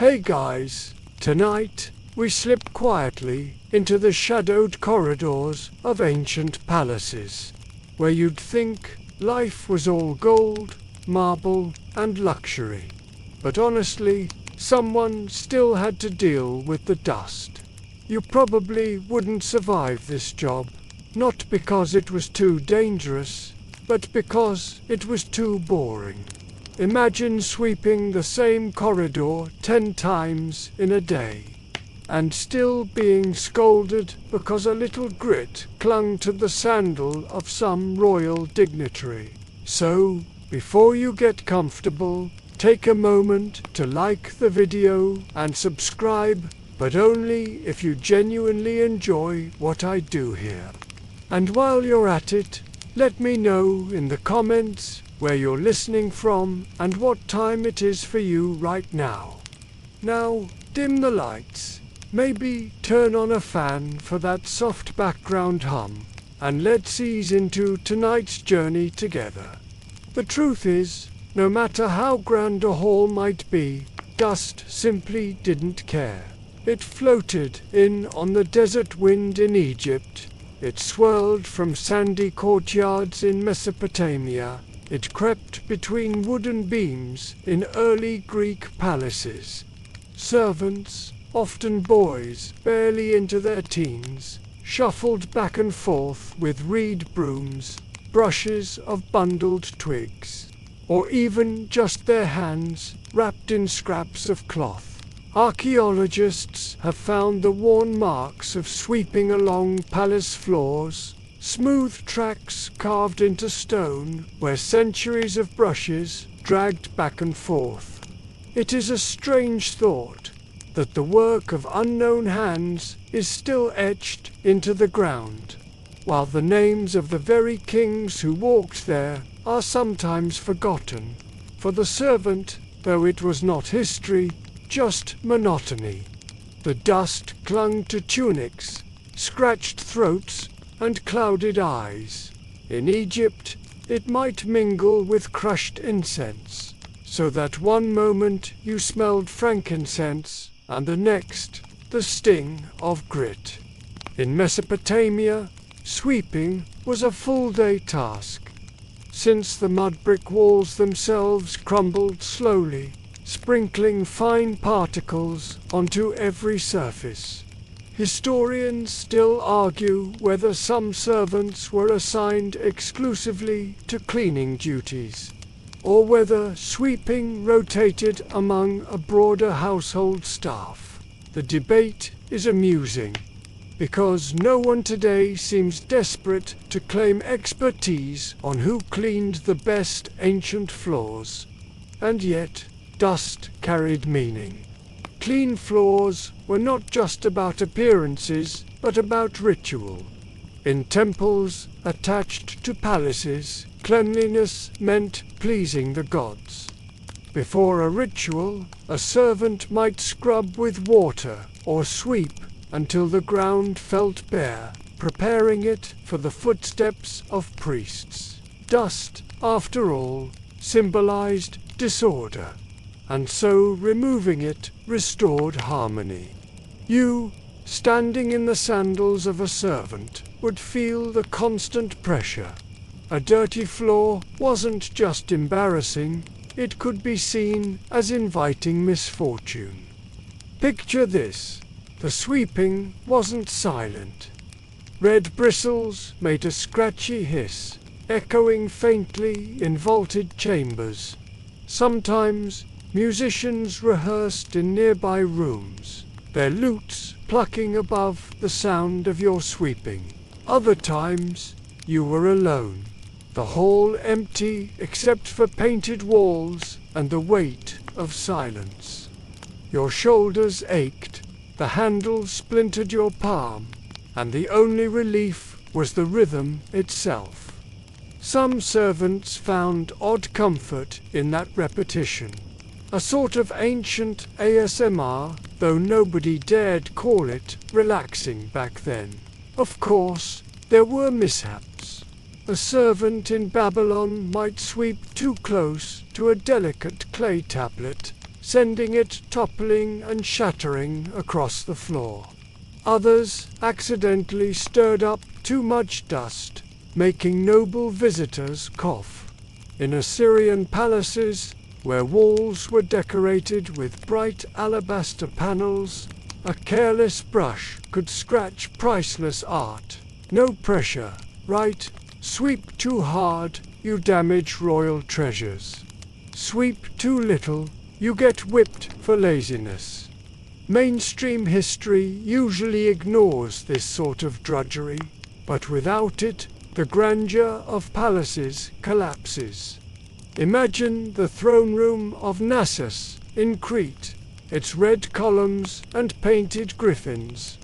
Hey guys, tonight we slip quietly into the shadowed corridors of ancient palaces, where you'd think life was all gold, marble, and luxury. But honestly, someone still had to deal with the dust. You probably wouldn't survive this job, not because it was too dangerous, but because it was too boring. Imagine sweeping the same corridor 10 times in a day, and still being scolded because a little grit clung to the sandal of some royal dignitary. So, before you get comfortable, take a moment to like the video and subscribe, but only if you genuinely enjoy what I do here. And while you're at it, let me know in the comments where you're listening from and what time it is for you right now. Now, dim the lights, maybe turn on a fan for that soft background hum, and let's ease into tonight's journey together. The truth is, no matter how grand a hall might be, dust simply didn't care. It floated in on the desert wind in Egypt. It swirled from sandy courtyards in Mesopotamia. It crept between wooden beams in early Greek palaces. Servants, often boys barely into their teens, shuffled back and forth with reed brooms, brushes of bundled twigs, or even just their hands wrapped in scraps of cloth. Archaeologists have found the worn marks of sweeping along palace floors, smooth tracks carved into stone where centuries of brushes dragged back and forth. It is a strange thought that the work of unknown hands is still etched into the ground, while the names of the very kings who walked there are sometimes forgotten. For the servant, though it was not history, just monotony. The dust clung to tunics, scratched throats, and clouded eyes. In Egypt, it might mingle with crushed incense, so that one moment you smelled frankincense, and the next, the sting of grit. In Mesopotamia, sweeping was a full-day task, since the mud brick walls themselves crumbled slowly, sprinkling fine particles onto every surface. Historians still argue whether some servants were assigned exclusively to cleaning duties, or whether sweeping rotated among a broader household staff. The debate is amusing, because no one today seems desperate to claim expertise on who cleaned the best ancient floors. And yet, dust carried meaning. Clean floors were not just about appearances, but about ritual. In temples attached to palaces, cleanliness meant pleasing the gods. Before a ritual, a servant might scrub with water or sweep until the ground felt bare, preparing it for the footsteps of priests. Dust, after all, symbolized disorder, and so removing it restored harmony. You, standing in the sandals of a servant, would feel the constant pressure. A dirty floor wasn't just embarrassing, it could be seen as inviting misfortune. Picture this: the sweeping wasn't silent. Red bristles made a scratchy hiss, echoing faintly in vaulted chambers. Sometimes musicians rehearsed in nearby rooms, their lutes plucking above the sound of your sweeping. Other times, you were alone, the hall empty except for painted walls and the weight of silence. Your shoulders ached, the handle splintered your palm, and the only relief was the rhythm itself. Some servants found odd comfort in that repetition. A sort of ancient ASMR, though nobody dared call it relaxing back then. Of course, there were mishaps. A servant in Babylon might sweep too close to a delicate clay tablet, sending it toppling and shattering across the floor. Others accidentally stirred up too much dust, making noble visitors cough. In Assyrian palaces, where walls were decorated with bright alabaster panels, a careless brush could scratch priceless art. No pressure, right? Sweep too hard, you damage royal treasures. Sweep too little, you get whipped for laziness. Mainstream history usually ignores this sort of drudgery, but without it, the grandeur of palaces collapses. Imagine the throne room of Knossos in Crete, its red columns and painted griffins.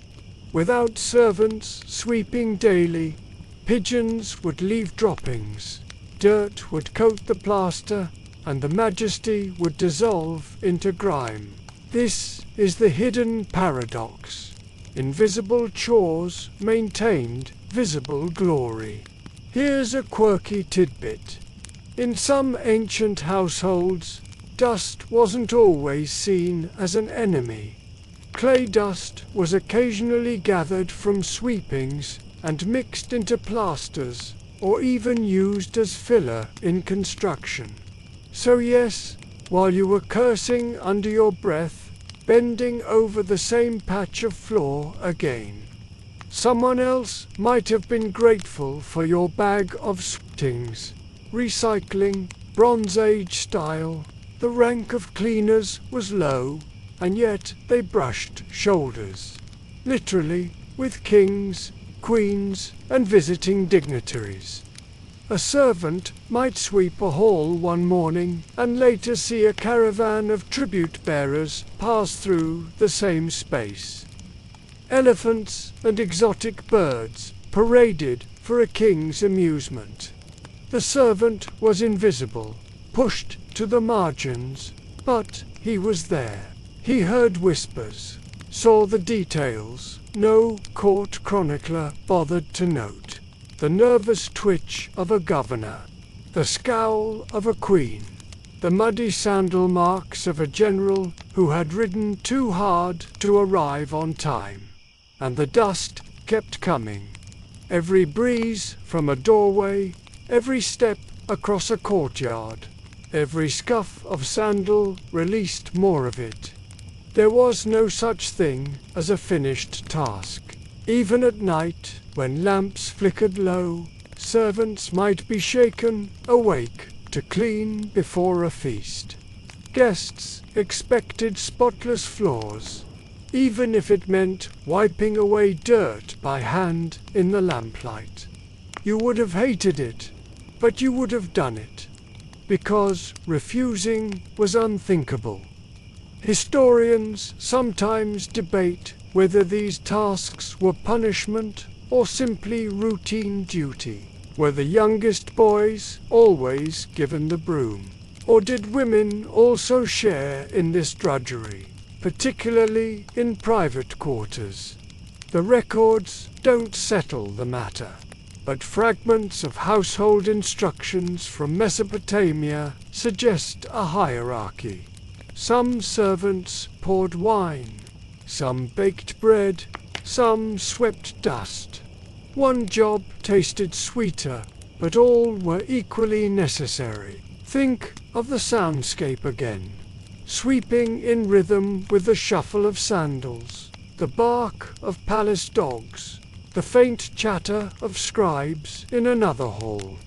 Without servants sweeping daily, pigeons would leave droppings, dirt would coat the plaster, and the majesty would dissolve into grime. This is the hidden paradox. Invisible chores maintained visible glory. Here's a quirky tidbit. In some ancient households, dust wasn't always seen as an enemy. Clay dust was occasionally gathered from sweepings and mixed into plasters, or even used as filler in construction. So yes, while you were cursing under your breath, bending over the same patch of floor again, someone else might have been grateful for your bag of sweepings. Recycling, Bronze Age style, the rank of cleaners was low, and yet they brushed shoulders. Literally, with kings, queens, and visiting dignitaries. A servant might sweep a hall one morning and later see a caravan of tribute bearers pass through the same space. Elephants and exotic birds paraded for a king's amusement. The servant was invisible, pushed to the margins, but he was there. He heard whispers, saw the details no court chronicler bothered to note. The nervous twitch of a governor, the scowl of a queen, the muddy sandal marks of a general who had ridden too hard to arrive on time. And the dust kept coming. Every breeze from a doorway, every step across a courtyard, every scuff of sandal released more of it. There was no such thing as a finished task. Even at night, when lamps flickered low, servants might be shaken awake to clean before a feast. Guests expected spotless floors, even if it meant wiping away dirt by hand in the lamplight. You would have hated it, but you would have done it, because refusing was unthinkable. Historians sometimes debate whether these tasks were punishment or simply routine duty. Were the youngest boys always given the broom? Or did women also share in this drudgery, particularly in private quarters? The records don't settle the matter, but fragments of household instructions from Mesopotamia suggest a hierarchy. Some servants poured wine, some baked bread, some swept dust. One job tasted sweeter, but all were equally necessary. Think of the soundscape again, sweeping in rhythm with the shuffle of sandals, the bark of palace dogs, the faint chatter of scribes in another hall.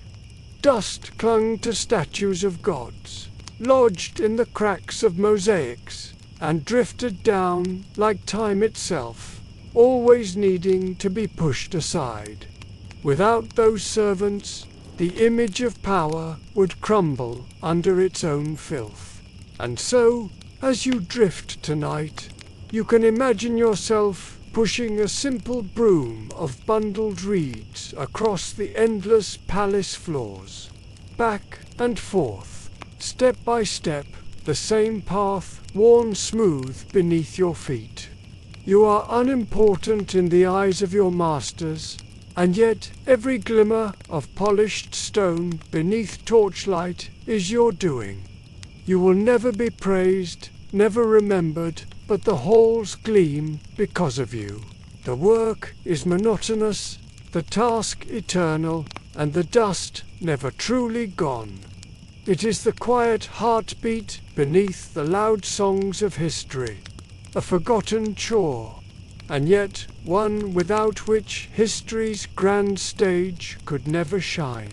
Dust clung to statues of gods, lodged in the cracks of mosaics, and drifted down like time itself, always needing to be pushed aside. Without those servants, the image of power would crumble under its own filth. And so, as you drift tonight, you can imagine yourself pushing a simple broom of bundled reeds across the endless palace floors, back and forth, step by step, the same path worn smooth beneath your feet. You are unimportant in the eyes of your masters, and yet every glimmer of polished stone beneath torchlight is your doing. You will never be praised, never remembered, but the halls gleam because of you. The work is monotonous, the task eternal, and the dust never truly gone. It is the quiet heartbeat beneath the loud songs of history, a forgotten chore, and yet one without which history's grand stage could never shine.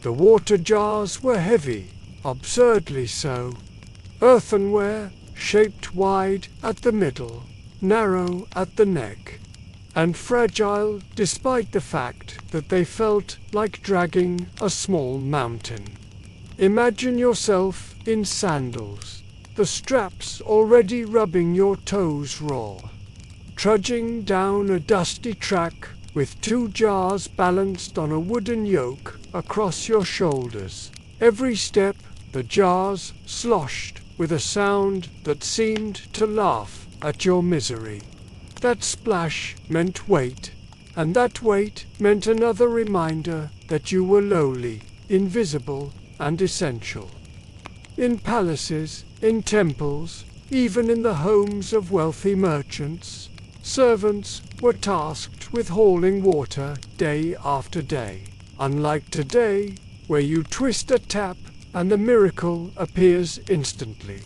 The water jars were heavy, absurdly so. Earthenware, shaped wide at the middle, narrow at the neck, and fragile despite the fact that they felt like dragging a small mountain. Imagine yourself in sandals, the straps already rubbing your toes raw, trudging down a dusty track with 2 jars balanced on a wooden yoke across your shoulders. Every step, the jars sloshed with a sound that seemed to laugh at your misery. That splash meant weight, and that weight meant another reminder that you were lowly, invisible, and essential. In palaces, in temples, even in the homes of wealthy merchants, servants were tasked with hauling water day after day. Unlike today, where you twist a tap and the miracle appears instantly.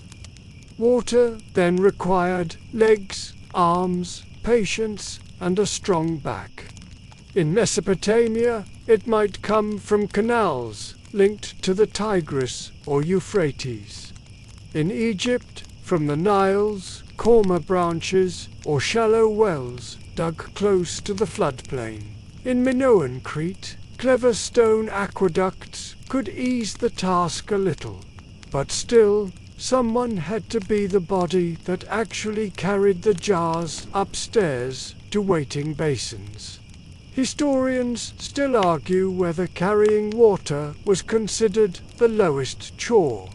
Water then required legs, arms, patience, and a strong back. In Mesopotamia, it might come from canals linked to the Tigris or Euphrates. In Egypt, from the Nile's korma branches or shallow wells dug close to the floodplain. In Minoan Crete, clever stone aqueducts could ease the task a little, but still, someone had to be the body that actually carried the jars upstairs to waiting basins. Historians still argue whether carrying water was considered the lowest chore,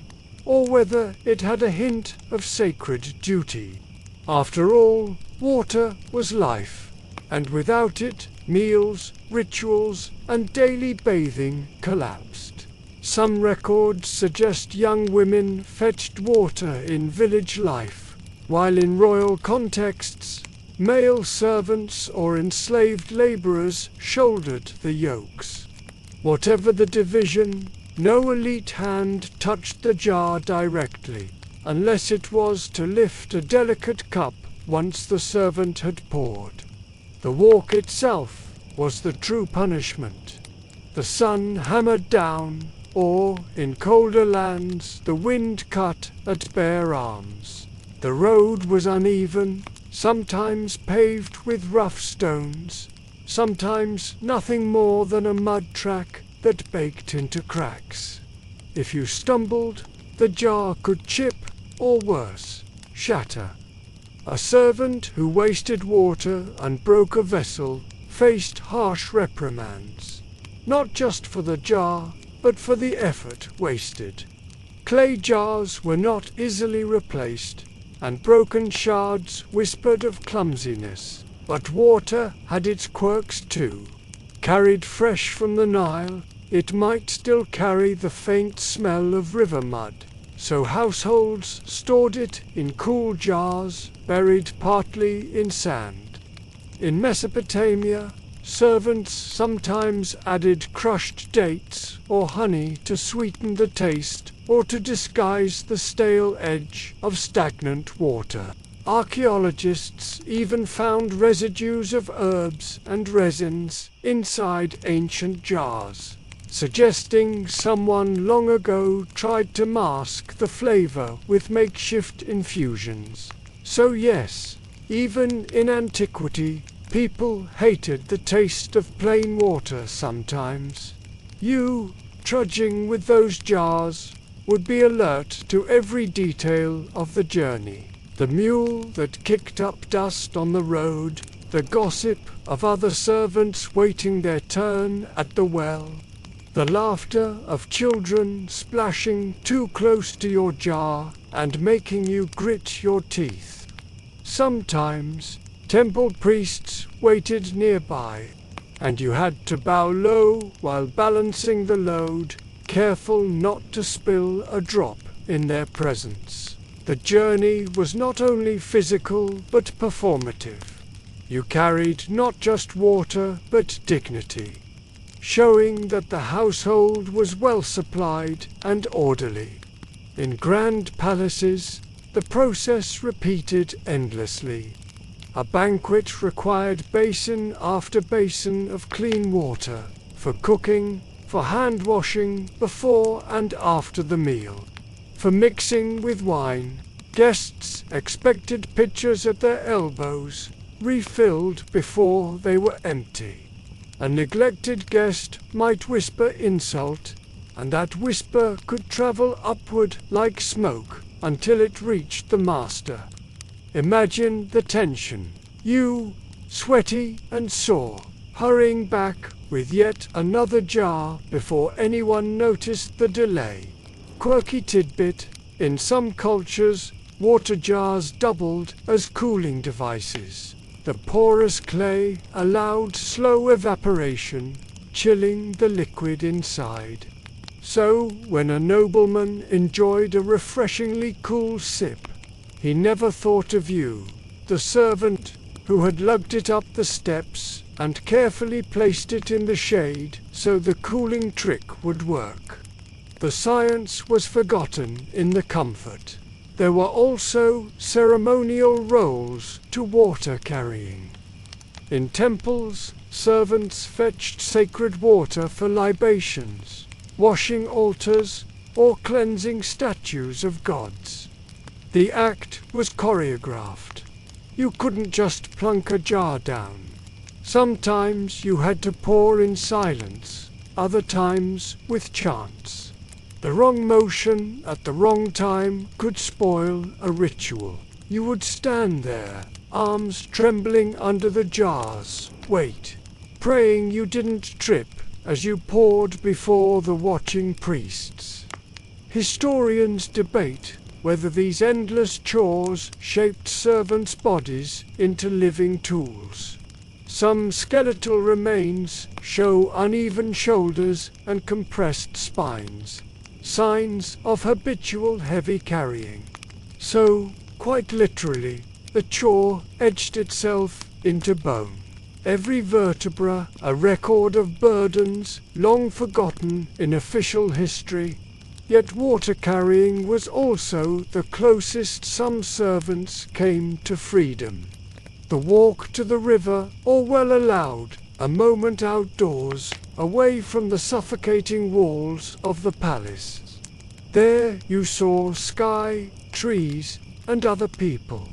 or whether it had a hint of sacred duty. After all, water was life, and without it, meals, rituals, and daily bathing collapsed. Some records suggest young women fetched water in village life, while in royal contexts, male servants or enslaved laborers shouldered the yokes. Whatever the division, no elite hand touched the jar directly, unless it was to lift a delicate cup once the servant had poured. The walk itself was the true punishment. The sun hammered down, or, in colder lands, the wind cut at bare arms. The road was uneven, sometimes paved with rough stones, sometimes nothing more than a mud track that baked into cracks. If you stumbled, the jar could chip, or worse, shatter. A servant who wasted water and broke a vessel faced harsh reprimands, not just for the jar, but for the effort wasted. Clay jars were not easily replaced, and broken shards whispered of clumsiness. But water had its quirks too. Carried fresh from the Nile, it might still carry the faint smell of river mud, so households stored it in cool jars, buried partly in sand. In Mesopotamia, Servants sometimes added crushed dates or honey to sweeten the taste or to disguise the stale edge of stagnant water. Archaeologists even found residues of herbs and resins inside ancient jars, suggesting someone long ago tried to mask the flavor with makeshift infusions. So yes, even in antiquity, people hated the taste of plain water sometimes. You, trudging with those jars, would be alert to every detail of the journey. The mule that kicked up dust on the road, the gossip of other servants waiting their turn at the well, the laughter of children splashing too close to your jar and making you grit your teeth. Sometimes, temple priests waited nearby, and you had to bow low while balancing the load, careful not to spill a drop in their presence. The journey was not only physical but performative. You carried not just water but dignity, showing that the household was well supplied and orderly. In grand palaces, the process repeated endlessly. A banquet required basin after basin of clean water, for cooking, for hand-washing before and after the meal, for mixing with wine. Guests expected pitchers at their elbows, refilled before they were empty. A neglected guest might whisper insult, and that whisper could travel upward like smoke until it reached the master. Imagine the tension. You, sweaty and sore, hurrying back with yet another jar before anyone noticed the delay. Quirky tidbit: in some cultures, water jars doubled as cooling devices. The porous clay allowed slow evaporation, chilling the liquid inside. So, when a nobleman enjoyed a refreshingly cool sip, he never thought of you, the servant who had lugged it up the steps and carefully placed it in the shade so the cooling trick would work. The science was forgotten in the comfort. There were also ceremonial roles to water carrying. In temples, servants fetched sacred water for libations, washing altars, or cleansing statues of gods. The act was choreographed. You couldn't just plunk a jar down. Sometimes you had to pour in silence, other times with chants. The wrong motion at the wrong time could spoil a ritual. You would stand there, arms trembling under the jars, wait, praying you didn't trip as you poured before the watching priests. Historians debate whether these endless chores shaped servants' bodies into living tools. Some skeletal remains show uneven shoulders and compressed spines, signs of habitual heavy carrying. So, quite literally, the chore etched itself into bone. Every vertebra a record of burdens long forgotten in official history. Yet water carrying was also the closest some servants came to freedom. The walk to the river, or well allowed, a moment outdoors, away from the suffocating walls of the palace. There you saw sky, trees, and other people.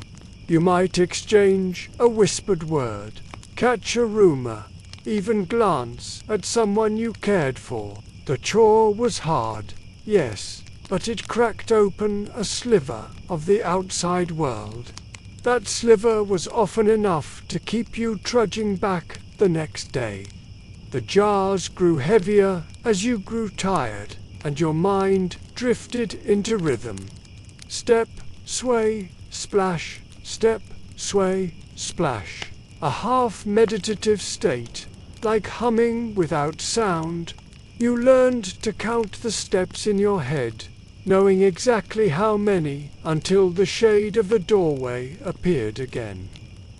You might exchange a whispered word, catch a rumor, even glance at someone you cared for. The chore was hard, yes, but it cracked open a sliver of the outside world. That sliver was often enough to keep you trudging back the next day. The jars grew heavier as you grew tired, and your mind drifted into rhythm. Step, sway, splash, step, sway, splash. A half-meditative state, like humming without sound. You learned to count the steps in your head, knowing exactly how many until the shade of the doorway appeared again.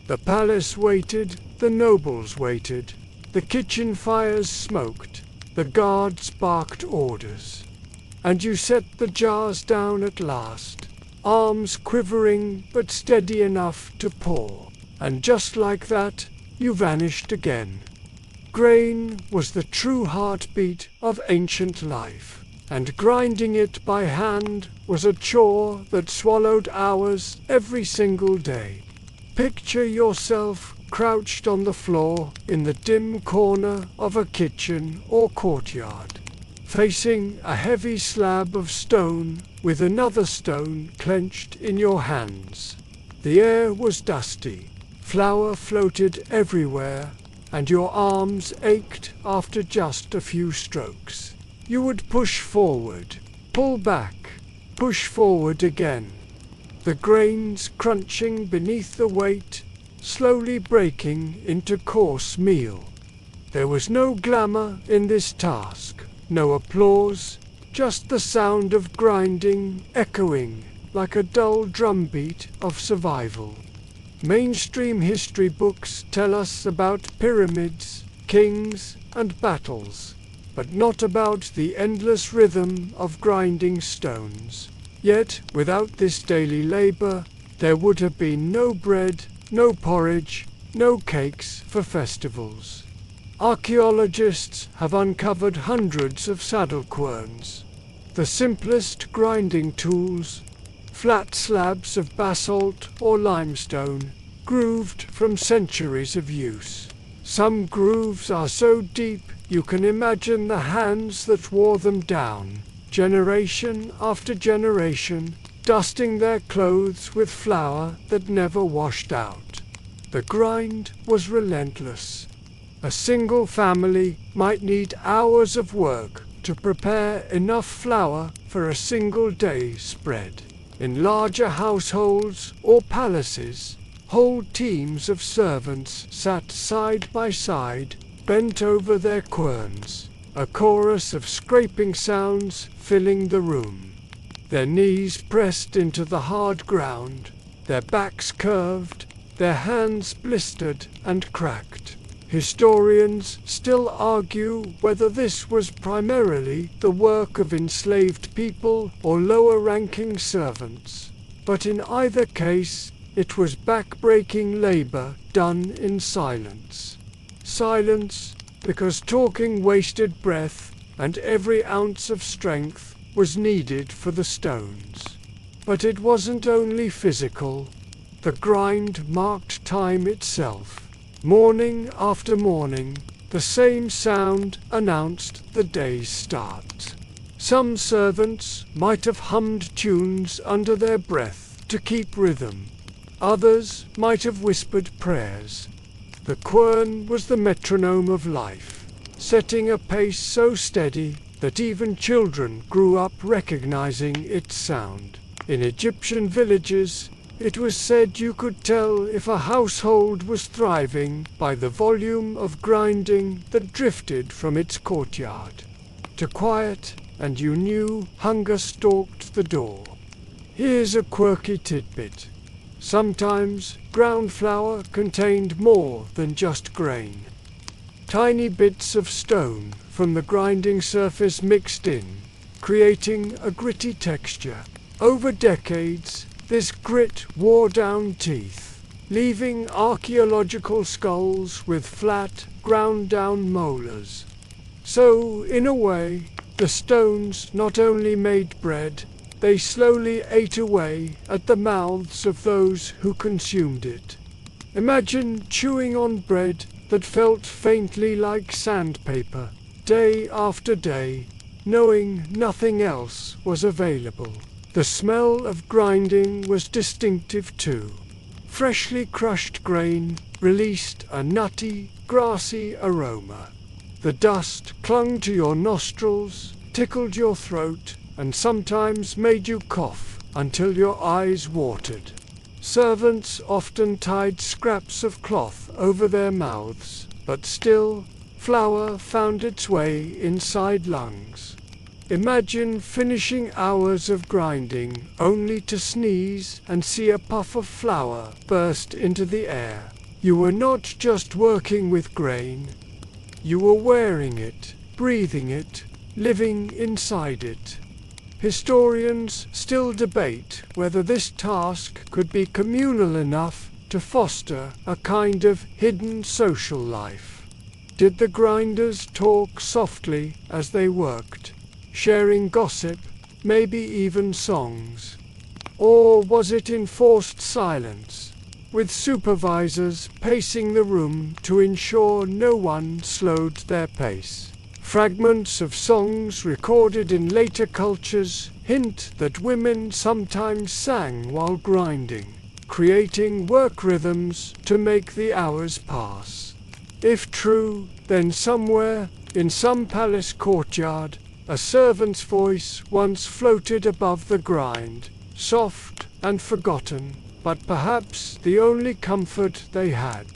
The palace waited, the nobles waited, The kitchen fires smoked, the guards barked orders. And you set the jars down at last, arms quivering but steady enough to pour. And just like that, you vanished again. Grain was the true heartbeat of ancient life, and grinding it by hand was a chore that swallowed hours every single day. Picture yourself crouched on the floor in the dim corner of a kitchen or courtyard, facing a heavy slab of stone with another stone clenched in your hands. The air was dusty, flour floated everywhere, and your arms ached after just a few strokes. You would push forward, pull back, push forward again, the grains crunching beneath the weight, slowly breaking into coarse meal. There was no glamour in this task, no applause, just the sound of grinding echoing like a dull drumbeat of survival. Mainstream history books tell us about pyramids, kings, and battles, but not about the endless rhythm of grinding stones. Yet, without this daily labor, there would have been no bread, no porridge, no cakes for festivals. Archaeologists have uncovered hundreds of saddle querns, the simplest grinding tools, flat slabs of basalt or limestone, grooved from centuries of use. Some grooves are so deep you can imagine the hands that wore them down, generation after generation, dusting their clothes with flour that never washed out. The grind was relentless. A single family might need hours of work to prepare enough flour for a single day's spread. In larger households or palaces, whole teams of servants sat side by side, bent over their querns, a chorus of scraping sounds filling the room. Their knees pressed into the hard ground, their backs curved, their hands blistered and cracked. Historians still argue whether this was primarily the work of enslaved people or lower-ranking servants, but in either case, it was back-breaking labor done in silence. Silence, because talking wasted breath, and every ounce of strength was needed for the stones. But it wasn't only physical. The grind marked time itself. Morning after morning, the same sound announced the day's start. Some servants might have hummed tunes under their breath to keep rhythm. Others might have whispered prayers. The quern was the metronome of life, setting a pace so steady that even children grew up recognizing its sound. In Egyptian villages, it was said you could tell if a household was thriving by the volume of grinding that drifted from its courtyard. To quiet, and you knew hunger stalked the door. Here's a quirky tidbit. Sometimes ground flour contained more than just grain. Tiny bits of stone from the grinding surface mixed in, creating a gritty texture. Over decades, this grit wore down teeth, leaving archaeological skulls with flat, ground-down molars. So, in a way, the stones not only made bread, they slowly ate away at the mouths of those who consumed it. Imagine chewing on bread that felt faintly like sandpaper, day after day, knowing nothing else was available. The smell of grinding was distinctive too. Freshly crushed grain released a nutty, grassy aroma. The dust clung to your nostrils, tickled your throat, and sometimes made you cough until your eyes watered. Servants often tied scraps of cloth over their mouths, but still, flour found its way inside lungs. Imagine finishing hours of grinding only to sneeze and see a puff of flour burst into the air. You were not just working with grain. You were wearing it, breathing it, living inside it. Historians still debate whether this task could be communal enough to foster a kind of hidden social life. Did the grinders talk softly as they worked, sharing gossip, maybe even songs? Or was it enforced silence, with supervisors pacing the room to ensure no one slowed their pace? Fragments of songs recorded in later cultures hint that women sometimes sang while grinding, creating work rhythms to make the hours pass. If true, then somewhere, in some palace courtyard, a servant's voice once floated above the grind, soft and forgotten, but perhaps the only comfort they had.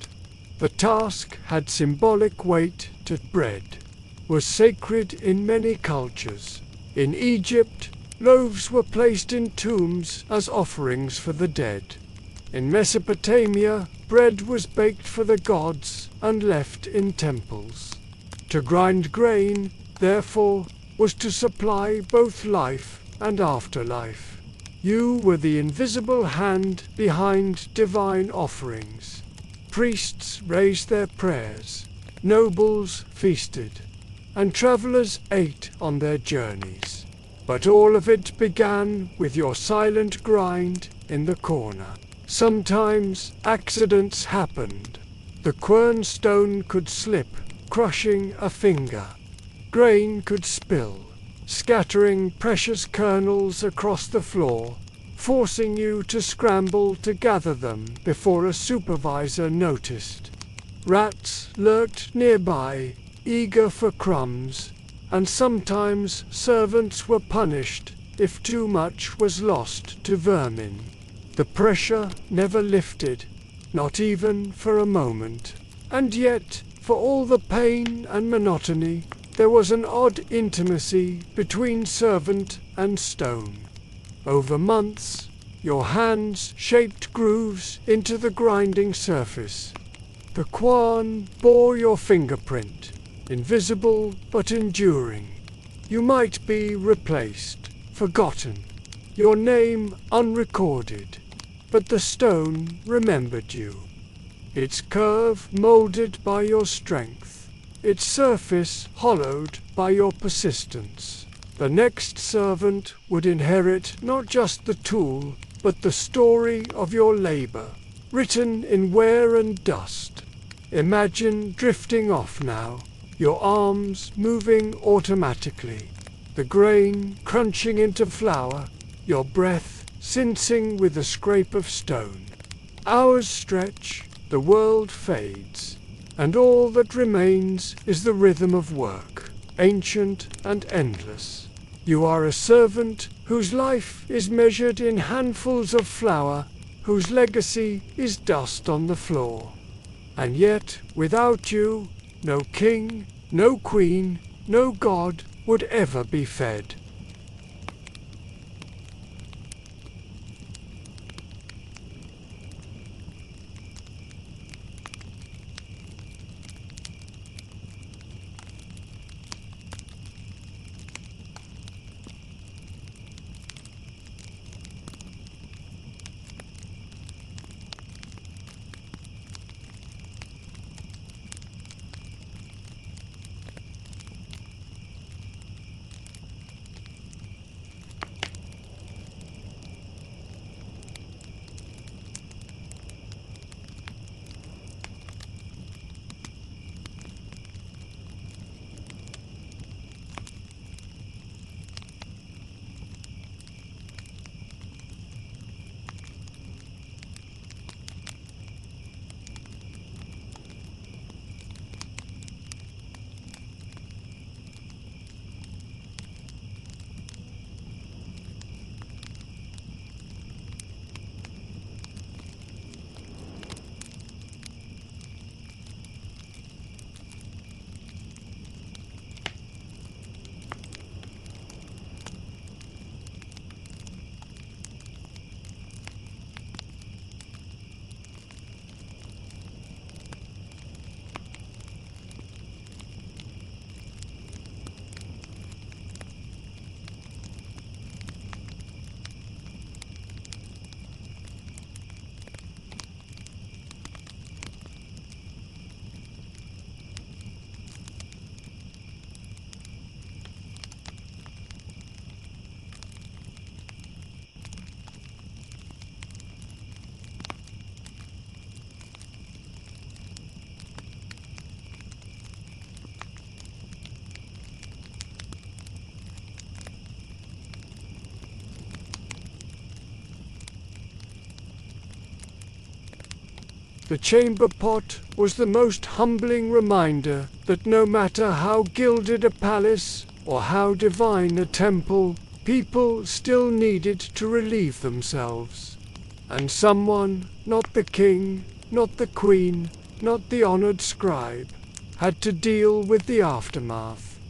The task had symbolic weight to bread, was sacred in many cultures. In Egypt, loaves were placed in tombs as offerings for the dead. In Mesopotamia, bread was baked for the gods and left in temples. To grind grain, therefore, was to supply both life and afterlife. You were the invisible hand behind divine offerings. Priests raised their prayers, nobles feasted, and travelers ate on their journeys. But all of it began with your silent grind in the corner. Sometimes accidents happened. The quernstone could slip, crushing a finger. Grain could spill, scattering precious kernels across the floor, forcing you to scramble to gather them before a supervisor noticed. Rats lurked nearby, eager for crumbs, and sometimes servants were punished if too much was lost to vermin. The pressure never lifted, not even for a moment. And yet, for all the pain and monotony, there was an odd intimacy between servant and stone. Over months, your hands shaped grooves into the grinding surface. The quern bore your fingerprint, invisible but enduring. You might be replaced, forgotten, your name unrecorded, but the stone remembered you. Its curve molded by your strength, its surface hollowed by your persistence. The next servant would inherit not just the tool, but the story of your labor, written in wear and dust. Imagine drifting off now, your arms moving automatically, the grain crunching into flour, your breath sensing with the scrape of stone. Hours stretch, the world fades, and all that remains is the rhythm of work, ancient and endless. You are a servant whose life is measured in handfuls of flour, whose legacy is dust on the floor. And yet, without you, no king, no queen, no god would ever be fed. The chamber pot was the most humbling reminder that no matter how gilded a palace or how divine a temple, people still needed to relieve themselves. And someone, not the king, not the queen, not the honored scribe, had to deal with the aftermath.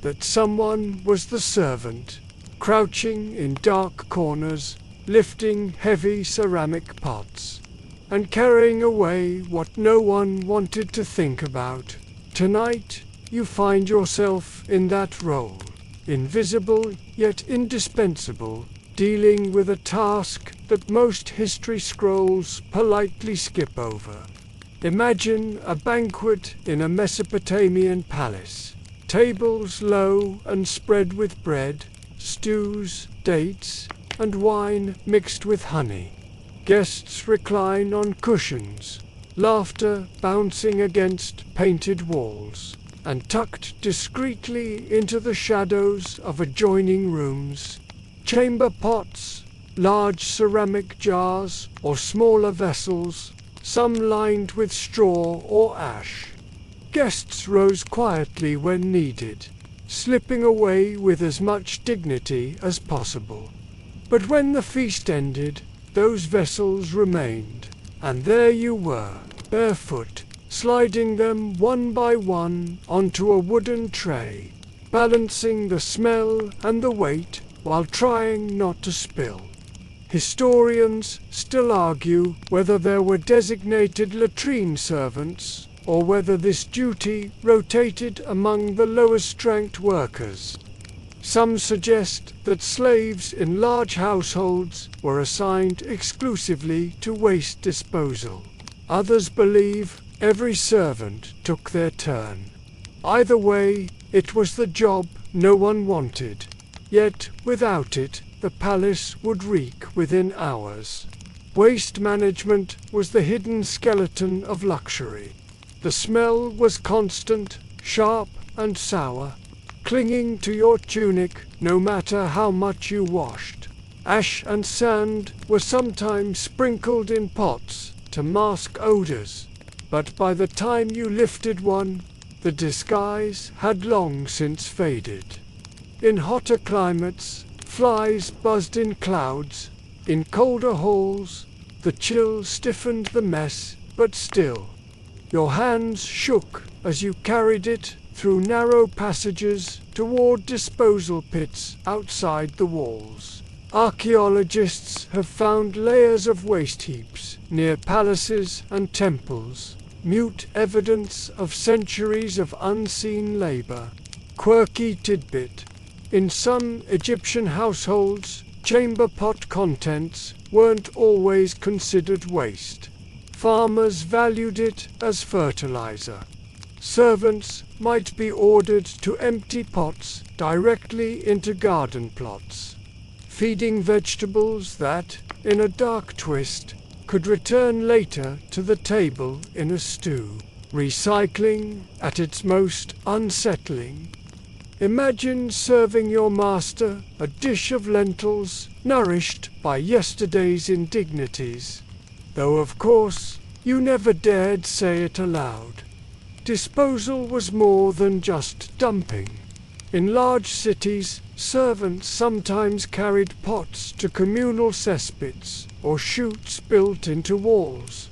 That someone was the servant, crouching in dark corners, lifting heavy ceramic pots, and carrying away what no one wanted to think about. Tonight, you find yourself in that role, invisible yet indispensable, dealing with a task that most history scrolls politely skip over. Imagine a banquet in a Mesopotamian palace, tables low and spread with bread, stews, dates, and wine mixed with honey. Guests recline on cushions, laughter bouncing against painted walls, and tucked discreetly into the shadows of adjoining rooms. Chamber pots, large ceramic jars or smaller vessels, some lined with straw or ash. Guests rose quietly when needed, slipping away with as much dignity as possible. But when the feast ended, those vessels remained, and there you were, barefoot, sliding them one by one onto a wooden tray, balancing the smell and the weight while trying not to spill. Historians still argue whether there were designated latrine servants or whether this duty rotated among the lowest-ranked workers. Some suggest that slaves in large households were assigned exclusively to waste disposal. Others believe every servant took their turn. Either way, it was the job no one wanted. Yet, without it, the palace would reek within hours. Waste management was the hidden skeleton of luxury. The smell was constant, sharp and sour, clinging to your tunic no matter how much you washed. Ash and sand were sometimes sprinkled in pots to mask odors, but by the time you lifted one, the disguise had long since faded. In hotter climates, flies buzzed in clouds. In colder halls, the chill stiffened the mess, but still, your hands shook as you carried it through narrow passages toward disposal pits outside the walls. Archaeologists have found layers of waste heaps near palaces and temples, mute evidence of centuries of unseen labor. Quirky tidbit: in some Egyptian households, chamber pot contents weren't always considered waste. Farmers valued it as fertilizer. Servants might be ordered to empty pots directly into garden plots, feeding vegetables that, in a dark twist, could return later to the table in a stew. Recycling at its most unsettling. Imagine serving your master a dish of lentils nourished by yesterday's indignities, though of course you never dared say it aloud. Disposal was more than just dumping. In large cities, servants sometimes carried pots to communal cesspits or chutes built into walls.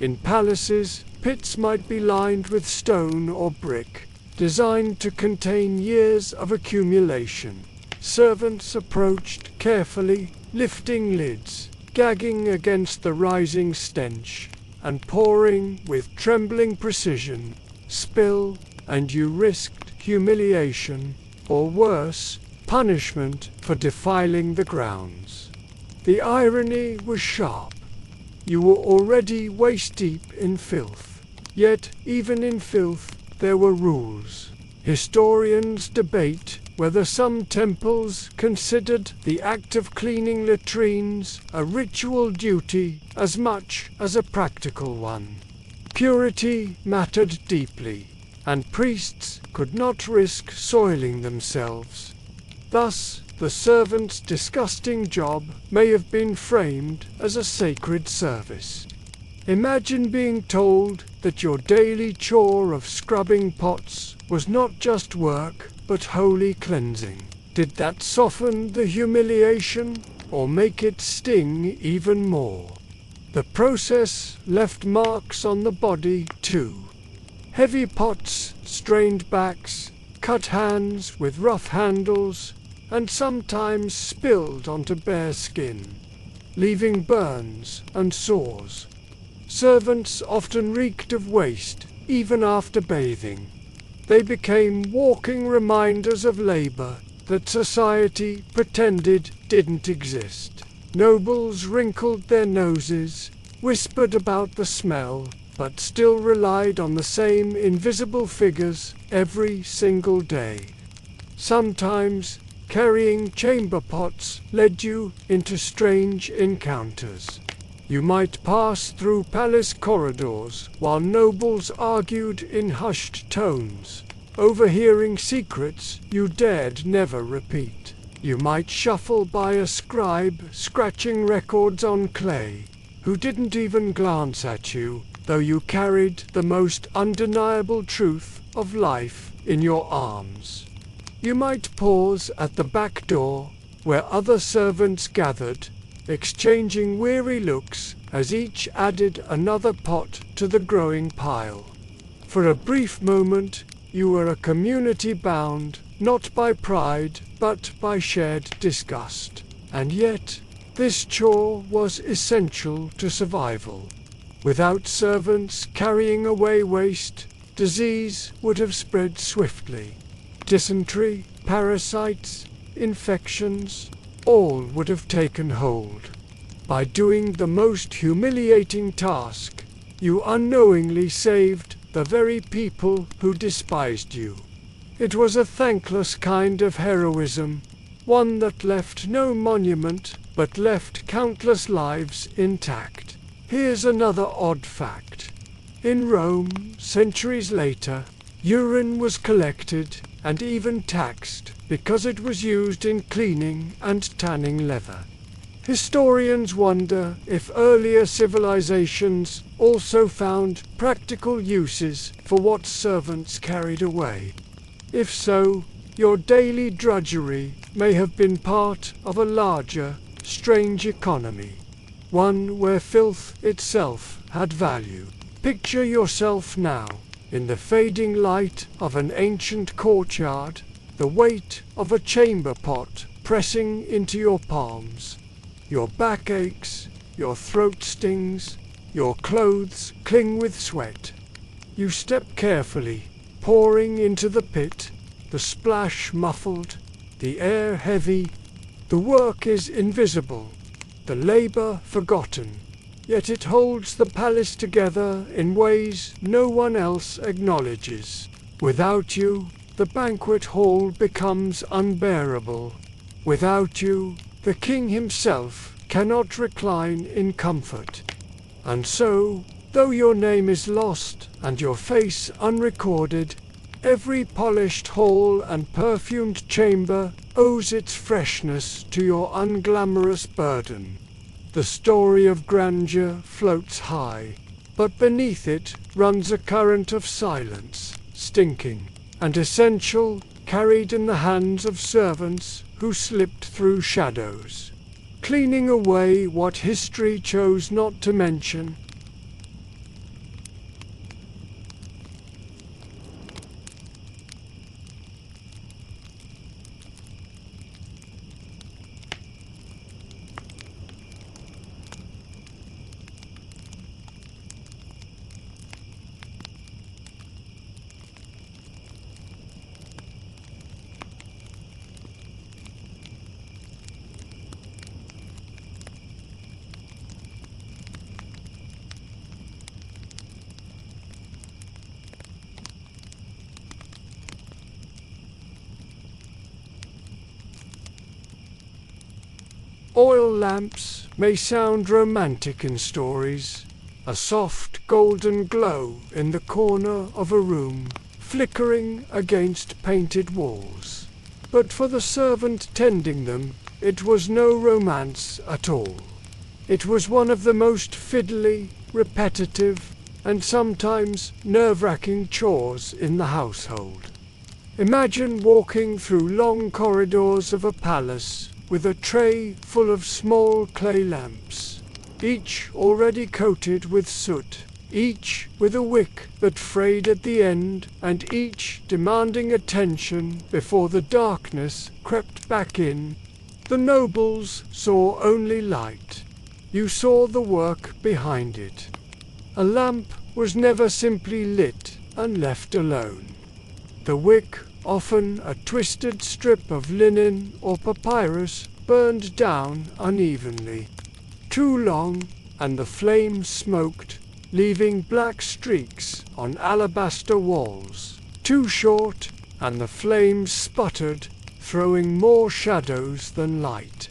In palaces, pits might be lined with stone or brick, designed to contain years of accumulation. Servants approached carefully, lifting lids, gagging against the rising stench, and pouring with trembling precision. Spill, and you risked humiliation, or worse, punishment for defiling the grounds. The irony was sharp. You were already waist-deep in filth. Yet, even in filth, there were rules. Historians debate whether some temples considered the act of cleaning latrines a ritual duty as much as a practical one. Purity mattered deeply, and priests could not risk soiling themselves. Thus, the servant's disgusting job may have been framed as a sacred service. Imagine being told that your daily chore of scrubbing pots was not just work, but holy cleansing. Did that soften the humiliation, or make it sting even more? The process left marks on the body too. Heavy pots, strained backs, cut hands with rough handles, and sometimes spilled onto bare skin, leaving burns and sores. Servants often reeked of waste, even after bathing. They became walking reminders of labor that society pretended didn't exist. Nobles wrinkled their noses, whispered about the smell, but still relied on the same invisible figures every single day. Sometimes, carrying chamber pots led you into strange encounters. You might pass through palace corridors while nobles argued in hushed tones, overhearing secrets you dared never repeat. You might shuffle by a scribe scratching records on clay, who didn't even glance at you, though you carried the most undeniable truth of life in your arms. You might pause at the back door, where other servants gathered, exchanging weary looks as each added another pot to the growing pile. For a brief moment, you were a community bound, not by pride, but by shared disgust. And yet, this chore was essential to survival. Without servants carrying away waste, disease would have spread swiftly. Dysentery, parasites, infections, all would have taken hold. By doing the most humiliating task, you unknowingly saved the very people who despised you. It was a thankless kind of heroism, one that left no monument, but left countless lives intact. Here's another odd fact. In Rome, centuries later, urine was collected and even taxed because it was used in cleaning and tanning leather. Historians wonder if earlier civilizations also found practical uses for what servants carried away. If so, your daily drudgery may have been part of a larger, strange economy, one where filth itself had value. Picture yourself now, in the fading light of an ancient courtyard, the weight of a chamber pot pressing into your palms. Your back aches, your throat stings, your clothes cling with sweat. You step carefully, pouring into the pit, the splash muffled, the air heavy. The work is invisible, the labor forgotten, yet it holds the palace together in ways no one else acknowledges. Without you, the banquet hall becomes unbearable. Without you, the king himself cannot recline in comfort. And so, though your name is lost and your face unrecorded, every polished hall and perfumed chamber owes its freshness to your unglamorous burden. The story of grandeur floats high, but beneath it runs a current of silence, stinking and essential, carried in the hands of servants who slipped through shadows, cleaning away what history chose not to mention. Oil lamps may sound romantic in stories, a soft golden glow in the corner of a room, flickering against painted walls. But for the servant tending them, it was no romance at all. It was one of the most fiddly, repetitive, and sometimes nerve-wracking chores in the household. Imagine walking through long corridors of a palace with a tray full of small clay lamps, each already coated with soot, each with a wick that frayed at the end, and each demanding attention before the darkness crept back in. The nobles saw only light. You saw the work behind it. A lamp was never simply lit and left alone. The wick, often a twisted strip of linen or papyrus, burned down unevenly. Too long, and the flame smoked, leaving black streaks on alabaster walls. Too short, and the flames sputtered, throwing more shadows than light.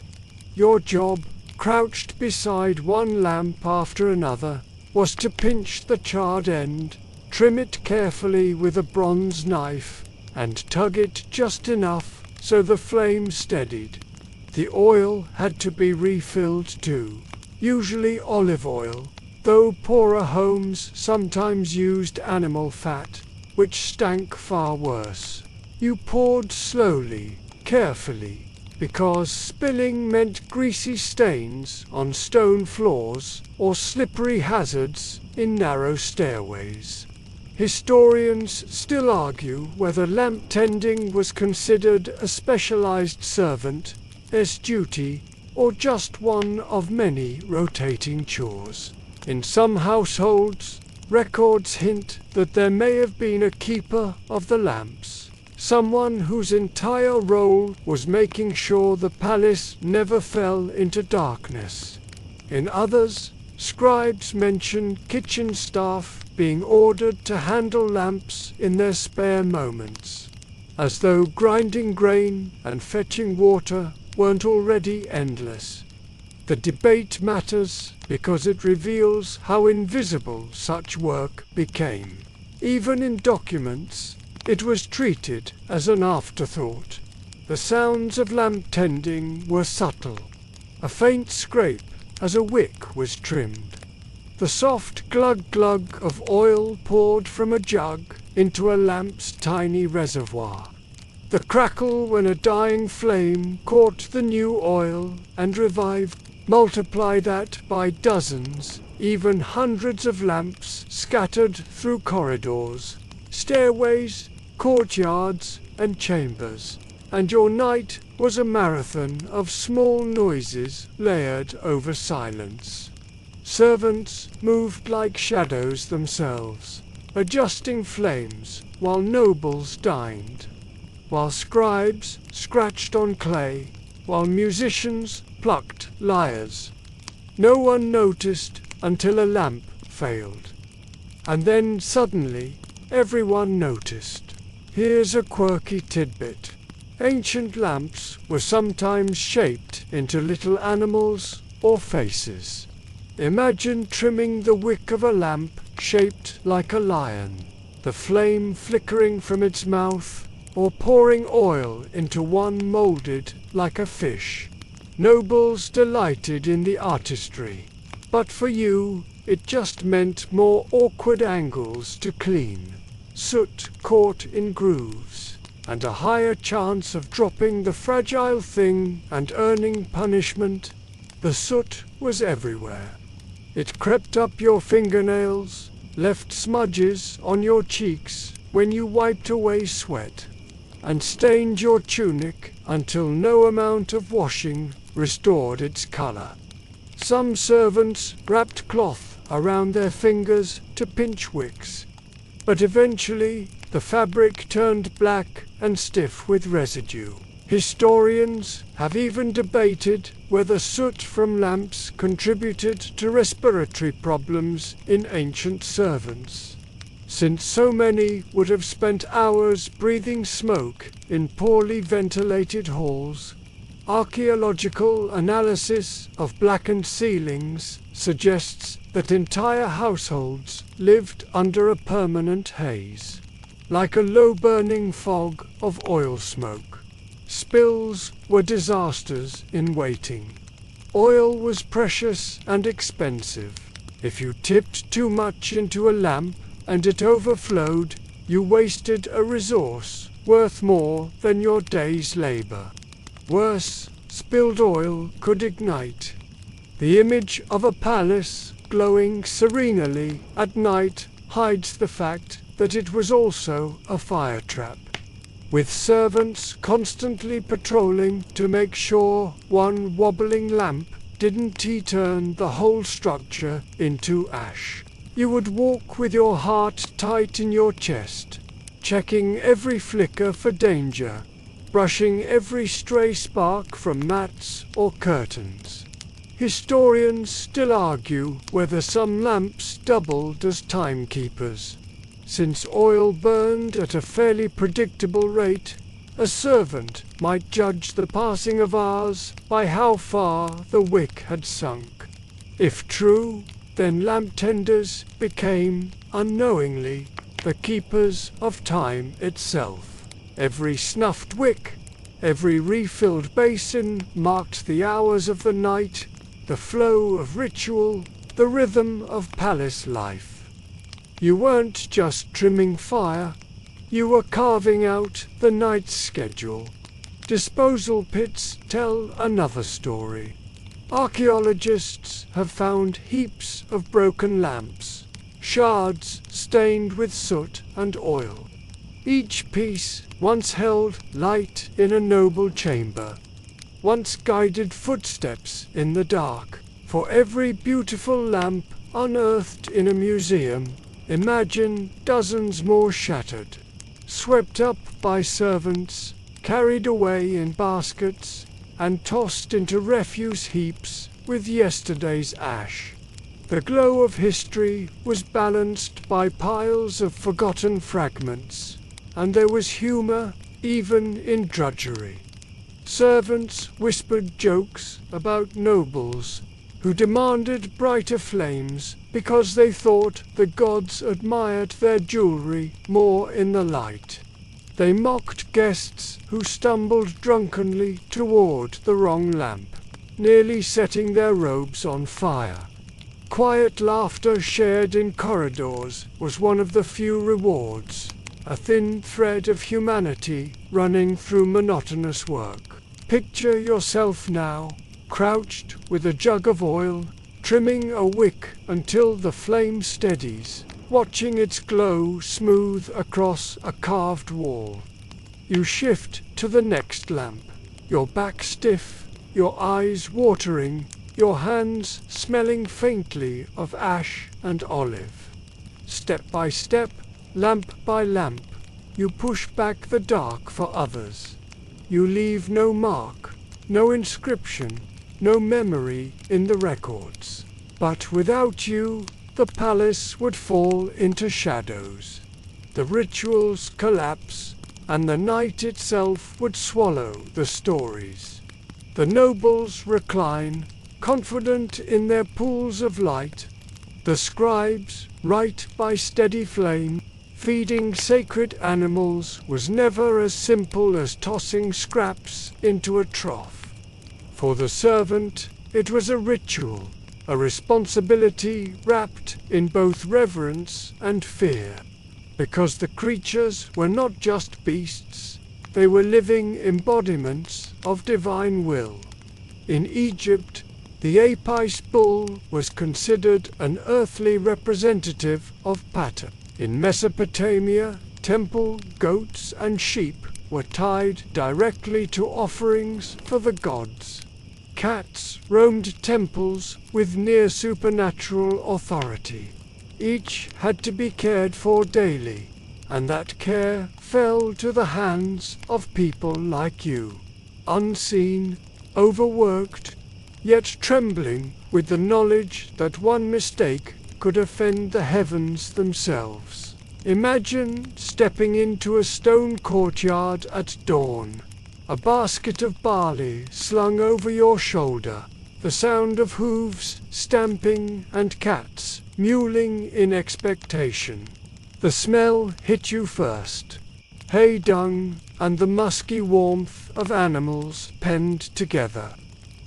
Your job, crouched beside one lamp after another, was to pinch the charred end, trim it carefully with a bronze knife, and tug it just enough so the flame steadied. The oil had to be refilled too, usually olive oil, though poorer homes sometimes used animal fat, which stank far worse. You poured slowly, carefully, because spilling meant greasy stains on stone floors or slippery hazards in narrow stairways. Historians still argue whether lamp tending was considered a specialized servant's duty or just one of many rotating chores. In some households, records hint that there may have been a keeper of the lamps, someone whose entire role was making sure the palace never fell into darkness. In others, scribes mention kitchen staff being ordered to handle lamps in their spare moments, as though grinding grain and fetching water weren't already endless. The debate matters because it reveals how invisible such work became. Even in documents, it was treated as an afterthought. The sounds of lamp tending were subtle. A faint scrape as a wick was trimmed. The soft glug-glug of oil poured from a jug into a lamp's tiny reservoir. The crackle when a dying flame caught the new oil and revived. Multiply that by dozens, even hundreds of lamps scattered through corridors, stairways, courtyards, and chambers, and your night was a marathon of small noises layered over silence. Servants moved like shadows themselves, adjusting flames while nobles dined, while scribes scratched on clay, while musicians plucked lyres. No one noticed until a lamp failed. And then suddenly, everyone noticed. Here's a quirky tidbit. Ancient lamps were sometimes shaped into little animals or faces. Imagine trimming the wick of a lamp shaped like a lion, the flame flickering from its mouth, or pouring oil into one molded like a fish. Nobles delighted in the artistry, but for you, it just meant more awkward angles to clean, soot caught in grooves, and a higher chance of dropping the fragile thing and earning punishment. The soot was everywhere. It crept up your fingernails, left smudges on your cheeks when you wiped away sweat, and stained your tunic until no amount of washing restored its color. Some servants wrapped cloth around their fingers to pinch wicks, but eventually the fabric turned black and stiff with residue. Historians have even debated whether soot from lamps contributed to respiratory problems in ancient servants, since so many would have spent hours breathing smoke in poorly ventilated halls. Archaeological analysis of blackened ceilings suggests that entire households lived under a permanent haze, like a low-burning fog of oil smoke. Spills were disasters in waiting. Oil was precious and expensive. If you tipped too much into a lamp and it overflowed, you wasted a resource worth more than your day's labor. Worse, spilled oil could ignite. The image of a palace glowing serenely at night hides the fact that it was also a fire trap, with servants constantly patrolling to make sure one wobbling lamp didn't turn the whole structure into ash. You would walk with your heart tight in your chest, checking every flicker for danger, brushing every stray spark from mats or curtains. Historians still argue whether some lamps doubled as timekeepers. Since oil burned at a fairly predictable rate, a servant might judge the passing of hours by how far the wick had sunk. If true, then lamp tenders became, unknowingly, the keepers of time itself. Every snuffed wick, every refilled basin marked the hours of the night, the flow of ritual, the rhythm of palace life. You weren't just trimming fire, you were carving out the night's schedule. Disposal pits tell another story. Archaeologists have found heaps of broken lamps, shards stained with soot and oil. Each piece once held light in a noble chamber, once guided footsteps in the dark. For every beautiful lamp unearthed in a museum, imagine dozens more shattered, swept up by servants, carried away in baskets, and tossed into refuse heaps with yesterday's ash. The glow of history was balanced by piles of forgotten fragments, and there was humor even in drudgery. Servants whispered jokes about nobles who demanded brighter flames because they thought the gods admired their jewelry more in the light. They mocked guests who stumbled drunkenly toward the wrong lamp, nearly setting their robes on fire. Quiet laughter shared in corridors was one of the few rewards, a thin thread of humanity running through monotonous work. Picture yourself now, crouched with a jug of oil, trimming a wick until the flame steadies, watching its glow smooth across a carved wall. You shift to the next lamp, your back stiff, your eyes watering, your hands smelling faintly of ash and olive. Step by step, lamp by lamp, you push back the dark for others. You leave no mark, no inscription, no memory in the records. But without you, the palace would fall into shadows. The rituals collapse, and the night itself would swallow the stories. The nobles recline, confident in their pools of light. The scribes write by steady flame. Feeding sacred animals was never as simple as tossing scraps into a trough. For the servant, it was a ritual, a responsibility wrapped in both reverence and fear. Because the creatures were not just beasts, they were living embodiments of divine will. In Egypt, the Apis bull was considered an earthly representative of Pata. In Mesopotamia, temple goats and sheep were tied directly to offerings for the gods. Cats roamed temples with near supernatural authority. Each had to be cared for daily, and that care fell to the hands of people like you, unseen, overworked, yet trembling with the knowledge that one mistake could offend the heavens themselves. Imagine stepping into a stone courtyard at dawn, a basket of barley slung over your shoulder, the sound of hooves stamping and cats mewling in expectation. The smell hit you first, hay dung and the musky warmth of animals penned together.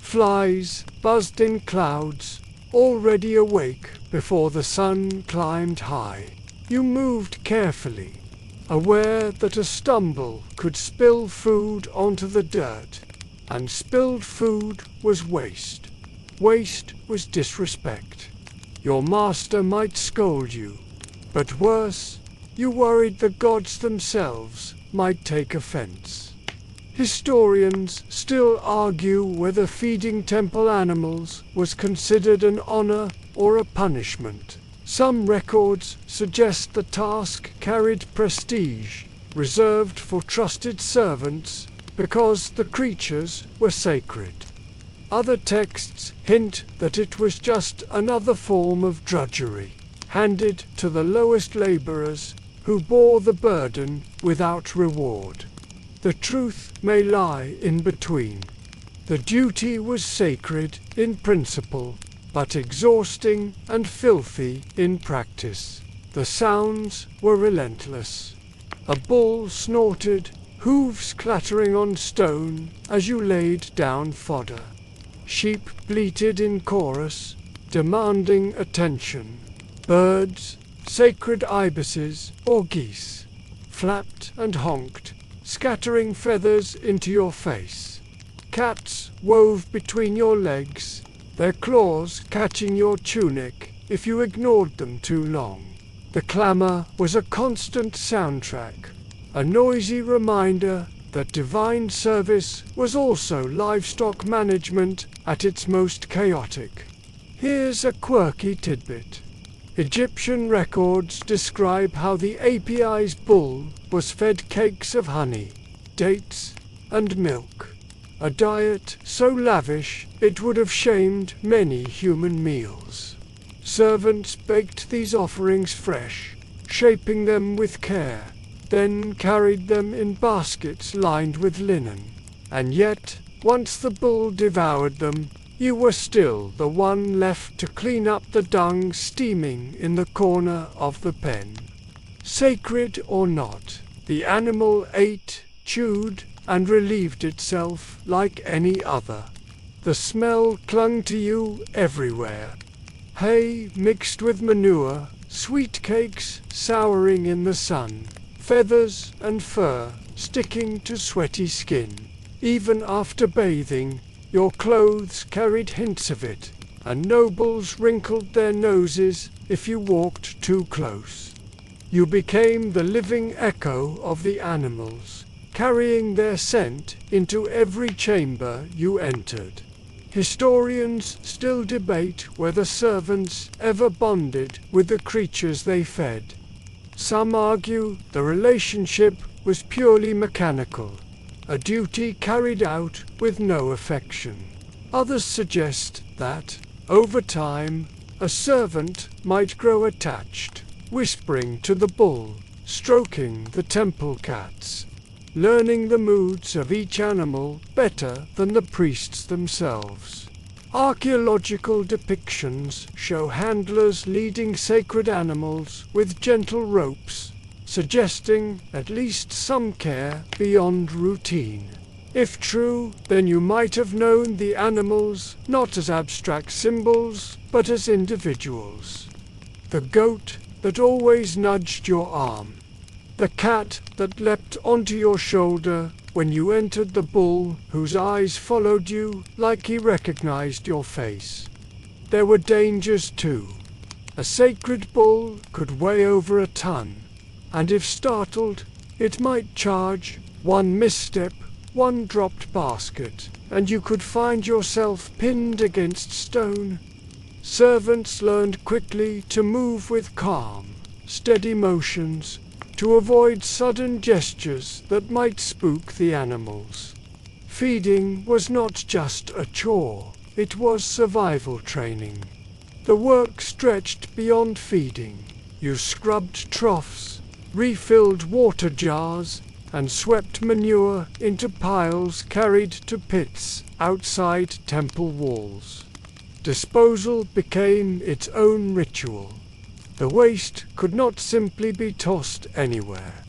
Flies buzzed in clouds, already awake before the sun climbed high. You moved carefully, aware that a stumble could spill food onto the dirt, and spilled food was waste. Waste was disrespect. Your master might scold you, but worse, you worried the gods themselves might take offense. Historians still argue whether feeding temple animals was considered an honor or a punishment. Some records suggest the task carried prestige, reserved for trusted servants, because the creatures were sacred. Other texts hint that it was just another form of drudgery, handed to the lowest laborers who bore the burden without reward. The truth may lie in between. The duty was sacred in principle, but exhausting and filthy in practice. The sounds were relentless. A bull snorted, hooves clattering on stone as you laid down fodder. Sheep bleated in chorus, demanding attention. Birds, sacred ibises or geese, flapped and honked, scattering feathers into your face. Cats wove between your legs, their claws catching your tunic if you ignored them too long. The clamor was a constant soundtrack, a noisy reminder that divine service was also livestock management at its most chaotic. Here's a quirky tidbit. Egyptian records describe how the Apis bull was fed cakes of honey, dates, and milk, a diet so lavish it would have shamed many human meals. Servants baked these offerings fresh, shaping them with care, then carried them in baskets lined with linen. And yet, once the bull devoured them, you were still the one left to clean up the dung steaming in the corner of the pen. Sacred or not, the animal ate, chewed, and relieved itself like any other. The smell clung to you everywhere. Hay mixed with manure, sweet cakes souring in the sun, feathers and fur sticking to sweaty skin. Even after bathing, your clothes carried hints of it, and nobles wrinkled their noses if you walked too close. You became the living echo of the animals, carrying their scent into every chamber you entered. Historians still debate whether servants ever bonded with the creatures they fed. Some argue the relationship was purely mechanical, a duty carried out with no affection. Others suggest that, over time, a servant might grow attached, whispering to the bull, stroking the temple cats, learning the moods of each animal better than the priests themselves. Archaeological depictions show handlers leading sacred animals with gentle ropes, suggesting at least some care beyond routine. If true, then you might have known the animals not as abstract symbols, but as individuals. The goat that always nudged your arm, the cat that leapt onto your shoulder when you entered, the bull whose eyes followed you like he recognized your face. There were dangers too. A sacred bull could weigh over a ton, and if startled, it might charge. One misstep, one dropped basket, and you could find yourself pinned against stone. Servants learned quickly to move with calm, steady motions, to avoid sudden gestures that might spook the animals. Feeding was not just a chore, it was survival training. The work stretched beyond feeding. You scrubbed troughs, refilled water jars, and swept manure into piles carried to pits outside temple walls. Disposal became its own ritual. The waste could not simply be tossed anywhere.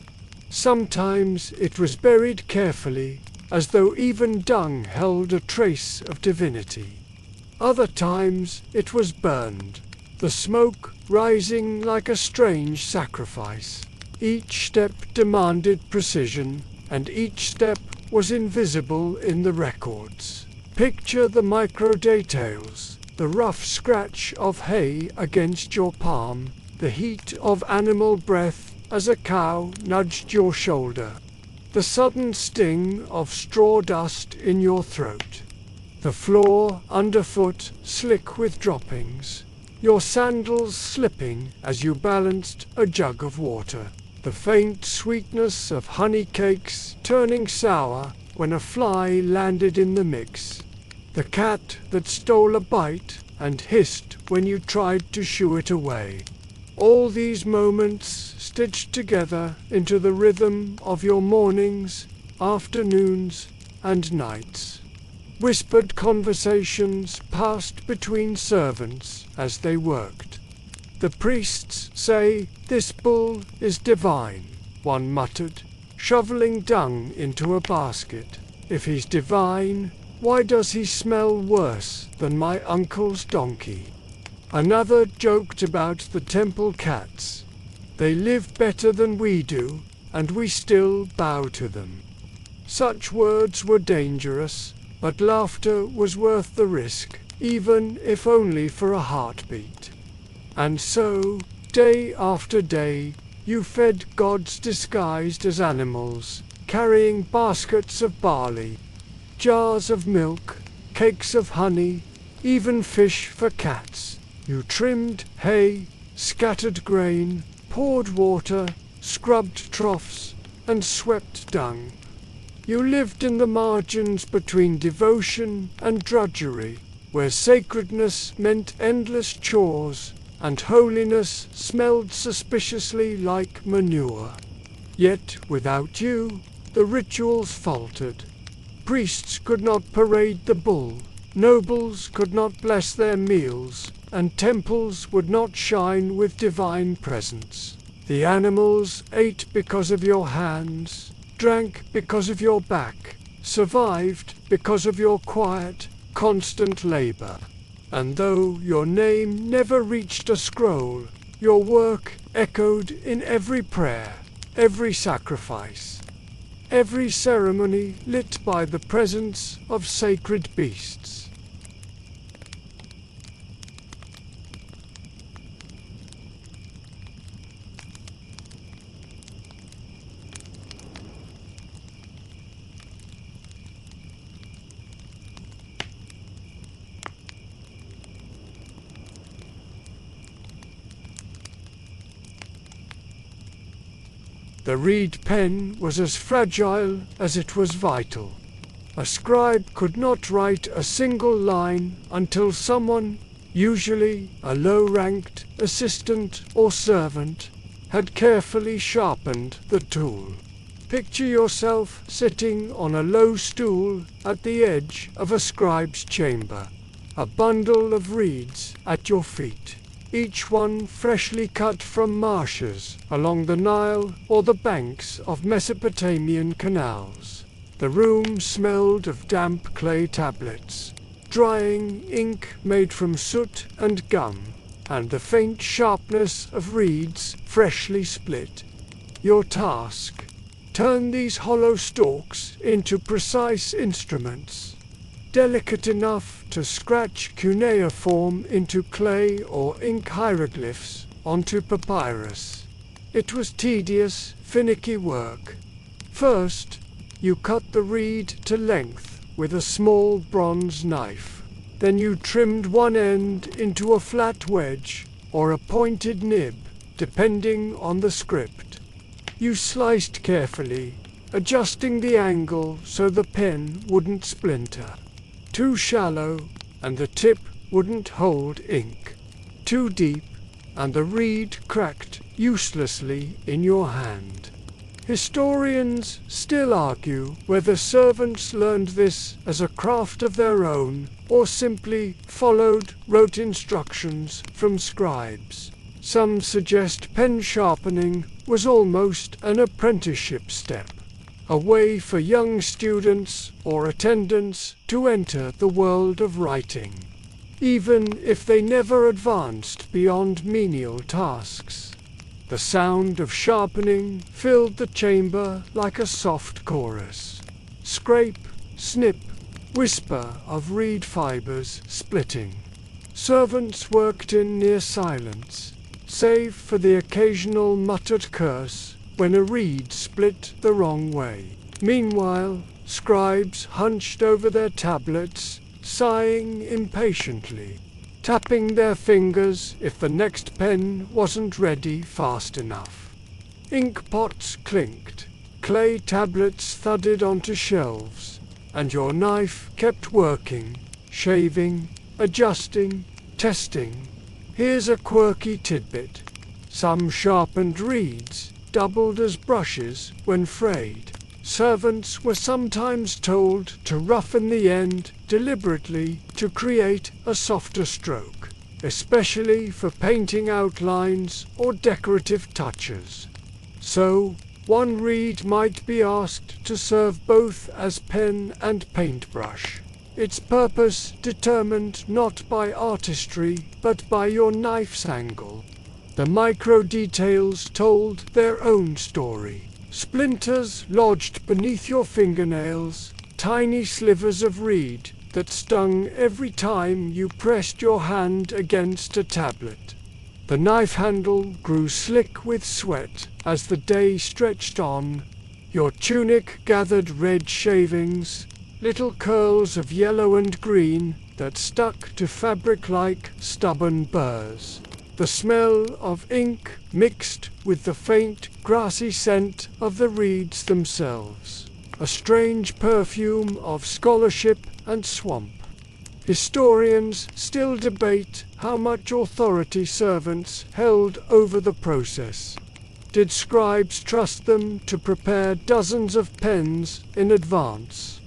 Sometimes it was buried carefully, as though even dung held a trace of divinity. Other times it was burned, the smoke rising like a strange sacrifice. Each step demanded precision, and each step was invisible in the records. Picture the micro details, the rough scratch of hay against your palm, the heat of animal breath as a cow nudged your shoulder, the sudden sting of straw dust in your throat, the floor underfoot slick with droppings, your sandals slipping as you balanced a jug of water, the faint sweetness of honey cakes turning sour when a fly landed in the mix, the cat that stole a bite and hissed when you tried to shoo it away. All these moments stitched together into the rhythm of your mornings, afternoons, and nights. Whispered conversations passed between servants as they worked. "The priests say this bull is divine," one muttered, shoveling dung into a basket. "If he's divine, why does he smell worse than my uncle's donkey?" Another joked about the temple cats. "They live better than we do, and we still bow to them." Such words were dangerous, but laughter was worth the risk, even if only for a heartbeat. And so, day after day, you fed gods disguised as animals, carrying baskets of barley, jars of milk, cakes of honey, even fish for cats. You trimmed hay, scattered grain, poured water, scrubbed troughs, and swept dung. You lived in the margins between devotion and drudgery, where sacredness meant endless chores, and holiness smelled suspiciously like manure. Yet without you, the rituals faltered. Priests could not parade the bull, nobles could not bless their meals, and temples would not shine with divine presence. The animals ate because of your hands, drank because of your back, survived because of your quiet, constant labor. And though your name never reached a scroll, your work echoed in every prayer, every sacrifice, every ceremony lit by the presence of sacred beasts. The reed pen was as fragile as it was vital. A scribe could not write a single line until someone, usually a low-ranked assistant or servant, had carefully sharpened the tool. Picture yourself sitting on a low stool at the edge of a scribe's chamber, a bundle of reeds at your feet, each one freshly cut from marshes along the Nile or the banks of Mesopotamian canals. The room smelled of damp clay tablets, drying ink made from soot and gum, and the faint sharpness of reeds freshly split. Your task: turn these hollow stalks into precise instruments, delicate enough to scratch cuneiform into clay or ink hieroglyphs onto papyrus. It was tedious, finicky work. First, you cut the reed to length with a small bronze knife. Then you trimmed one end into a flat wedge or a pointed nib, depending on the script. You sliced carefully, adjusting the angle so the pen wouldn't splinter. Too shallow, and the tip wouldn't hold ink. Too deep, and the reed cracked uselessly in your hand. Historians still argue whether servants learned this as a craft of their own or simply followed rote instructions from scribes. Some suggest pen sharpening was almost an apprenticeship step, a way for young students or attendants to enter the world of writing. even if they never advanced beyond menial tasks. The sound of sharpening filled the chamber like a soft chorus. Scrape, snip, whisper of reed fibers splitting. Servants worked in near silence, save for the occasional muttered curse when a reed split the wrong way. Meanwhile, scribes hunched over their tablets, sighing impatiently, tapping their fingers if the next pen wasn't ready fast enough. Ink pots clinked, clay tablets thudded onto shelves, and your knife kept working, shaving, adjusting, testing. Here's a quirky tidbit. Some sharpened reeds doubled as brushes when frayed. Servants were sometimes told to roughen the end deliberately to create a softer stroke, especially for painting outlines or decorative touches. So, one reed might be asked to serve both as pen and paintbrush, its purpose determined not by artistry but by your knife's angle. The micro-details told their own story. Splinters lodged beneath your fingernails, tiny slivers of reed that stung every time you pressed your hand against a tablet. The knife handle grew slick with sweat as the day stretched on. Your tunic gathered red shavings, little curls of yellow and green that stuck to fabric like stubborn burrs. The smell of ink mixed with the faint, grassy scent of the reeds themselves, a strange perfume of scholarship and swamp. Historians still debate how much authority servants held over the process. Did scribes trust them to prepare dozens of pens in advance?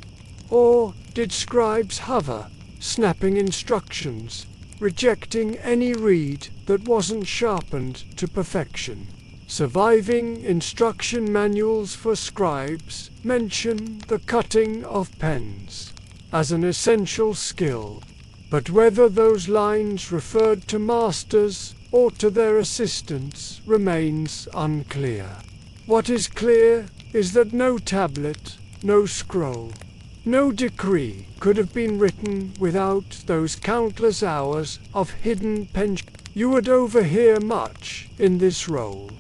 Or did scribes hover, snapping instructions, rejecting any reed that wasn't sharpened to perfection? Surviving instruction manuals for scribes mention the cutting of pens as an essential skill, but whether those lines referred to masters or to their assistants remains unclear. What is clear is that no tablet, no scroll, no decree could have been written without those countless hours of hidden pen. You would overhear much in this role.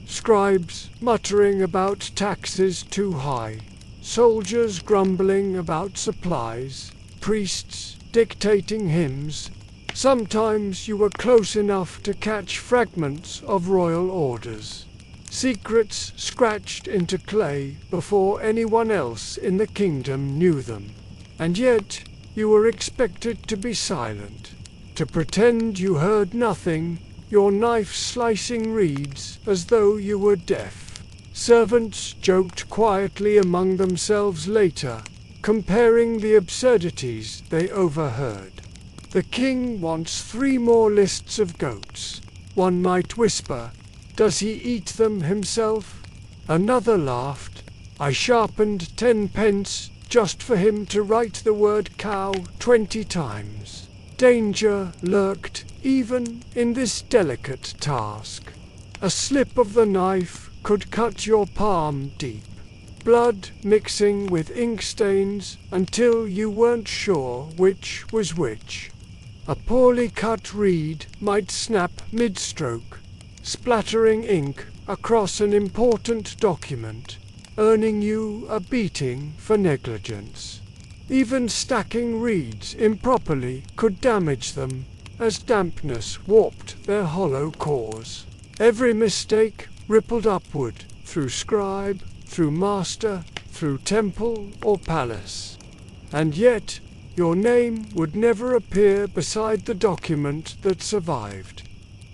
Scribes muttering about taxes too high, soldiers grumbling about supplies, priests dictating hymns. Sometimes you were close enough to catch fragments of royal orders, secrets scratched into clay before anyone else in the kingdom knew them. And yet you were expected to be silent, to pretend you heard nothing, your knife slicing reeds as though you were deaf. Servants joked quietly among themselves later, comparing the absurdities they overheard. The king wants 3 more lists of goats. One might whisper, does he eat them himself? Another laughed, I sharpened 10 pence just for him to write the word cow 20 times. Danger lurked even in this delicate task. A slip of the knife could cut your palm deep, blood mixing with ink stains until you weren't sure which was which. A poorly cut reed might snap mid-stroke, splattering ink across an important document, earning you a beating for negligence. Even stacking reeds improperly could damage them, as dampness warped their hollow cores. Every mistake rippled upward, through scribe, through master, through temple or palace. And yet, your name would never appear beside the document that survived.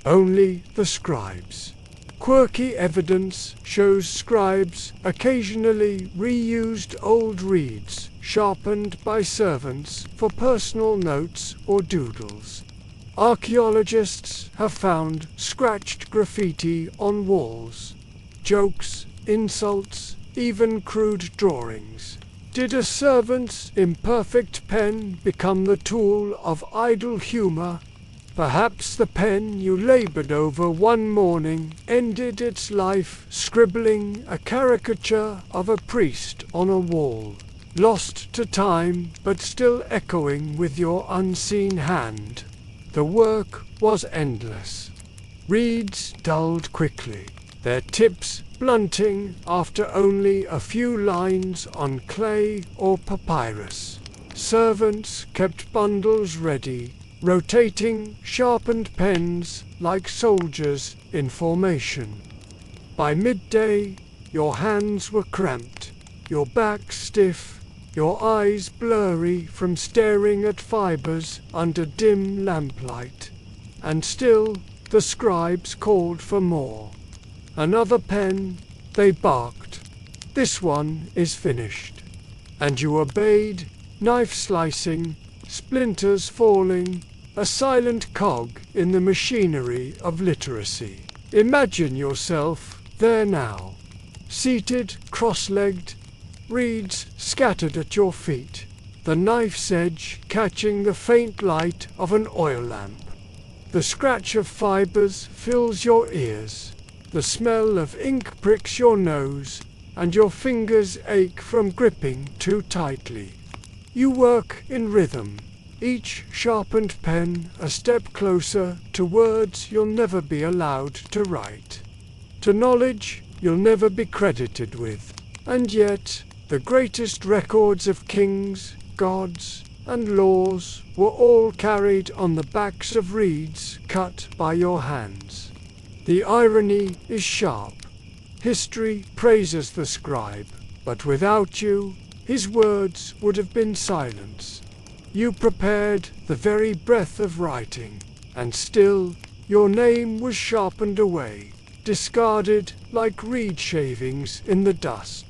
Only the scribes. Quirky evidence shows scribes occasionally reused old reeds, sharpened by servants for personal notes or doodles. Archaeologists have found scratched graffiti on walls, jokes, insults, even crude drawings. Did a servant's imperfect pen become the tool of idle humour? Perhaps the pen you laboured over one morning ended its life scribbling a caricature of a priest on a wall, lost to time but still echoing with your unseen hand. The work was endless. Reeds dulled quickly, their tips blunting after only a few lines on clay or papyrus. Servants kept bundles ready, rotating sharpened pens like soldiers in formation. By midday, your hands were cramped, your back stiff, your eyes blurry from staring at fibers under dim lamplight. And still, the scribes called for more. Another pen, they barked. This one is finished. And you obeyed, knife slicing, splinters falling, a silent cog in the machinery of literacy. Imagine yourself there now, seated cross-legged, reeds scattered at your feet, the knife's edge catching the faint light of an oil lamp. The scratch of fibers fills your ears. The smell of ink pricks your nose, and your fingers ache from gripping too tightly. You work in rhythm, each sharpened pen a step closer to words you'll never be allowed to write, to knowledge you'll never be credited with. And yet, the greatest records of kings, gods, and laws were all carried on the backs of reeds cut by your hands. The irony is sharp. History praises the scribe, but without you, his words would have been silence. You prepared the very breath of writing, and still your name was sharpened away, discarded like reed shavings in the dust.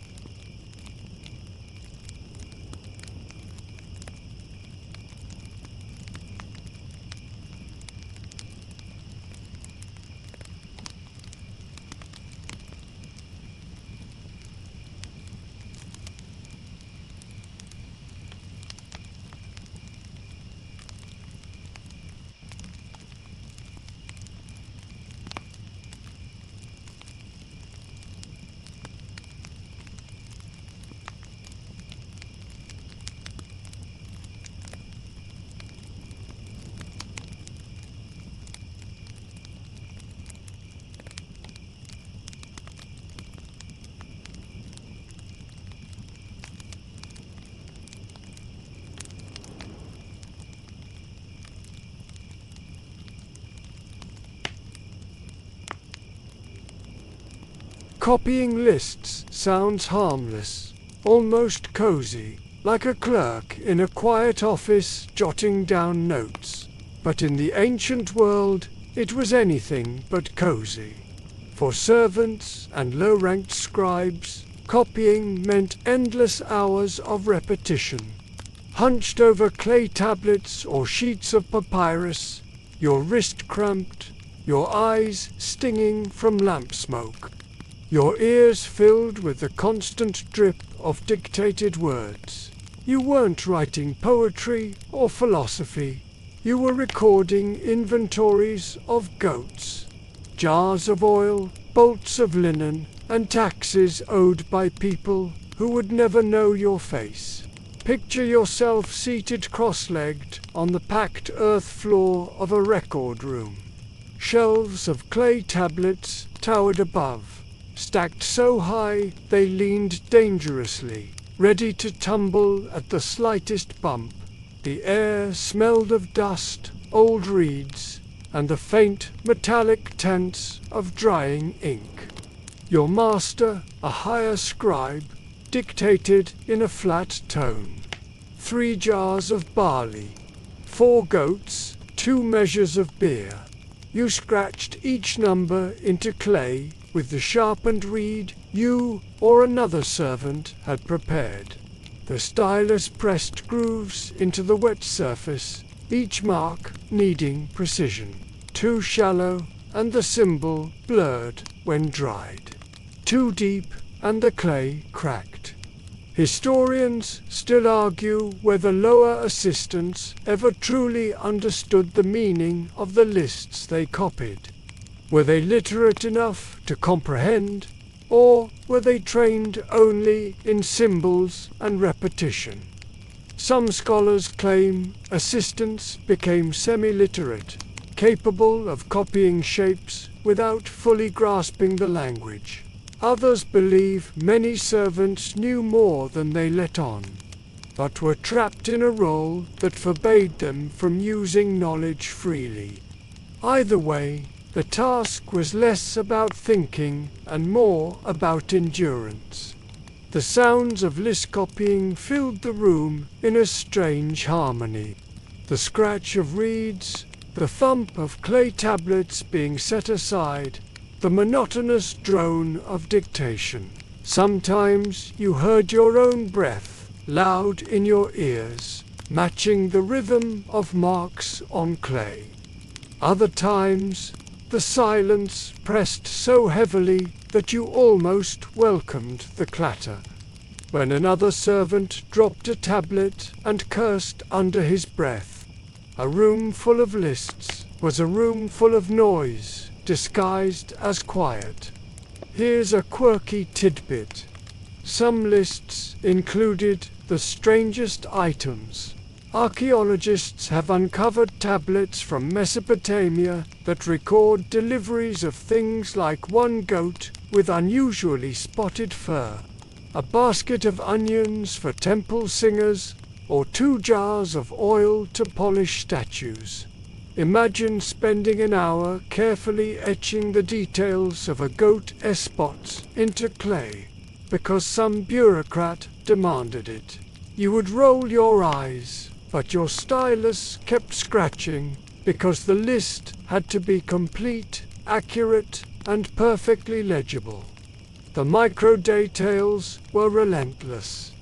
Copying lists sounds harmless, almost cozy, like a clerk in a quiet office jotting down notes. But in the ancient world, it was anything but cozy. For servants and low-ranked scribes, copying meant endless hours of repetition. Hunched over clay tablets or sheets of papyrus, your wrist cramped, your eyes stinging from lamp smoke. Your ears filled with the constant drip of dictated words. You weren't writing poetry or philosophy. You were recording inventories of goats, jars of oil, bolts of linen, and taxes owed by people who would never know your face. Picture yourself seated cross-legged on the packed earth floor of a record room. Shelves of clay tablets towered above, stacked so high they leaned dangerously, ready to tumble at the slightest bump. The air smelled of dust, old reeds, and the faint metallic tints of drying ink. Your master, a higher scribe, dictated in a flat tone. 3 jars of barley, 4 goats, 2 measures of beer. You scratched each number into clay with the sharpened reed you or another servant had prepared. The stylus pressed grooves into the wet surface, each mark needing precision. Too shallow, and the symbol blurred when dried. Too deep, and the clay cracked. Historians still argue whether lower assistants ever truly understood the meaning of the lists they copied. Were they literate enough to comprehend, or were they trained only in symbols and repetition? Some scholars claim assistants became semi-literate, capable of copying shapes without fully grasping the language. Others believe many servants knew more than they let on, but were trapped in a role that forbade them from using knowledge freely. Either way, the task was less about thinking and more about endurance. The sounds of list copying filled the room in a strange harmony. The scratch of reeds, the thump of clay tablets being set aside, the monotonous drone of dictation. Sometimes you heard your own breath, loud in your ears, matching the rhythm of marks on clay. Other times, the silence pressed so heavily that you almost welcomed the clatter. When another servant dropped a tablet and cursed under his breath, a room full of lists was a room full of noise, disguised as quiet. Here's a quirky tidbit. Some lists included the strangest items. Archaeologists have uncovered tablets from Mesopotamia that record deliveries of things like one goat with unusually spotted fur, a basket of onions for temple singers, or 2 jars of oil to polish statues. Imagine spending an hour carefully etching the details of a goat spots into clay, because some bureaucrat demanded it. You would roll your eyes, but your stylus kept scratching, because the list had to be complete, accurate, and perfectly legible. The micro-details were relentless.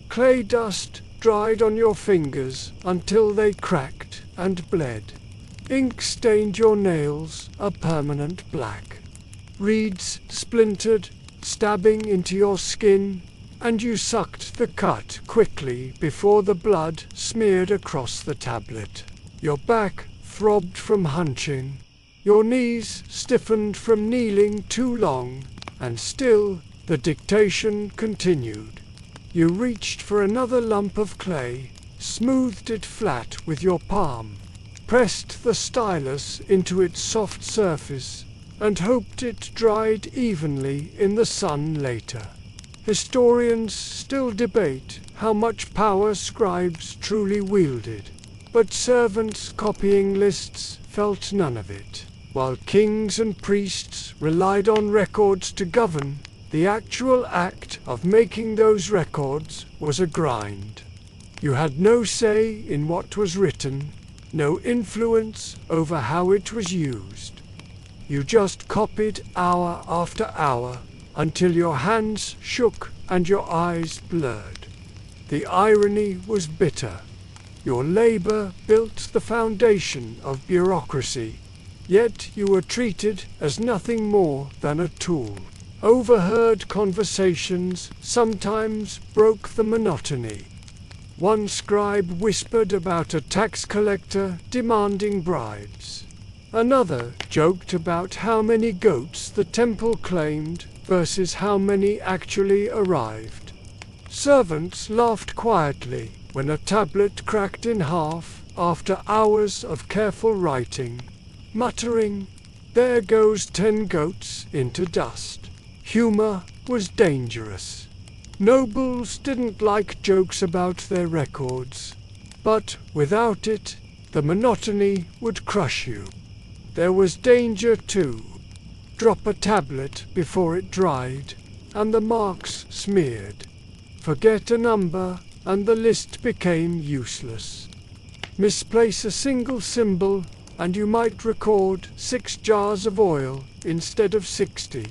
Clay dust dried on your fingers until they cracked and bled. Ink stained your nails a permanent black. Reeds splintered, stabbing into your skin, and you sucked the cut quickly before the blood smeared across the tablet. Your back throbbed from hunching. Your knees stiffened from kneeling too long, and still the dictation continued. You reached for another lump of clay, smoothed it flat with your palm, pressed the stylus into its soft surface, and hoped it dried evenly in the sun later. Historians still debate how much power scribes truly wielded, but servants copying lists felt none of it. While kings and priests relied on records to govern, the actual act of making those records was a grind. You had no say in what was written, no influence over how it was used. You just copied hour after hour until your hands shook and your eyes blurred. The irony was bitter. Your labor built the foundation of bureaucracy, yet you were treated as nothing more than a tool. Overheard conversations sometimes broke the monotony. One scribe whispered about a tax collector demanding bribes. Another joked about how many goats the temple claimed versus how many actually arrived. Servants laughed quietly when a tablet cracked in half after hours of careful writing, muttering, "There goes 10 goats into dust." Humor was dangerous. Nobles didn't like jokes about their records, but without it, the monotony would crush you. There was danger too. Drop a tablet before it dried, and the marks smeared. Forget a number, and the list became useless. Misplace a single symbol, and you might record 6 jars of oil instead of 60.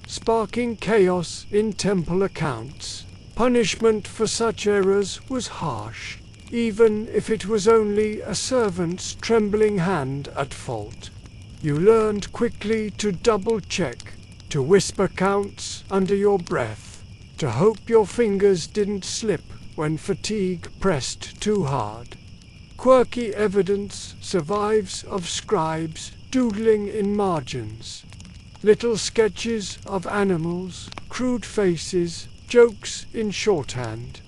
Sparking chaos in temple accounts. Punishment for such errors was harsh, even if it was only a servant's trembling hand at fault. You learned quickly to double-check, to whisper counts under your breath. to hope your fingers didn't slip when fatigue pressed too hard. Quirky evidence survives of scribes doodling in margins. Little sketches of animals, crude faces, jokes in shorthand.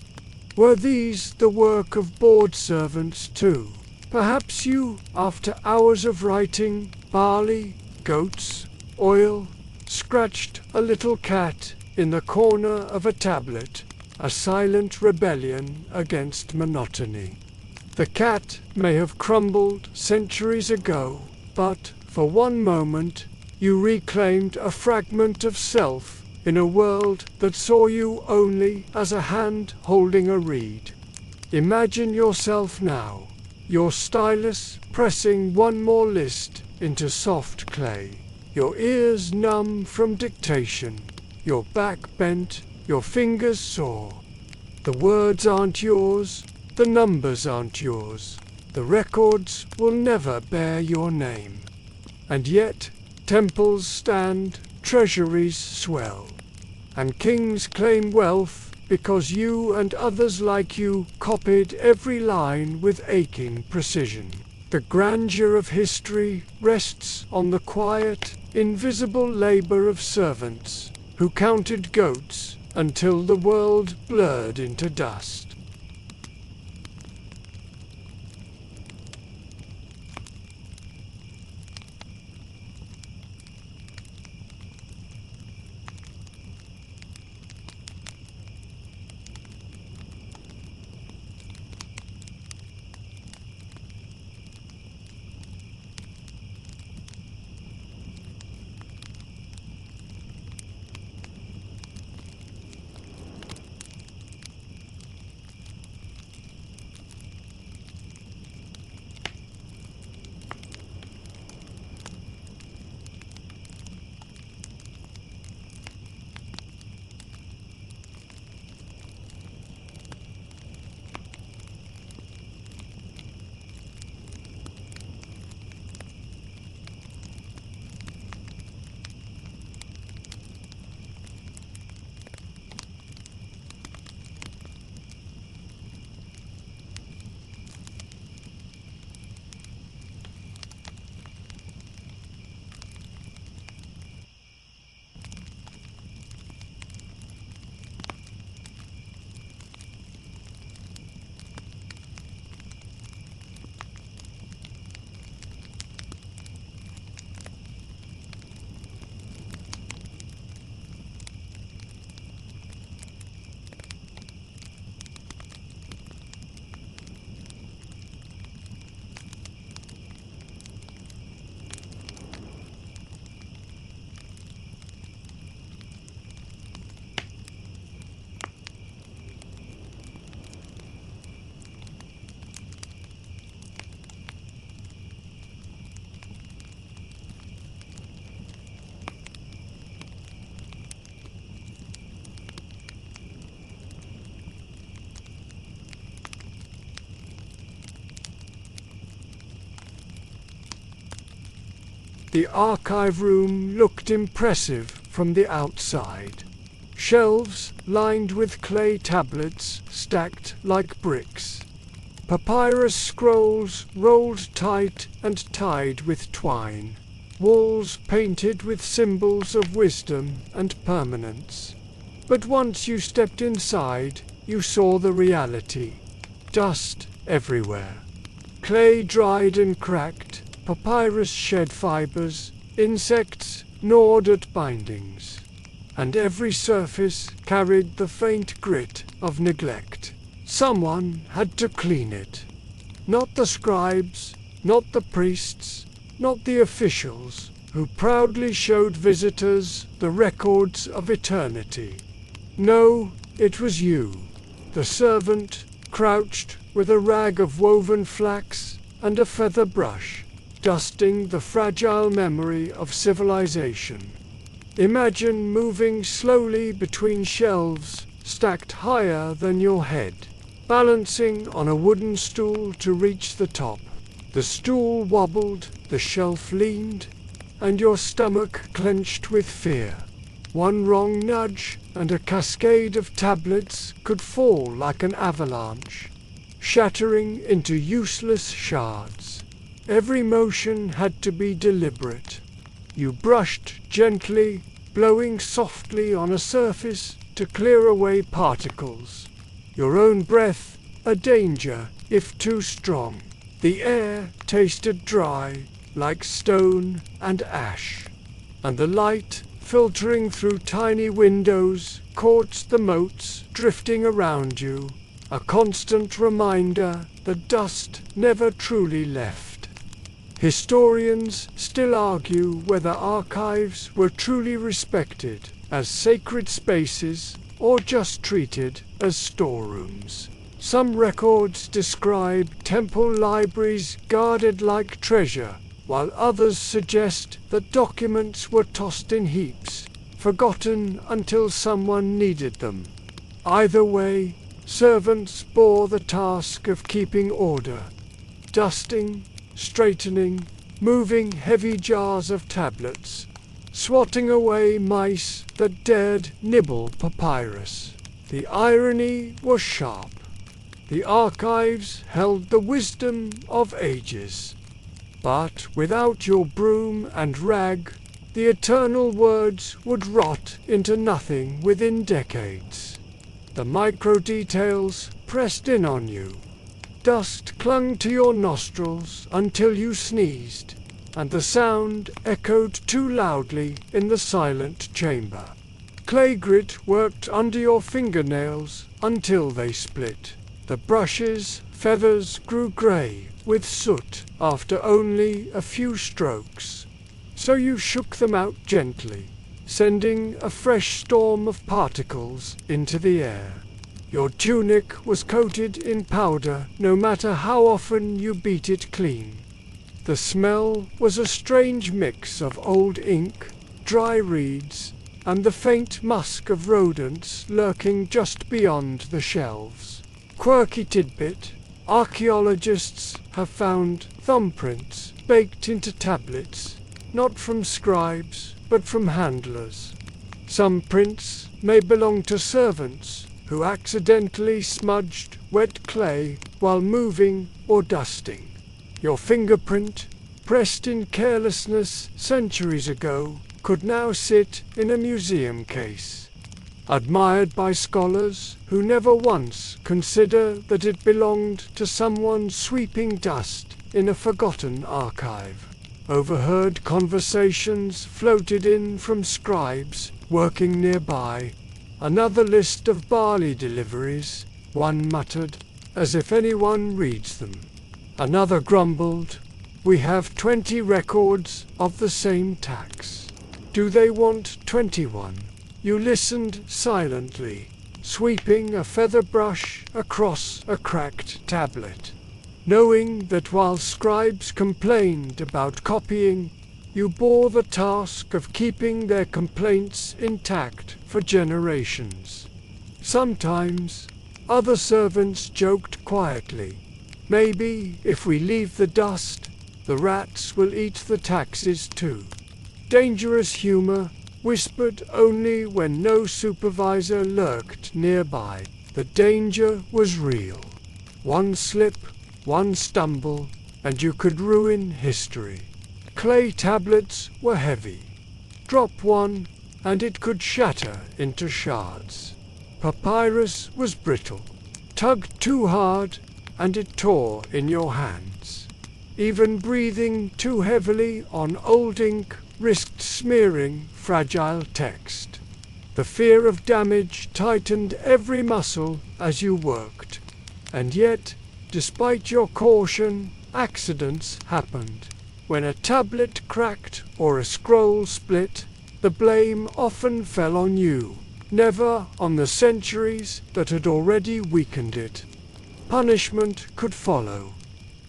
Were these the work of board servants too? Perhaps you, after hours of writing, barley, goats, oil, scratched a little cat in the corner of a tablet, a silent rebellion against monotony. The cat may have crumbled centuries ago, but for one moment you reclaimed a fragment of self in a world that saw you only as a hand holding a reed. Imagine yourself now, your stylus pressing one more list into soft clay, your ears numb from dictation, your back bent, your fingers sore. The words aren't yours, the numbers aren't yours, the records will never bear your name. And yet, temples stand, treasuries swell, and kings claim wealth because you and others like you copied every line with aching precision. The grandeur of history rests on the quiet, invisible labor of servants who counted goats until the world blurred into dust. The archive room looked impressive from the outside. Shelves lined with clay tablets stacked like bricks. Papyrus scrolls rolled tight and tied with twine. Walls painted with symbols of wisdom and permanence. But once you stepped inside, you saw the reality. Dust everywhere. Clay dried and cracked. Papyrus shed fibers, insects gnawed at bindings, and every surface carried the faint grit of neglect. Someone had to clean it. Not the scribes, not the priests, not the officials who proudly showed visitors the records of eternity. No, it was you, the servant, crouched with a rag of woven flax and a feather brush, dusting the fragile memory of civilization. Imagine moving slowly between shelves stacked higher than your head, balancing on a wooden stool to reach the top. The stool wobbled, the shelf leaned, and your stomach clenched with fear. One wrong nudge, and a cascade of tablets could fall like an avalanche, shattering into useless shards. Every motion had to be deliberate. You brushed gently, blowing softly on a surface to clear away particles. Your own breath a danger if too strong. The air tasted dry, like stone and ash, and the light, filtering through tiny windows, caught the motes drifting around you, a constant reminder that dust never truly left. Historians still argue whether archives were truly respected as sacred spaces or just treated as storerooms. Some records describe temple libraries guarded like treasure, while others suggest that documents were tossed in heaps, forgotten until someone needed them. Either way, servants bore the task of keeping order, dusting, straightening, moving heavy jars of tablets, swatting away mice that dared nibble papyrus. The irony was sharp. The archives held the wisdom of ages. But without your broom and rag, the eternal words would rot into nothing within decades. The micro-details pressed in on you. Dust clung to your nostrils until you sneezed, and the sound echoed too loudly in the silent chamber. Clay grit worked under your fingernails until they split. The brush's feathers grew grey with soot after only a few strokes. So you shook them out gently, sending a fresh storm of particles into the air. Your tunic was coated in powder no matter how often you beat it clean. The smell was a strange mix of old ink, dry reeds, and the faint musk of rodents lurking just beyond the shelves. Quirky tidbit: archaeologists have found thumbprints baked into tablets, not from scribes, but from handlers. Some prints may belong to servants who accidentally smudged wet clay while moving or dusting. Your fingerprint, pressed in carelessness centuries ago, could now sit in a museum case, admired by scholars who never once consider that it belonged to someone sweeping dust in a forgotten archive. Overheard conversations floated in from scribes working nearby. Another list of barley deliveries, one muttered, as if anyone reads them. Another grumbled, "We have 20 records of the same tax. Do they want 21? You listened silently, sweeping a feather brush across a cracked tablet, knowing that while scribes complained about copying, you bore the task of keeping their complaints intact for generations. Sometimes, other servants joked quietly, "Maybe if we leave the dust, the rats will eat the taxes too." Dangerous humor, whispered only when no supervisor lurked nearby. The danger was real. One slip, one stumble, and you could ruin history. Clay tablets were heavy. Drop one, and it could shatter into shards. Papyrus was brittle. Tug too hard, and it tore in your hands. Even breathing too heavily on old ink risked smearing fragile text. The fear of damage tightened every muscle as you worked. And yet, despite your caution, accidents happened. When a tablet cracked or a scroll split, the blame often fell on you, never on the centuries that had already weakened it. Punishment could follow.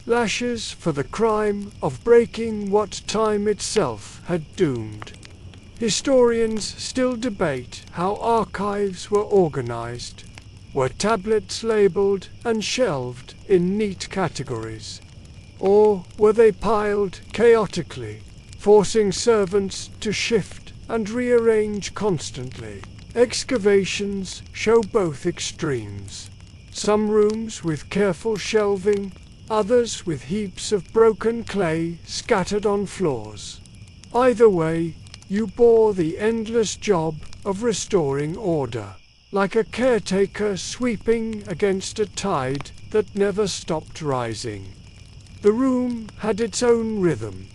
Lashes for the crime of breaking what time itself had doomed. Historians still debate how archives were organized. Were tablets labeled and shelved in neat categories? Or were they piled chaotically, forcing servants to shift and rearrange constantly. Excavations show both extremes. Some rooms with careful shelving, others with heaps of broken clay scattered on floors. Either way, you bore the endless job of restoring order, like a caretaker sweeping against a tide that never stopped rising. The room had its own rhythm,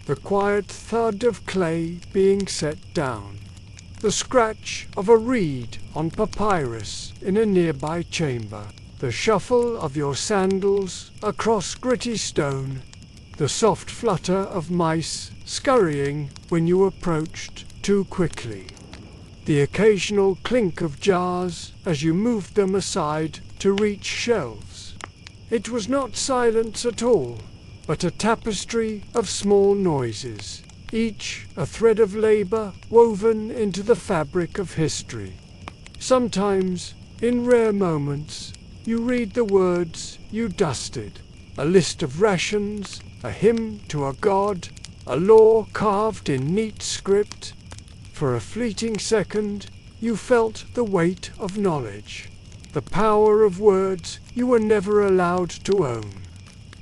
the quiet thud of clay being set down, the scratch of a reed on papyrus in a nearby chamber, the shuffle of your sandals across gritty stone, the soft flutter of mice scurrying when you approached too quickly, the occasional clink of jars as you moved them aside to reach shelves. It was not silence at all, but a tapestry of small noises, each a thread of labor woven into the fabric of history. Sometimes, in rare moments, you read the words you dusted, a list of rations, a hymn to a god, a law carved in neat script. For a fleeting second, you felt the weight of knowledge, the power of words you were never allowed to own.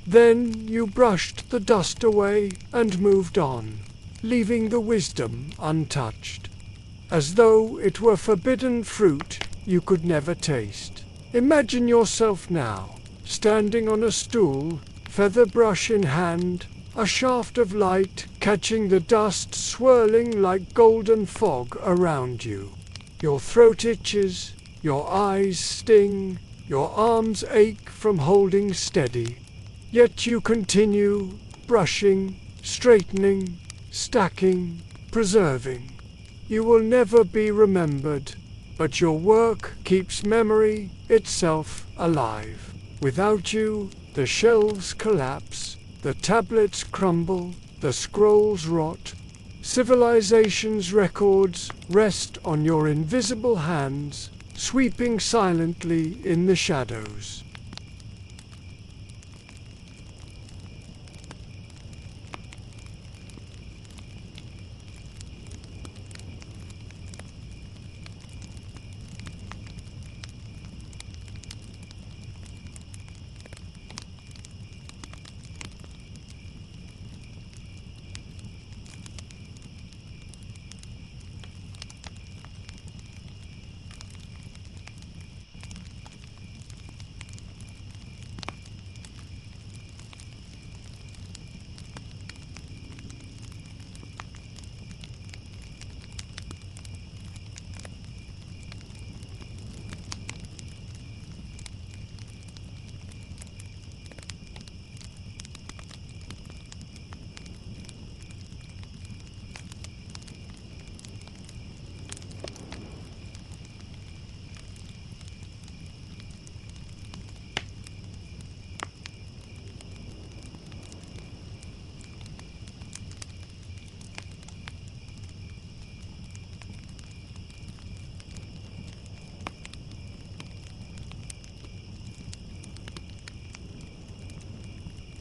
Then you brushed the dust away and moved on, leaving the wisdom untouched, as though it were forbidden fruit you could never taste. Imagine yourself now, standing on a stool, feather brush in hand, a shaft of light catching the dust swirling like golden fog around you. Your throat itches, your eyes sting, your arms ache from holding steady. Yet you continue, brushing, straightening, stacking, preserving. You will never be remembered, but your work keeps memory itself alive. Without you, the shelves collapse, the tablets crumble, the scrolls rot. Civilization's records rest on your invisible hands, sweeping silently in the shadows.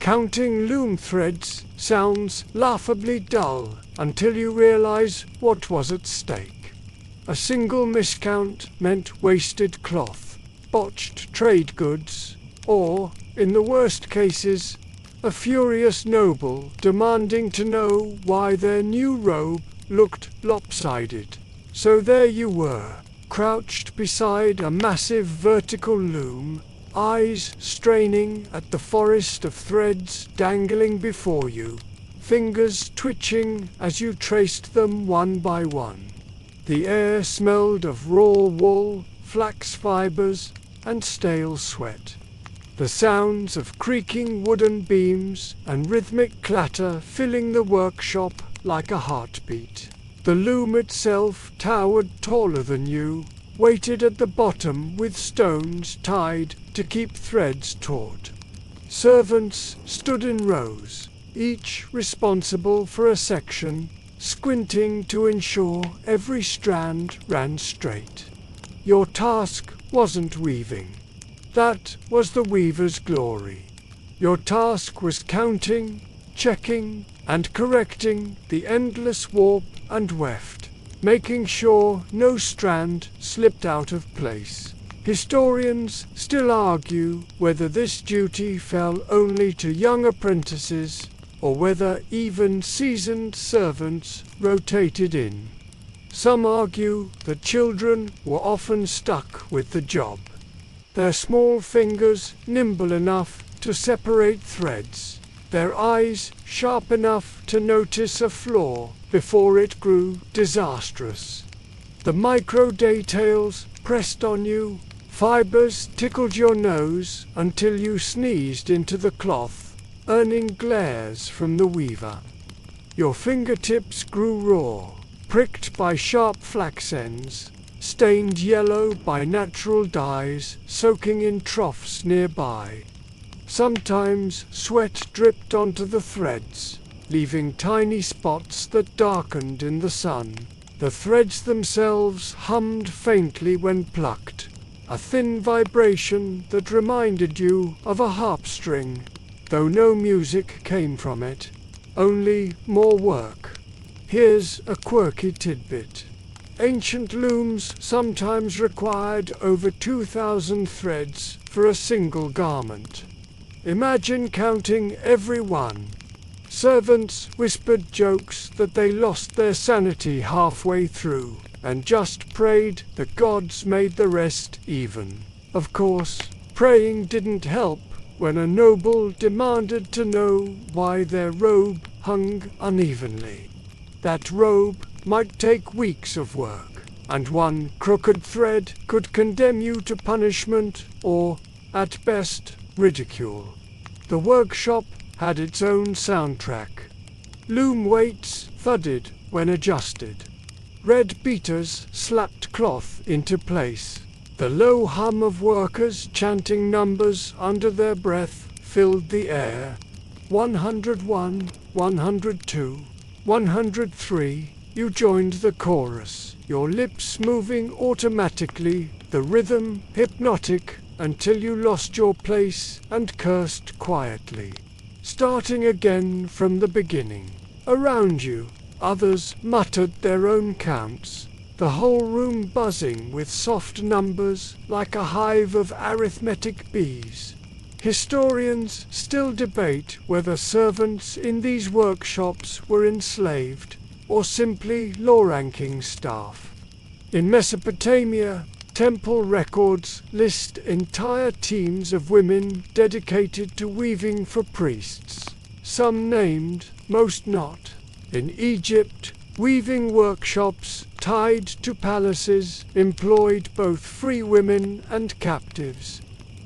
Counting loom threads sounds laughably dull until you realize what was at stake. A single miscount meant wasted cloth, botched trade goods, or, in the worst cases, a furious noble demanding to know why their new robe looked lopsided. So there you were, crouched beside a massive vertical loom, eyes straining at the forest of threads dangling before you, fingers twitching as you traced them one by one. The air smelled of raw wool, flax fibers, and stale sweat. The sounds of creaking wooden beams and rhythmic clatter filling the workshop like a heartbeat. The loom itself towered taller than you, waited at the bottom with stones tied to keep threads taut. Servants stood in rows, each responsible for a section, squinting to ensure every strand ran straight. Your task wasn't weaving. That was the weaver's glory. Your task was counting, checking, and correcting the endless warp and weft, making sure no strand slipped out of place. Historians still argue whether this duty fell only to young apprentices or whether even seasoned servants rotated in. Some argue that children were often stuck with the job, their small fingers nimble enough to separate threads, their eyes sharp enough to notice a flaw before it grew disastrous. The micro details pressed on you, fibers tickled your nose until you sneezed into the cloth, earning glares from the weaver. Your fingertips grew raw, pricked by sharp flax ends, stained yellow by natural dyes soaking in troughs nearby. Sometimes sweat dripped onto the threads, leaving tiny spots that darkened in the sun. The threads themselves hummed faintly when plucked, a thin vibration that reminded you of a harp string, though no music came from it, only more work. Here's a quirky tidbit. Ancient looms sometimes required over 2,000 threads for a single garment. Imagine counting every one. Servants whispered jokes that they lost their sanity halfway through, and just prayed the gods made the rest even. Of course, praying didn't help when a noble demanded to know why their robe hung unevenly. That robe might take weeks of work, and one crooked thread could condemn you to punishment or, at best, ridicule. The workshop had its own soundtrack. Loom weights thudded when adjusted. Red beaters slapped cloth into place. The low hum of workers chanting numbers under their breath filled the air. 101, 102, 103. You joined the chorus, your lips moving automatically, the rhythm hypnotic until you lost your place and cursed quietly. Starting again from the beginning. Around you, others muttered their own counts, the whole room buzzing with soft numbers like a hive of arithmetic bees. Historians still debate whether servants in these workshops were enslaved or simply low-ranking staff. In Mesopotamia, temple records list entire teams of women dedicated to weaving for priests, some named, most not. In Egypt, weaving workshops tied to palaces employed both free women and captives.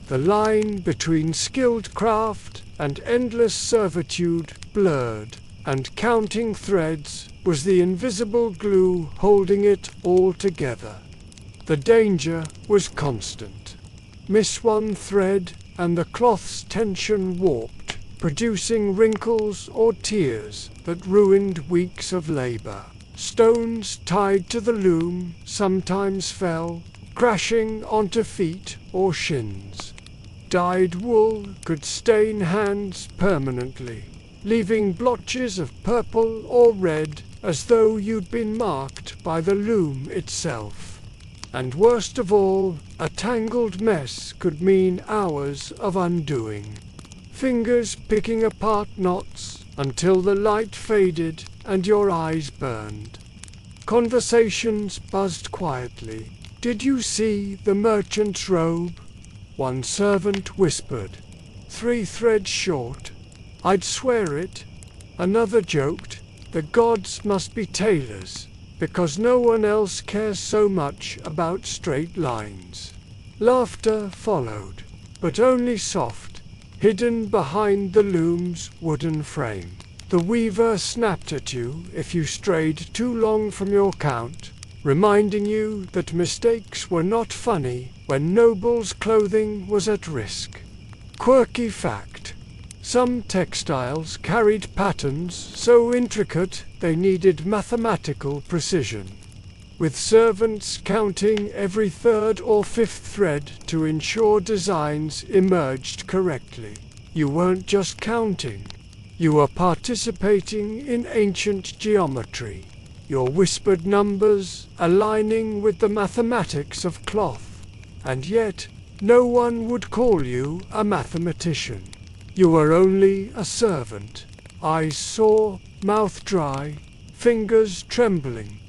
The line between skilled craft and endless servitude blurred, and counting threads was the invisible glue holding it all together. The danger was constant. Miss one thread and the cloth's tension warped, producing wrinkles or tears that ruined weeks of labor. Stones tied to the loom sometimes fell, crashing onto feet or shins. Dyed wool could stain hands permanently, leaving blotches of purple or red as though you'd been marked by the loom itself. And worst of all, a tangled mess could mean hours of undoing. Fingers picking apart knots until the light faded and your eyes burned. Conversations buzzed quietly. "Did you see the merchant's robe?" One servant whispered. 3 threads short. "I'd swear it." Another joked, "The gods must be tailors, because no one else cares so much about straight lines." Laughter followed, but only soft, hidden behind the loom's wooden frame. The weaver snapped at you if you strayed too long from your count, reminding you that mistakes were not funny when noble's clothing was at risk. Quirky fact: some textiles carried patterns so intricate they needed mathematical precision, with servants counting every 3rd or 5th thread to ensure designs emerged correctly. You weren't just counting, you were participating in ancient geometry. your whispered numbers aligning with the mathematics of cloth. And yet, no one would call you a mathematician. You were only a servant, eyes sore, mouth dry, fingers trembling.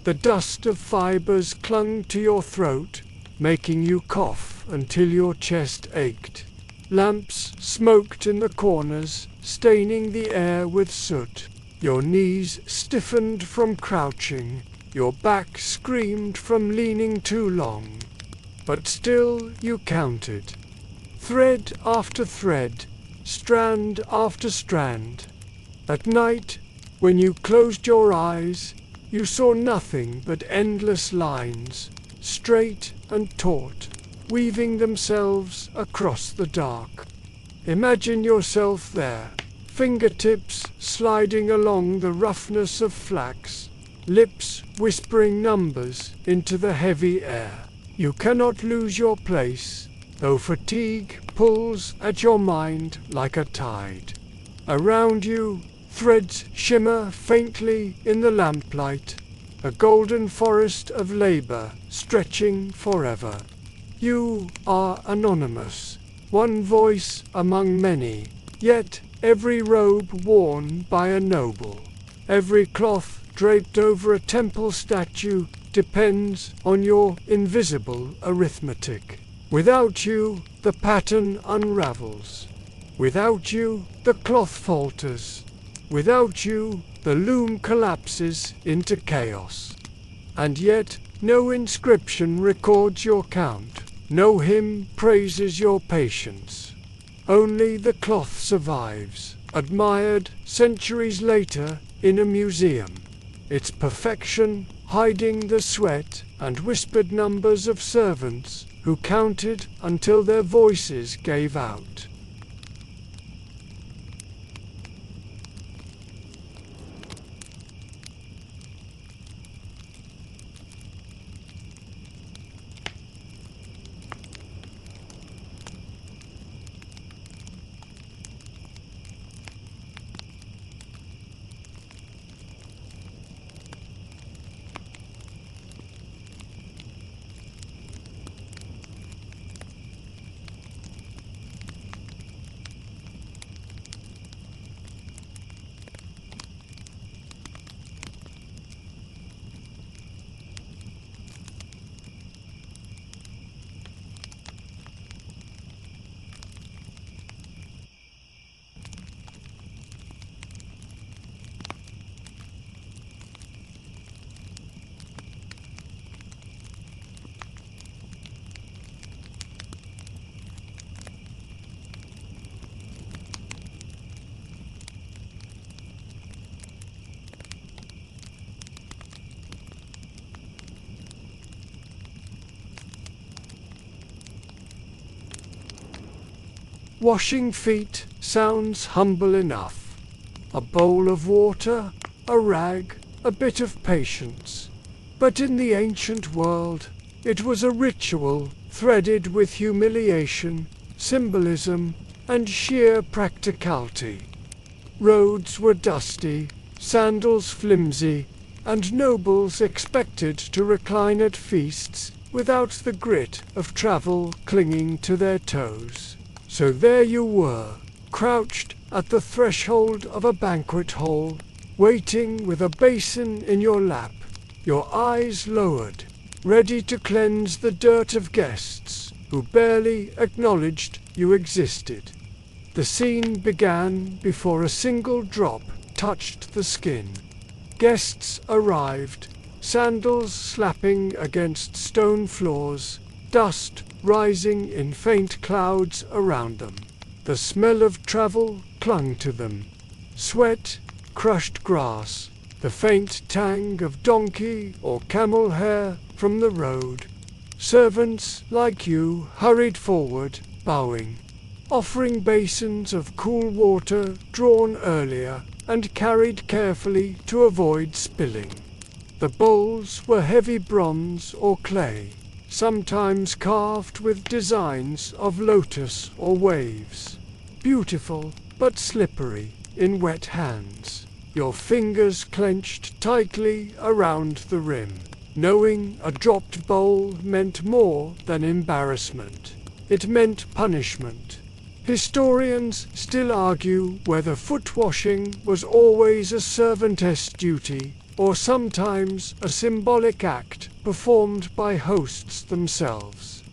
The dust of fibers clung to your throat, making you cough until your chest ached. Lamps smoked in the corners, staining the air with soot. Your knees stiffened from crouching, your back screamed from leaning too long. But still you counted. Thread after thread, strand after strand. At night, when you closed your eyes, you saw nothing but endless lines, straight and taut, weaving themselves across the dark. Imagine yourself there, fingertips sliding along the roughness of flax, lips whispering numbers into the heavy air. You cannot lose your place, though fatigue pulls at your mind like a tide. Around you, threads shimmer faintly in the lamplight, a golden forest of labor stretching forever. You are anonymous, one voice among many, yet every robe worn by a noble, every cloth draped over a temple statue depends on your invisible arithmetic. Without you, the pattern unravels. Without you, the cloth falters. Without you, the loom collapses into chaos. And yet, no inscription records your count. No hymn praises your patience. Only the cloth survives, admired centuries later in a museum. Its perfection hiding the sweat and whispered numbers of servants who counted until their voices gave out. Washing feet sounds humble enough. A bowl of water, a rag, a bit of patience. But in the ancient world, it was a ritual threaded with humiliation, symbolism, and sheer practicality. Roads were dusty, sandals flimsy, and nobles expected to recline at feasts without the grit of travel clinging to their toes. So there you were, crouched at the threshold of a banquet hall, waiting with a basin in your lap, your eyes lowered, ready to cleanse the dirt of guests who barely acknowledged you existed. The scene began before a single drop touched the skin. Guests arrived, sandals slapping against stone floors, dust rising in faint clouds around them. The smell of travel clung to them. Sweat, crushed grass, the faint tang of donkey or camel hair from the road. Servants like you hurried forward, bowing, offering basins of cool water drawn earlier and carried carefully to avoid spilling. The bowls were heavy bronze or clay, sometimes carved with designs of lotus or waves, beautiful but slippery in wet hands. your fingers clenched tightly around the rim, knowing a dropped bowl meant more than embarrassment. It meant punishment. Historians still argue whether foot washing was always a servantess duty, or sometimes a symbolic act performed by hosts themselves.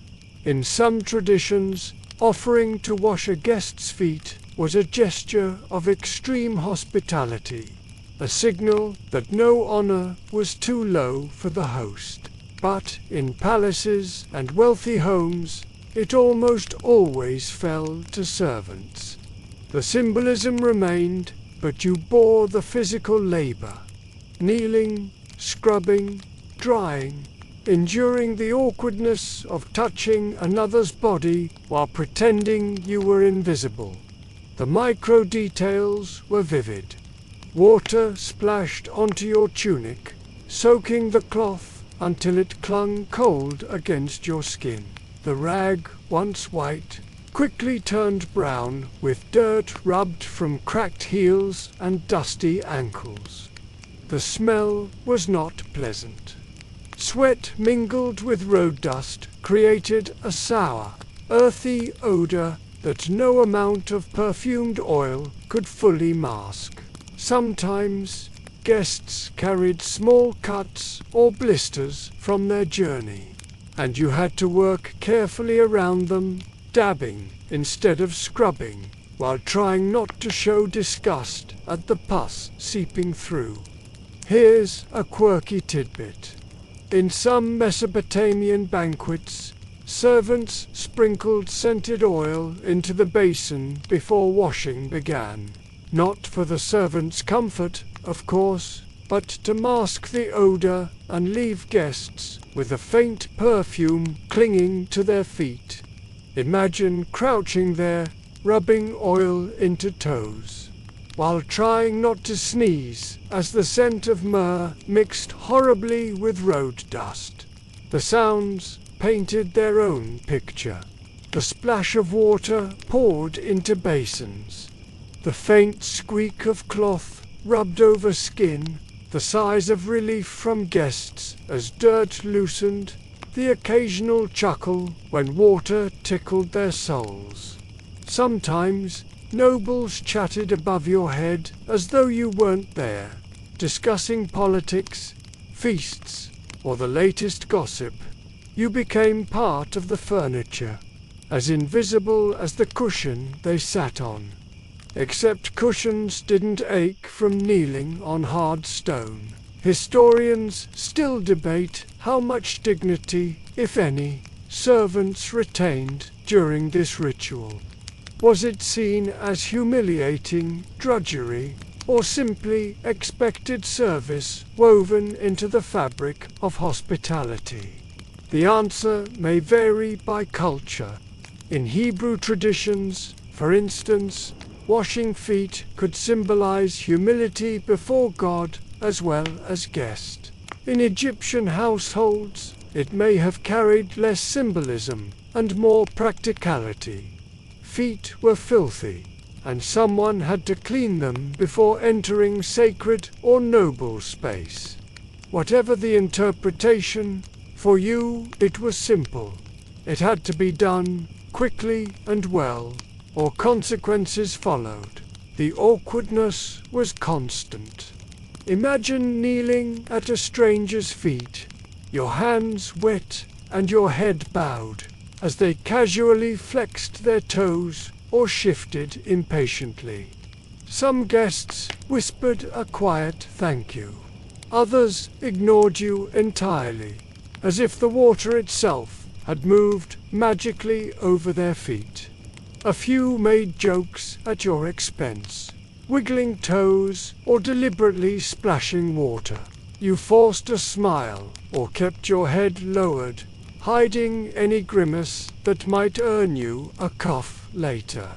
In some traditions, offering to wash a guest's feet was a gesture of extreme hospitality, a signal that no honor was too low for the host. But in palaces and wealthy homes, it almost always fell to servants. The symbolism remained, but you bore the physical labor, kneeling, scrubbing, drying, enduring the awkwardness of touching another's body while pretending you were invisible. The micro details were vivid. Water splashed onto your tunic, soaking the cloth until it clung cold against your skin. The rag, once white, quickly turned brown with dirt rubbed from cracked heels and dusty ankles. The smell was not pleasant. Sweat mingled with road dust created a sour, earthy odor that no amount of perfumed oil could fully mask. Sometimes, guests carried small cuts or blisters from their journey, and you had to work carefully around them, dabbing instead of scrubbing, while trying not to show disgust at the pus seeping through. Here's a quirky tidbit. In some Mesopotamian banquets, servants sprinkled scented oil into the basin before washing began. Not for the servants' comfort, of course, but to mask the odor and leave guests with a faint perfume clinging to their feet. Imagine crouching there, rubbing oil into toes, while trying not to sneeze as the scent of myrrh mixed horribly with road dust. The sounds painted their own picture. The splash of water poured into basins, the faint squeak of cloth rubbed over skin, the sighs of relief from guests as dirt loosened, the occasional chuckle when water tickled their souls. Sometimes nobles chatted above your head as though you weren't there, discussing politics, feasts, or the latest gossip. You became part of the furniture, as invisible as the cushion they sat on. Except cushions didn't ache from kneeling on hard stone. Historians still debate how much dignity, if any, servants retained during this ritual. Was it seen as humiliating drudgery, or simply expected service woven into the fabric of hospitality? The answer may vary by culture. In Hebrew traditions, for instance, washing feet could symbolize humility before God as well as guest. In Egyptian households, it may have carried less symbolism and more practicality. Feet were filthy, and someone had to clean them before entering sacred or noble space. Whatever the interpretation, for you it was simple. It had to be done quickly and well, or consequences followed. The awkwardness was constant. Imagine kneeling at a stranger's feet, your hands wet and your head bowed, as they casually flexed their toes or shifted impatiently. Some guests whispered a quiet thank you. Others ignored you entirely, as if the water itself had moved magically over their feet. A few made jokes at your expense, wiggling toes or deliberately splashing water. You forced a smile or kept your head lowered, hiding any grimace that might earn you a cough later.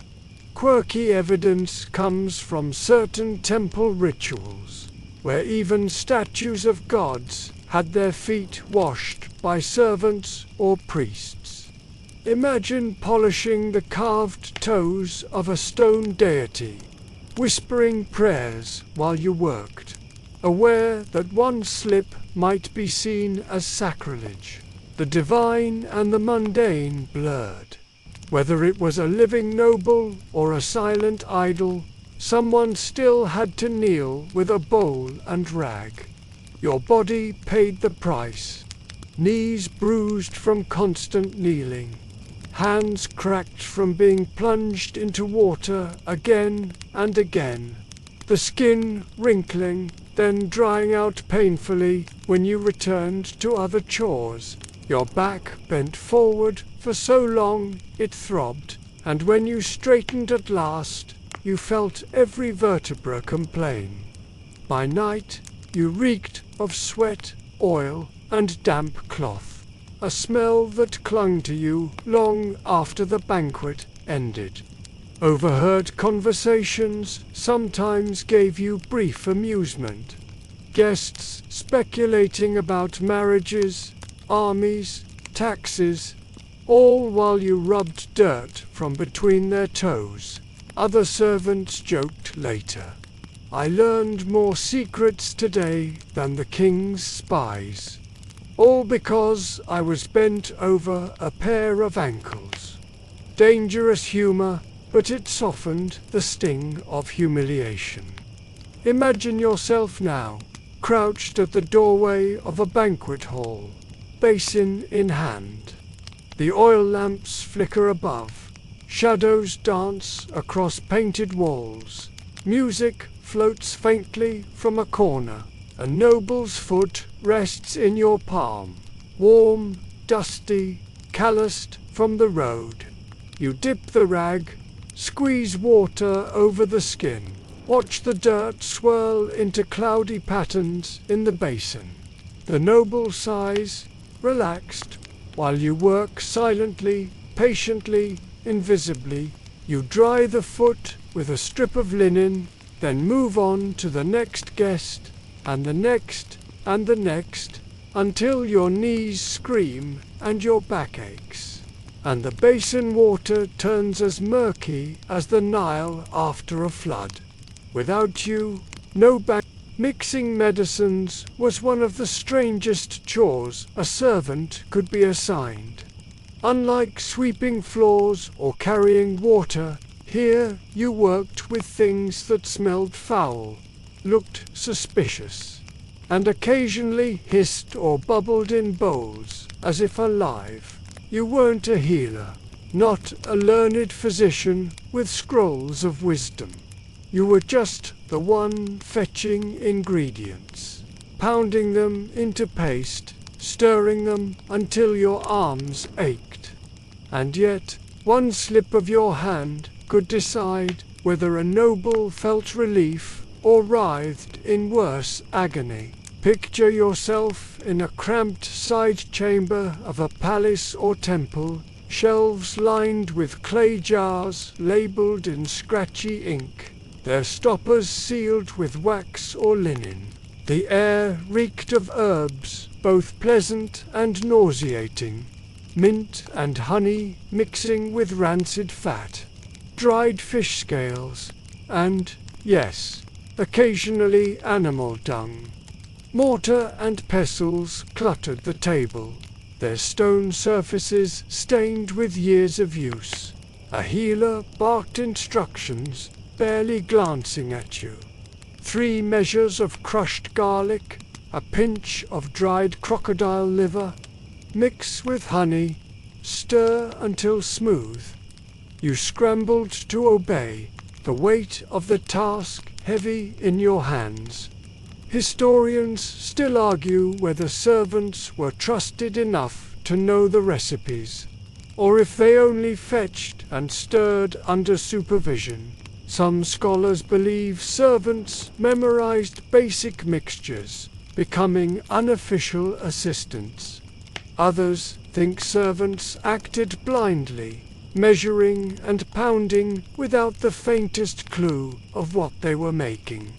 Quirky evidence comes from certain temple rituals, where even statues of gods had their feet washed by servants or priests. Imagine polishing the carved toes of a stone deity. whispering prayers while you worked, aware that one slip might be seen as sacrilege. The divine and the mundane blurred. Whether it was a living noble or a silent idol, someone still had to kneel with a bowl and rag. Your body paid the price. Knees bruised from constant kneeling. Hands cracked from being plunged into water again and again. The skin wrinkling, then drying out painfully when you returned to other chores. Your back bent forward for so long it throbbed, and when you straightened at last, you felt every vertebra complain. By night, you reeked of sweat, oil, and damp cloth, a smell that clung to you long after the banquet ended. Overheard conversations sometimes gave you brief amusement. Guests speculating about marriages, armies, taxes, all while you rubbed dirt from between their toes. Other servants joked later. I learned more secrets today than the king's spies. All because I was bent over a pair of ankles. Dangerous humor, but it softened the sting of humiliation. Imagine yourself now, crouched at the doorway of a banquet hall, basin in hand. The oil lamps flicker above. Shadows dance across painted walls. Music floats faintly from a corner. A noble's foot rests in your palm, warm, dusty, calloused from the road. You dip the rag, squeeze water over the skin, watch the dirt swirl into cloudy patterns in the basin. The noble sighs, relaxed, while you work silently, patiently, invisibly. You dry the foot with a strip of linen, then move on to the next guest, and the next, and the next, until your knees scream and your back aches, and the basin water turns as murky as the Nile after a flood. Without you, no bank. Mixing medicines was one of the strangest chores a servant could be assigned. Unlike sweeping floors or carrying water, here you worked with things that smelled foul, looked suspicious, and occasionally hissed or bubbled in bowls, as if alive. You weren't a healer, not a learned physician with scrolls of wisdom. You were just the one fetching ingredients, pounding them into paste, stirring them until your arms ached. And yet, one slip of your hand could decide whether a noble felt relief or writhed in worse agony. Picture yourself in a cramped side chamber of a palace or temple, shelves lined with clay jars labeled in scratchy ink, their stoppers sealed with wax or linen. The air reeked of herbs, both pleasant and nauseating, mint and honey mixing with rancid fat, dried fish scales, and, yes, occasionally animal dung. Mortar and pestles cluttered the table, their stone surfaces stained with years of use. A healer barked instructions, barely glancing at you. 3 measures of crushed garlic, a pinch of dried crocodile liver, mix with honey, stir until smooth. You scrambled to obey, the weight of the task heavy in your hands. Historians still argue whether servants were trusted enough to know the recipes, or if they only fetched and stirred under supervision. Some scholars believe servants memorized basic mixtures, becoming unofficial assistants. Others think servants acted blindly, measuring and pounding without the faintest clue of what they were making.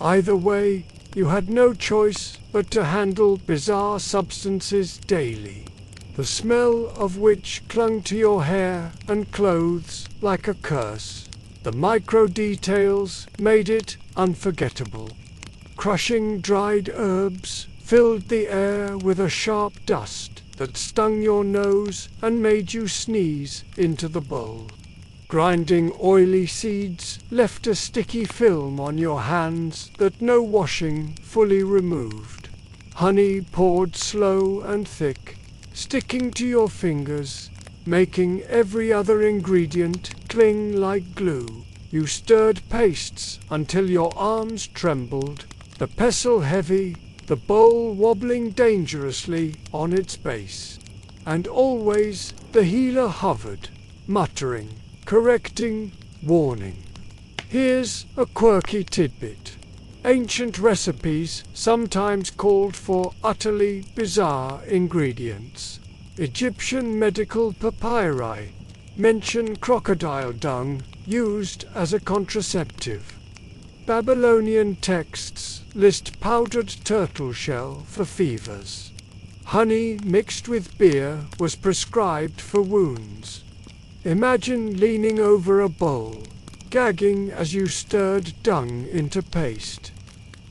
Either way, you had no choice but to handle bizarre substances daily, the smell of which clung to your hair and clothes like a curse. The micro details made it unforgettable. Crushing dried herbs filled the air with a sharp dust that stung your nose and made you sneeze into the bowl. Grinding oily seeds left a sticky film on your hands that no washing fully removed. Honey poured slow and thick, sticking to your fingers, making every other ingredient cling like glue. You stirred pastes until your arms trembled, the pestle heavy, the bowl wobbling dangerously on its base. And always the healer hovered, muttering, correcting, warning. Here's a quirky tidbit. Ancient recipes sometimes called for utterly bizarre ingredients. Egyptian medical papyri mention crocodile dung used as a contraceptive. Babylonian texts list powdered turtle shell for fevers. Honey mixed with beer was prescribed for wounds. Imagine leaning over a bowl, gagging as you stirred dung into paste,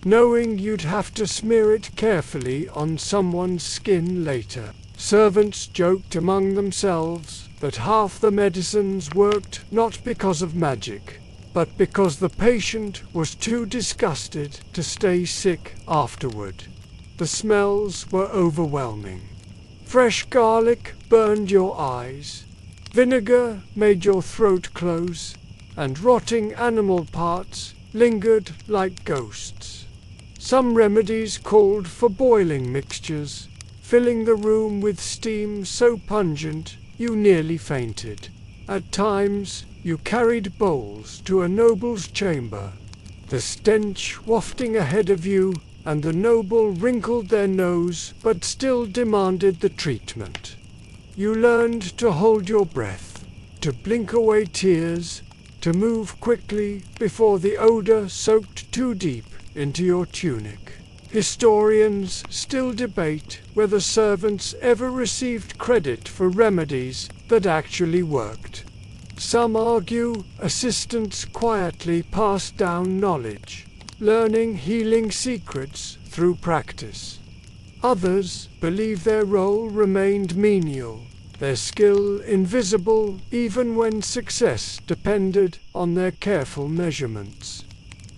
knowing you'd have to smear it carefully on someone's skin later. Servants joked among themselves that half the medicines worked not because of magic, but because the patient was too disgusted to stay sick afterward. The smells were overwhelming. Fresh garlic burned your eyes, vinegar made your throat close, and rotting animal parts lingered like ghosts. Some remedies called for boiling mixtures, filling the room with steam so pungent you nearly fainted. At times you carried bowls to a noble's chamber, the stench wafting ahead of you, and the noble wrinkled their nose but still demanded the treatment. You learned to hold your breath, to blink away tears, to move quickly before the odor soaked too deep into your tunic. Historians still debate whether servants ever received credit for remedies that actually worked. Some argue assistants quietly passed down knowledge, learning healing secrets through practice. Others believe their role remained menial, their skill invisible even when success depended on their careful measurements.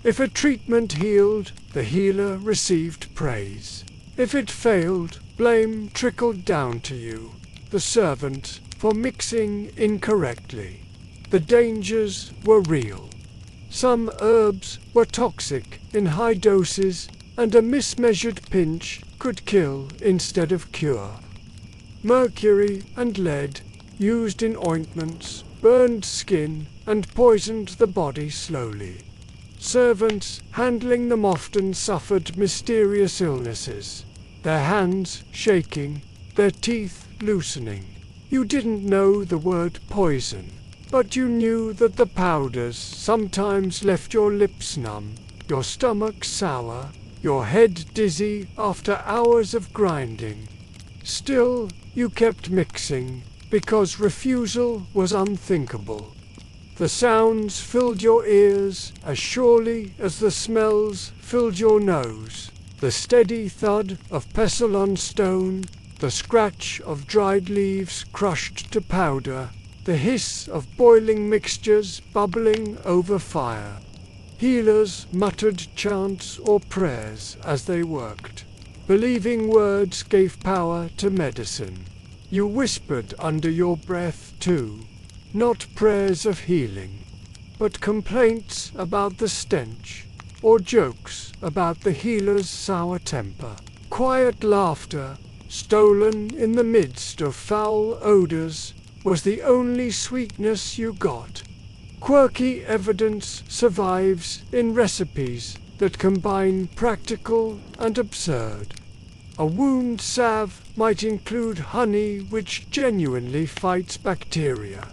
If a treatment healed, the healer received praise. If it failed, blame trickled down to you, the servant, for mixing incorrectly. The dangers were real. Some herbs were toxic in high doses, and a mismeasured pinch could kill instead of cure. Mercury and lead, used in ointments, burned skin and poisoned the body slowly. Servants handling them often suffered mysterious illnesses, their hands shaking, their teeth loosening. You didn't know the word poison, but you knew that the powders sometimes left your lips numb, your stomach sour, your head dizzy after hours of grinding. Still, you kept mixing, because refusal was unthinkable. The sounds filled your ears as surely as the smells filled your nose. The steady thud of pestle on stone, the scratch of dried leaves crushed to powder, the hiss of boiling mixtures bubbling over fire. Healers muttered chants or prayers as they worked. Believing words gave power to medicine. You whispered under your breath too, not prayers of healing, but complaints about the stench, or jokes about the healer's sour temper. Quiet laughter, stolen in the midst of foul odors, was the only sweetness you got. Quirky evidence survives in recipes that combine practical and absurd. A wound salve might include honey which genuinely fights bacteria,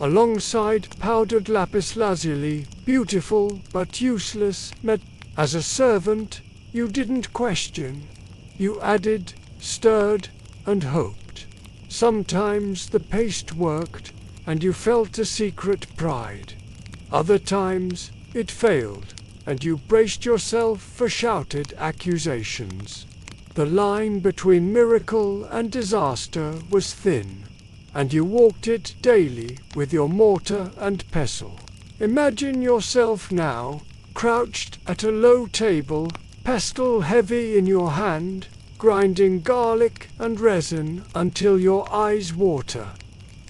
alongside powdered lapis lazuli, beautiful but useless. As a servant, you didn't question. You added, stirred, and hoped. Sometimes the paste worked, and you felt a secret pride. Other times, it failed, and you braced yourself for shouted accusations. The line between miracle and disaster was thin, and you walked it daily with your mortar and pestle. Imagine yourself now, crouched at a low table, pestle heavy in your hand, grinding garlic and resin until your eyes water.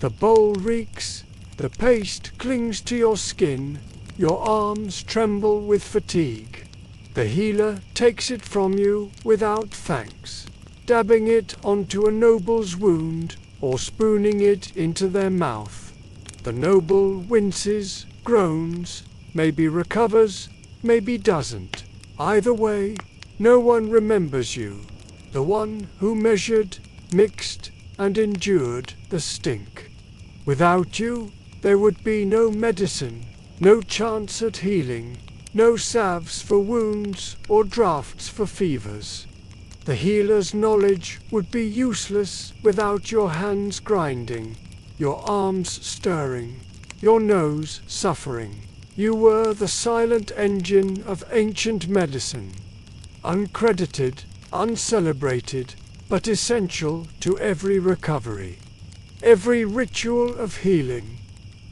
The bowl reeks, the paste clings to your skin, your arms tremble with fatigue. The healer takes it from you without thanks, dabbing it onto a noble's wound or spooning it into their mouth. The noble winces, groans, maybe recovers, maybe doesn't. Either way, no one remembers you, the one who measured, mixed, and endured the stink. Without you, there would be no medicine, no chance at healing, no salves for wounds or draughts for fevers. The healer's knowledge would be useless without your hands grinding, your arms stirring, your nose suffering. You were the silent engine of ancient medicine, uncredited, uncelebrated, but essential to every recovery, every ritual of healing,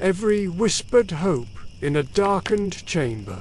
every whispered hope in a darkened chamber.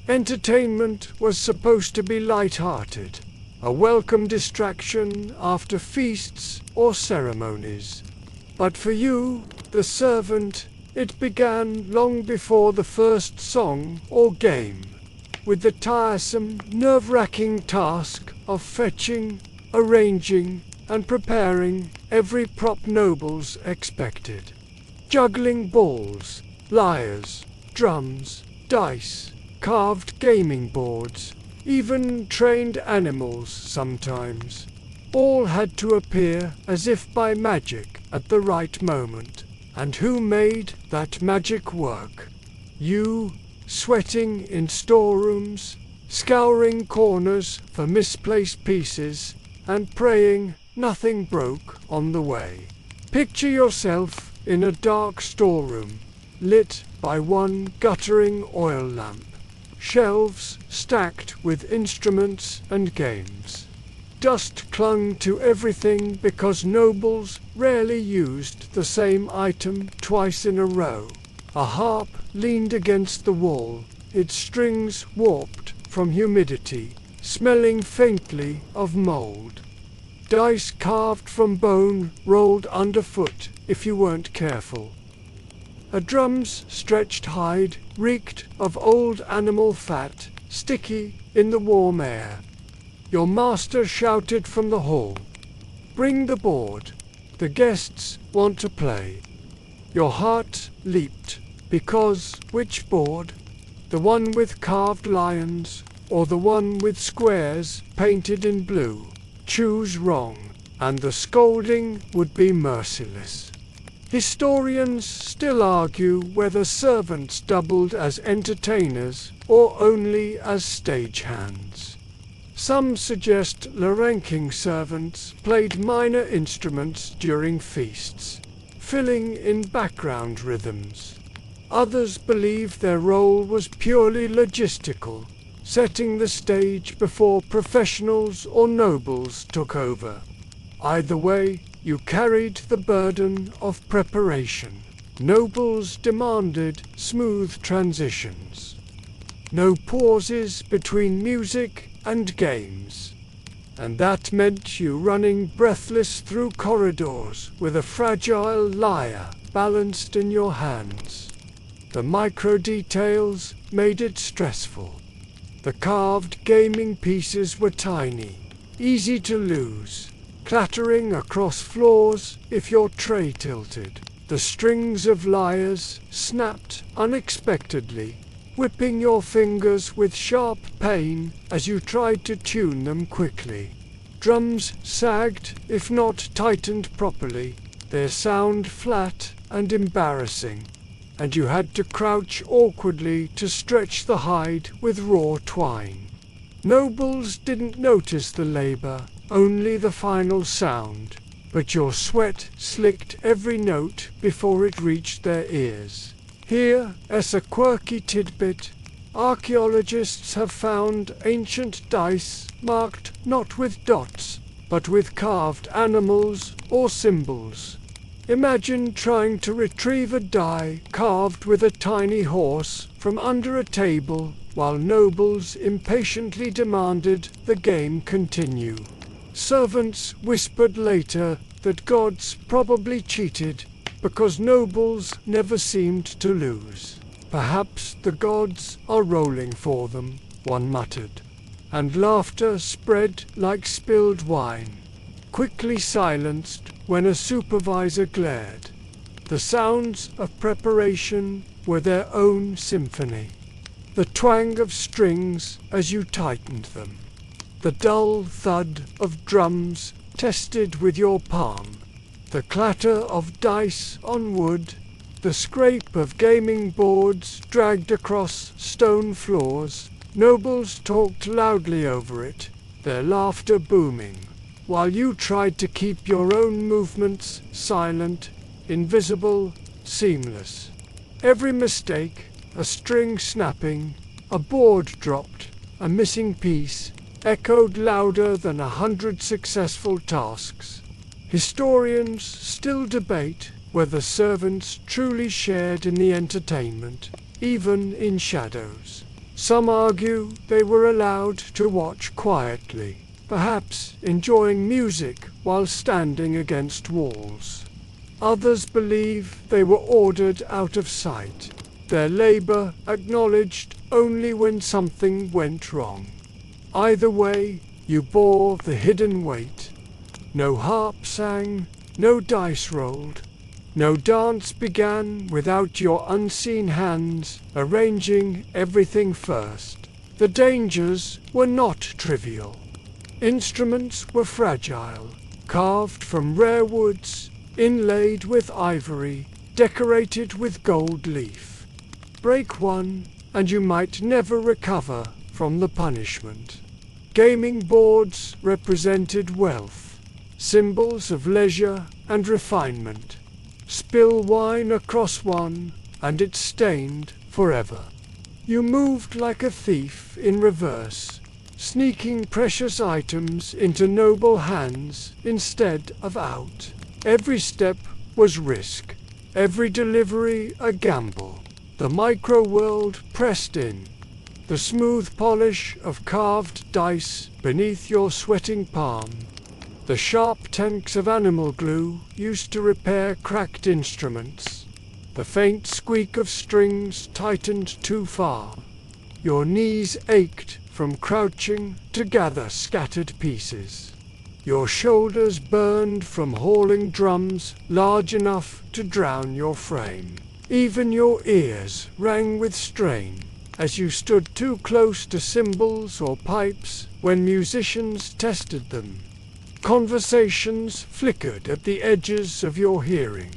Entertainment was supposed to be light-hearted, a welcome distraction after feasts or ceremonies. But for you, the servant, it began long before the first song or game, with the tiresome, nerve-wracking task of fetching, arranging, and preparing every prop nobles expected. Juggling balls, lyres, drums, dice, carved gaming boards, even trained animals sometimes. All had to appear as if by magic at the right moment. And who made that magic work? You, sweating in storerooms, scouring corners for misplaced pieces, and praying nothing broke on the way. Picture yourself in a dark storeroom, lit by one guttering oil lamp. Shelves stacked with instruments and games. Dust clung to everything because nobles rarely used the same item twice in a row. A harp leaned against the wall, its strings warped from humidity, smelling faintly of mold. Dice carved from bone rolled underfoot if you weren't careful. A drum's stretched hide reeked of old animal fat, sticky in the warm air. Your master shouted from the hall, "Bring the board. The guests want to play." Your heart leaped, because which board? The one with carved lions, or the one with squares painted in blue? Choose wrong, and the scolding would be merciless. Historians still argue whether servants doubled as entertainers or only as stagehands. Some suggest low-ranking servants played minor instruments during feasts, filling in background rhythms. Others believe their role was purely logistical, setting the stage before professionals or nobles took over. Either way, you carried the burden of preparation. Nobles demanded smooth transitions. No pauses between music and games. And that meant you running breathless through corridors with a fragile lyre balanced in your hands. The micro-details made it stressful. The carved gaming pieces were tiny, easy to lose, clattering across floors if your tray tilted. The strings of lyres snapped unexpectedly, whipping your fingers with sharp pain as you tried to tune them quickly. Drums sagged, if not tightened properly, their sound flat and embarrassing, and you had to crouch awkwardly to stretch the hide with raw twine. Nobles didn't notice the labor, only the final sound, but your sweat slicked every note before it reached their ears. Here, as a quirky tidbit, archaeologists have found ancient dice marked not with dots, but with carved animals or symbols. Imagine trying to retrieve a die carved with a tiny horse from under a table while nobles impatiently demanded the game continue. Servants whispered later that gods probably cheated because nobles never seemed to lose. Perhaps the gods are rolling for them, one muttered, and laughter spread like spilled wine, quickly silenced when a supervisor glared. The sounds of preparation were their own symphony. The twang of strings as you tightened them. The dull thud of drums tested with your palm. The clatter of dice on wood. The scrape of gaming boards dragged across stone floors. Nobles talked loudly over it, their laughter booming, while you tried to keep your own movements silent, invisible, seamless. Every mistake, a string snapping, a board dropped, a missing piece, echoed louder than 100 successful tasks. Historians still debate whether servants truly shared in the entertainment, even in shadows. Some argue they were allowed to watch quietly, perhaps enjoying music while standing against walls. Others believe they were ordered out of sight, their labor acknowledged only when something went wrong. Either way, you bore the hidden weight. No harp sang, no dice rolled, no dance began without your unseen hands arranging everything first. The dangers were not trivial. Instruments were fragile, carved from rare woods, inlaid with ivory, decorated with gold leaf. Break one, and you might never recover from the punishment. Gaming boards represented wealth, symbols of leisure and refinement. Spill wine across one, and it's stained forever. You moved like a thief in reverse, sneaking precious items into noble hands instead of out. Every step was risk, every delivery a gamble. The micro-world pressed in, the smooth polish of carved dice beneath your sweating palm. The sharp tanks of animal glue used to repair cracked instruments. The faint squeak of strings tightened too far. Your knees ached from crouching to gather scattered pieces. Your shoulders burned from hauling drums large enough to drown your frame. Even your ears rang with strain as you stood too close to cymbals or pipes when musicians tested them. Conversations flickered at the edges of your hearing.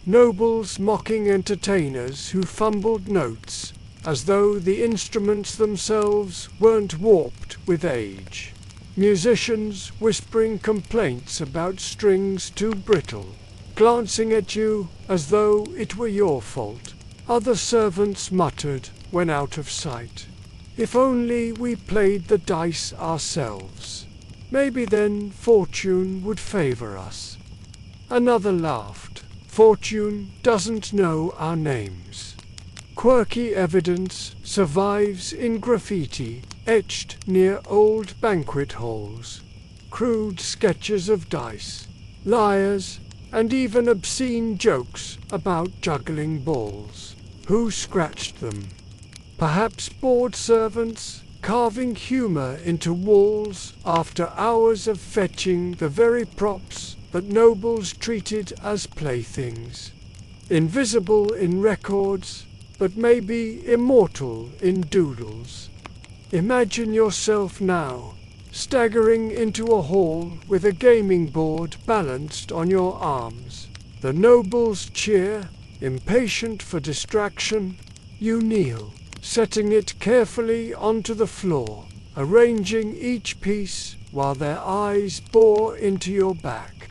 Nobles mocking entertainers who fumbled notes as though the instruments themselves weren't warped with age. Musicians whispering complaints about strings too brittle, glancing at you as though it were your fault. Other servants muttered when out of sight. If only we played the dice ourselves. Maybe then fortune would favor us. Another laughed. Fortune doesn't know our names. Quirky evidence survives in graffiti etched near old banquet halls. Crude sketches of dice, liars, and even obscene jokes about juggling balls. Who scratched them? Perhaps bored servants, carving humor into walls after hours of fetching the very props that nobles treated as playthings. Invisible in records, but maybe immortal in doodles. Imagine yourself now, staggering into a hall with a gaming board balanced on your arms. The nobles cheer, impatient for distraction. You kneel, setting it carefully onto the floor, arranging each piece while their eyes bore into your back.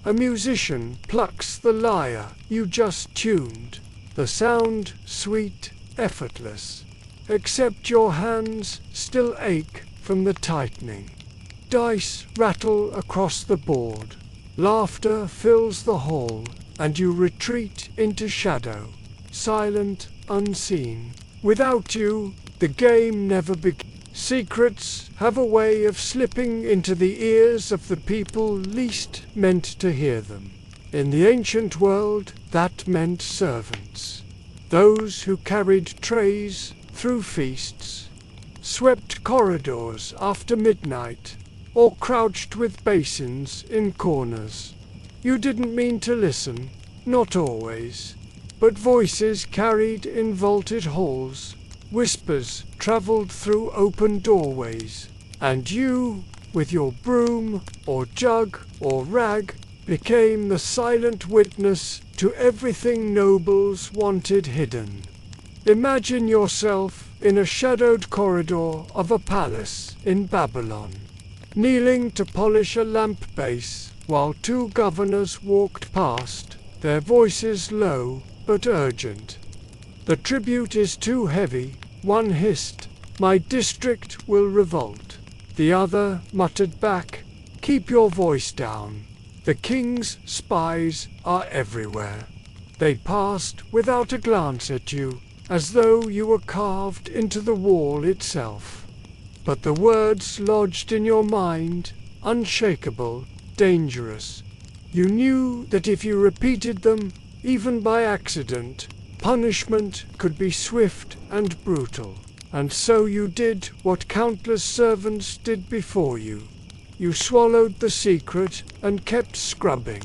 A musician plucks the lyre you just tuned, the sound sweet, effortless, except your hands still ache from the tightening. Dice rattle across the board. Laughter fills the hall, and you retreat into shadow, silent, unseen. Without you, the game never begins. Secrets have a way of slipping into the ears of the people least meant to hear them. In the ancient world, that meant servants. Those who carried trays through feasts, swept corridors after midnight, or crouched with basins in corners. You didn't mean to listen, not always, but voices carried in vaulted halls, whispers travelled through open doorways, and you, with your broom or jug or rag, became the silent witness to everything nobles wanted hidden. Imagine yourself in a shadowed corridor of a palace in Babylon, kneeling to polish a lamp base while two governors walked past, their voices low but urgent. The tribute is too heavy. One hissed, "My district will revolt." The other muttered back, "Keep your voice down. The king's spies are everywhere." They passed without a glance at you, as though you were carved into the wall itself. But the words lodged in your mind, unshakable, dangerous. You knew that if you repeated them, even by accident, punishment could be swift and brutal. And so you did what countless servants did before you. You swallowed the secret and kept scrubbing.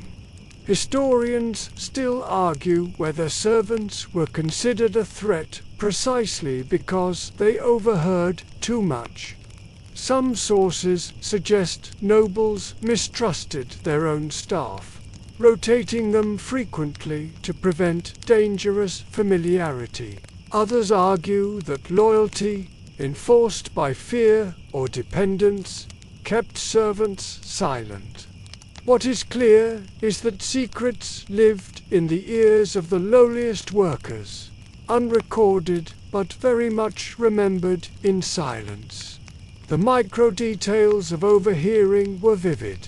Historians still argue whether servants were considered a threat precisely because they overheard too much. Some sources suggest nobles mistrusted their own staff, rotating them frequently to prevent dangerous familiarity. Others argue that loyalty, enforced by fear or dependence, kept servants silent. What is clear is that secrets lived in the ears of the lowliest workers, unrecorded but very much remembered in silence. The micro-details of overhearing were vivid.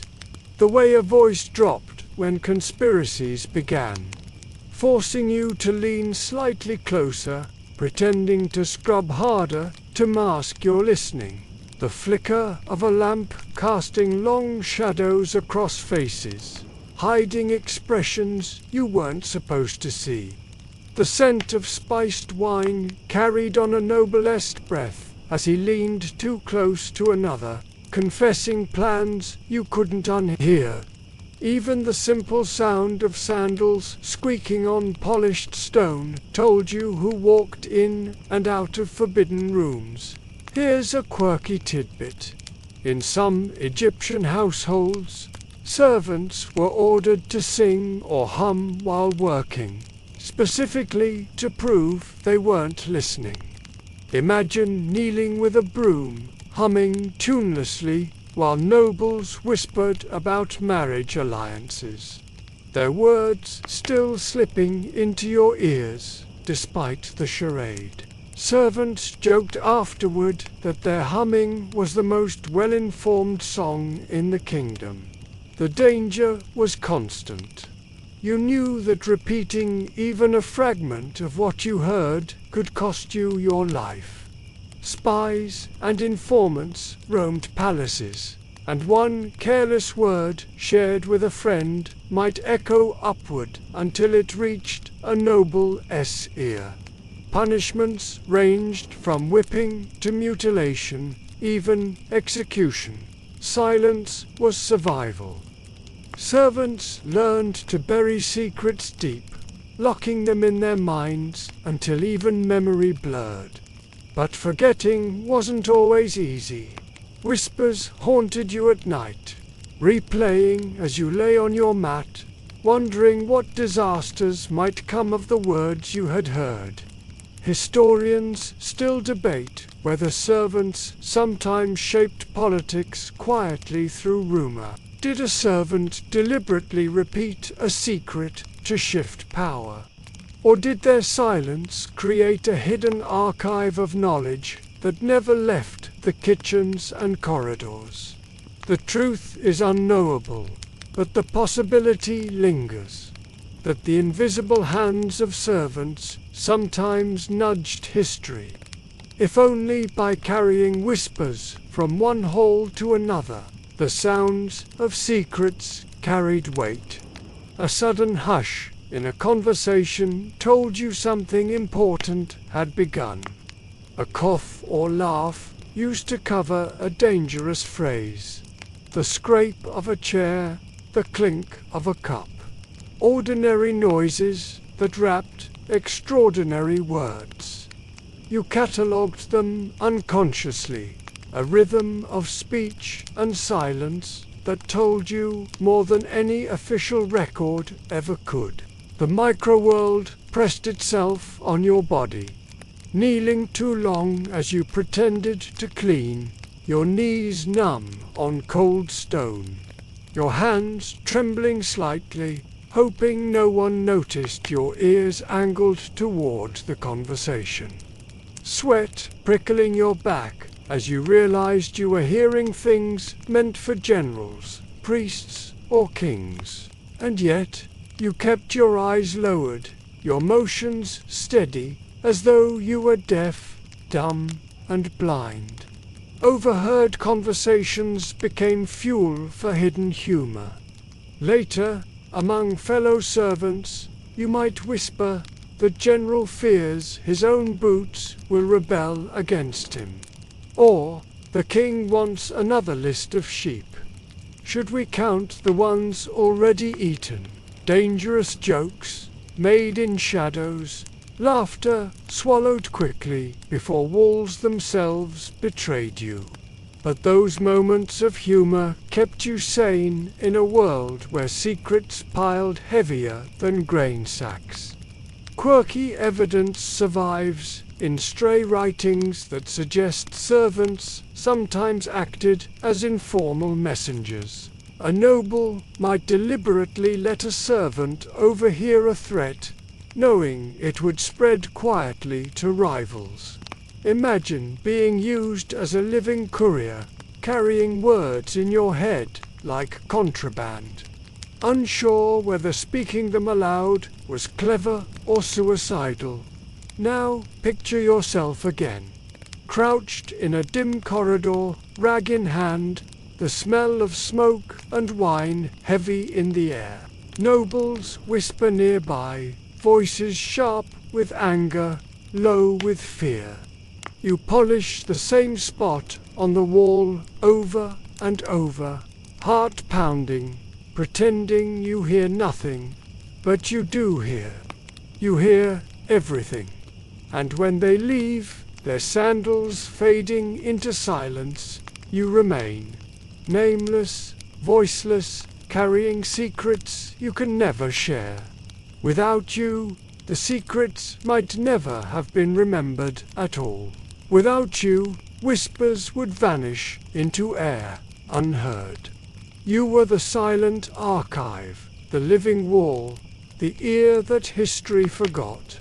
The way a voice dropped when conspiracies began, forcing you to lean slightly closer, pretending to scrub harder to mask your listening. The flicker of a lamp casting long shadows across faces, hiding expressions you weren't supposed to see. The scent of spiced wine carried on a noblesque breath as he leaned too close to another, confessing plans you couldn't unhear. Even the simple sound of sandals squeaking on polished stone told you who walked in and out of forbidden rooms. Here's a quirky tidbit. In some Egyptian households, servants were ordered to sing or hum while working, specifically to prove they weren't listening. Imagine kneeling with a broom, humming tunelessly, while nobles whispered about marriage alliances, their words still slipping into your ears despite the charade. Servants joked afterward that their humming was the most well-informed song in the kingdom. The danger was constant. You knew that repeating even a fragment of what you heard could cost you your life. Spies and informants roamed palaces, and one careless word shared with a friend might echo upward until it reached a noble's ear. Punishments ranged from whipping to mutilation, even execution. Silence was survival. Servants learned to bury secrets deep, locking them in their minds until even memory blurred. But forgetting wasn't always easy. Whispers haunted you at night, replaying as you lay on your mat, wondering what disasters might come of the words you had heard. Historians still debate whether servants sometimes shaped politics quietly through rumor. Did a servant deliberately repeat a secret to shift power? Or did their silence create a hidden archive of knowledge that never left the kitchens and corridors? The truth is unknowable, but the possibility lingers that the invisible hands of servants sometimes nudged history, if only by carrying whispers from one hall to another. The sounds of secrets carried weight. A sudden hush in a conversation told you something important had begun. A cough or laugh used to cover a dangerous phrase. The scrape of a chair, the clink of a cup. Ordinary noises that wrapped extraordinary words. You catalogued them unconsciously, a rhythm of speech and silence that told you more than any official record ever could. The microworld pressed itself on your body, kneeling too long as you pretended to clean, your knees numb on cold stone, your hands trembling slightly, hoping no one noticed your ears angled toward the conversation. Sweat prickling your back as you realized you were hearing things meant for generals, priests, or kings. And yet, you kept your eyes lowered, your motions steady, as though you were deaf, dumb, and blind. Overheard conversations became fuel for hidden humor. Later, among fellow servants, you might whisper that General fears his own boots will rebel against him. Or, the king wants another list of sheep. Should we count the ones already eaten? Dangerous jokes, made in shadows, laughter swallowed quickly before walls themselves betrayed you. But those moments of humor kept you sane in a world where secrets piled heavier than grain sacks. Quirky evidence survives in stray writings that suggest servants sometimes acted as informal messengers. A noble might deliberately let a servant overhear a threat, knowing it would spread quietly to rivals. Imagine being used as a living courier, carrying words in your head like contraband. Unsure whether speaking them aloud was clever or suicidal. Now picture yourself again, crouched in a dim corridor, rag in hand, the smell of smoke and wine heavy in the air. Nobles whisper nearby, voices sharp with anger, low with fear. You polish the same spot on the wall over and over, heart pounding, pretending you hear nothing, but you do hear. You hear everything. And when they leave, their sandals fading into silence, you remain, nameless, voiceless, carrying secrets you can never share. Without you, the secrets might never have been remembered at all. Without you, whispers would vanish into air, unheard. You were the silent archive, the living wall, the ear that history forgot.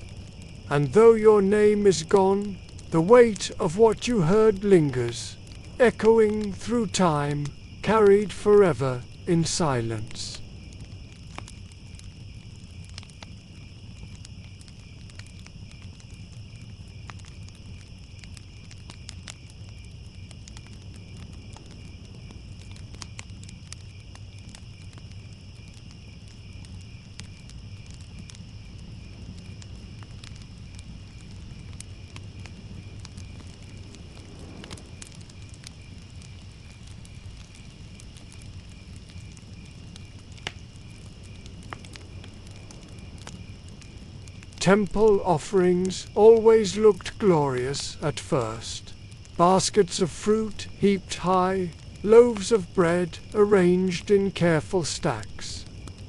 And though your name is gone, the weight of what you heard lingers, echoing through time, carried forever in silence. Temple offerings always looked glorious at first. Baskets of fruit heaped high, loaves of bread arranged in careful stacks,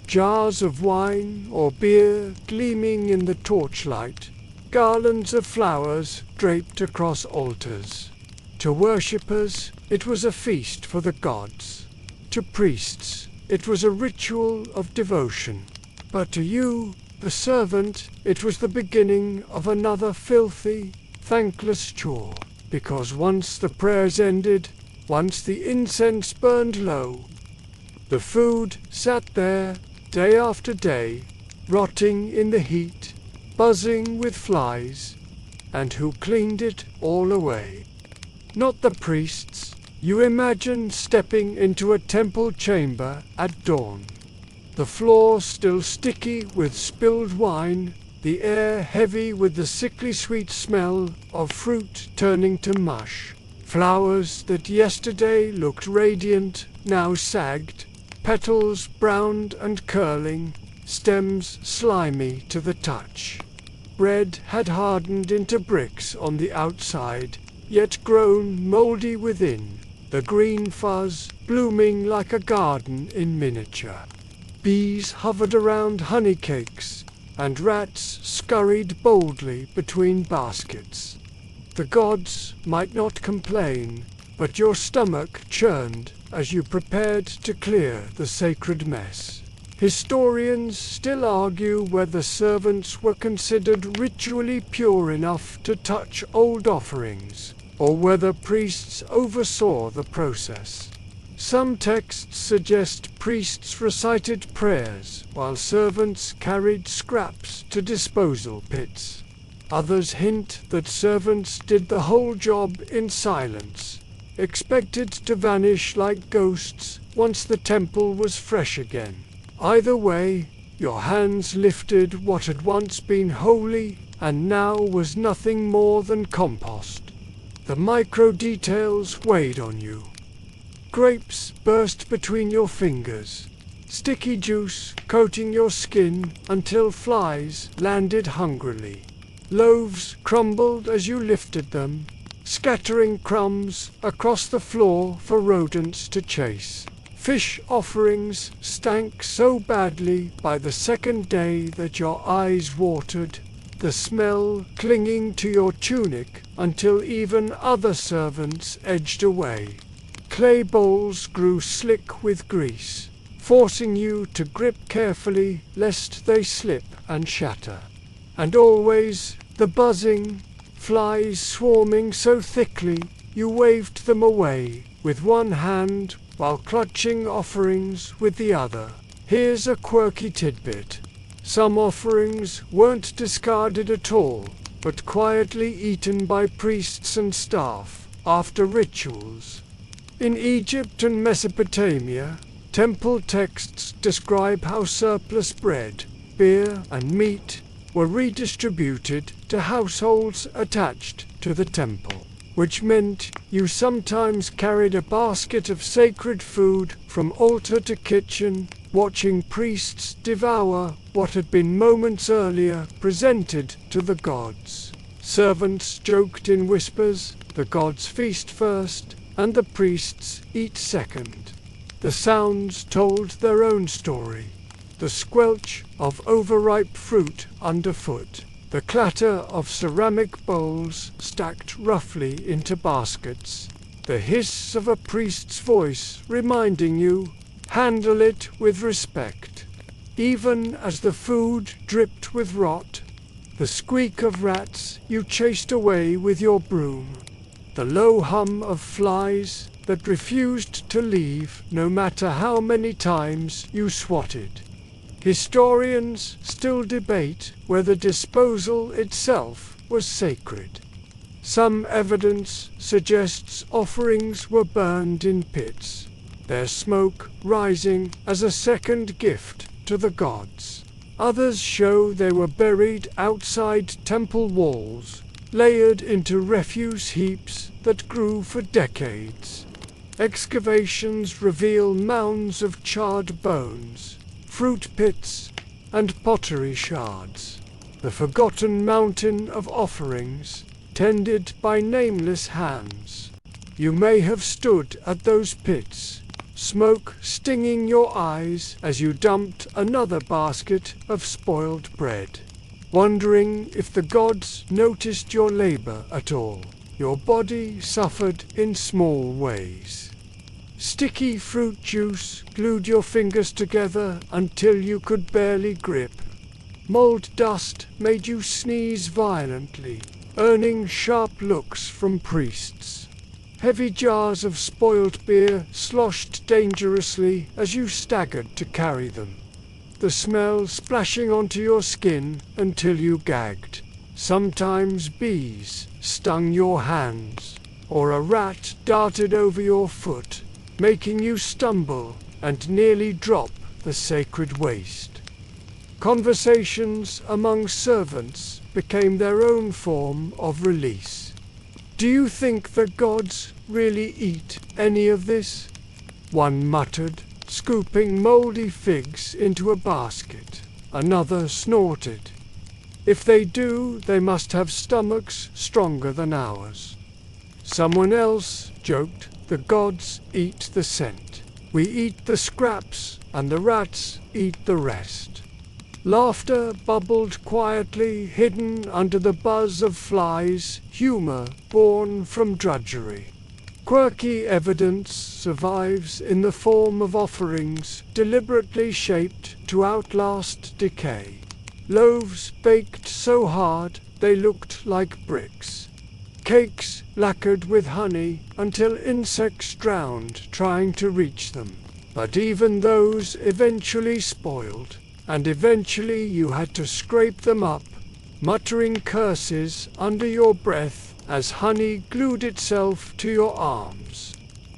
jars of wine or beer gleaming in the torchlight, garlands of flowers draped across altars. To worshippers, it was a feast for the gods. To priests, it was a ritual of devotion. But to you, the servant, it was the beginning of another filthy, thankless chore. Because once the prayers ended, once the incense burned low, the food sat there day after day, rotting in the heat, buzzing with flies, and who cleaned it all away? Not the priests. You imagine stepping into a temple chamber at dawn. The floor still sticky with spilled wine, the air heavy with the sickly sweet smell of fruit turning to mush. Flowers that yesterday looked radiant now sagged, petals browned and curling, stems slimy to the touch. Bread had hardened into bricks on the outside, yet grown mouldy within, the green fuzz blooming like a garden in miniature. Bees hovered around honey cakes, and rats scurried boldly between baskets. The gods might not complain, but your stomach churned as you prepared to clear the sacred mess. Historians still argue whether servants were considered ritually pure enough to touch old offerings, or whether priests oversaw the process. Some texts suggest priests recited prayers while servants carried scraps to disposal pits. Others hint that servants did the whole job in silence, expected to vanish like ghosts once the temple was fresh again. Either way, your hands lifted what had once been holy and now was nothing more than compost. The micro details weighed on you. Grapes burst between your fingers, sticky juice coating your skin until flies landed hungrily. Loaves crumbled as you lifted them, scattering crumbs across the floor for rodents to chase. Fish offerings stank so badly by the second day that your eyes watered, the smell clinging to your tunic until even other servants edged away. Clay bowls grew slick with grease, forcing you to grip carefully lest they slip and shatter. And always the buzzing, flies swarming so thickly you waved them away with one hand while clutching offerings with the other. Here's a quirky tidbit. Some offerings weren't discarded at all, but quietly eaten by priests and staff after rituals. In Egypt and Mesopotamia, temple texts describe how surplus bread, beer, and meat were redistributed to households attached to the temple, which meant you sometimes carried a basket of sacred food from altar to kitchen, watching priests devour what had been moments earlier presented to the gods. Servants joked in whispers, the gods feast first, and the priests eat second. The sounds told their own story. The squelch of overripe fruit underfoot, the clatter of ceramic bowls stacked roughly into baskets, the hiss of a priest's voice reminding you, handle it with respect. Even as the food dripped with rot, the squeak of rats you chased away with your broom, the low hum of flies that refused to leave no matter how many times you swatted. Historians still debate whether disposal itself was sacred. Some evidence suggests offerings were burned in pits, their smoke rising as a second gift to the gods. Others show they were buried outside temple walls, layered into refuse heaps that grew for decades. Excavations reveal mounds of charred bones, fruit pits, and pottery shards. the forgotten mountain of offerings, tended by nameless hands. You may have stood at those pits, smoke stinging your eyes as you dumped another basket of spoiled bread, wondering if the gods noticed your labor at all. Your body suffered in small ways. Sticky fruit juice glued your fingers together until you could barely grip. Mold dust made you sneeze violently, earning sharp looks from priests. Heavy jars of spoiled beer sloshed dangerously as you staggered to carry them, the smell splashing onto your skin until you gagged. Sometimes bees stung your hands, or a rat darted over your foot, making you stumble and nearly drop the sacred waste. Conversations among servants became their own form of release. Do you think the gods really eat any of this? One muttered, scooping moldy figs into a basket. Another snorted. If they do, they must have stomachs stronger than ours. Someone else joked, the gods eat the scent. We eat the scraps, and the rats eat the rest. Laughter bubbled quietly, hidden under the buzz of flies, humor born from drudgery. Quirky evidence survives in the form of offerings deliberately shaped to outlast decay. Loaves baked so hard they looked like bricks. Cakes lacquered with honey until insects drowned trying to reach them. But even those eventually spoiled, and eventually you had to scrape them up, muttering curses under your breath as honey glued itself to your arms.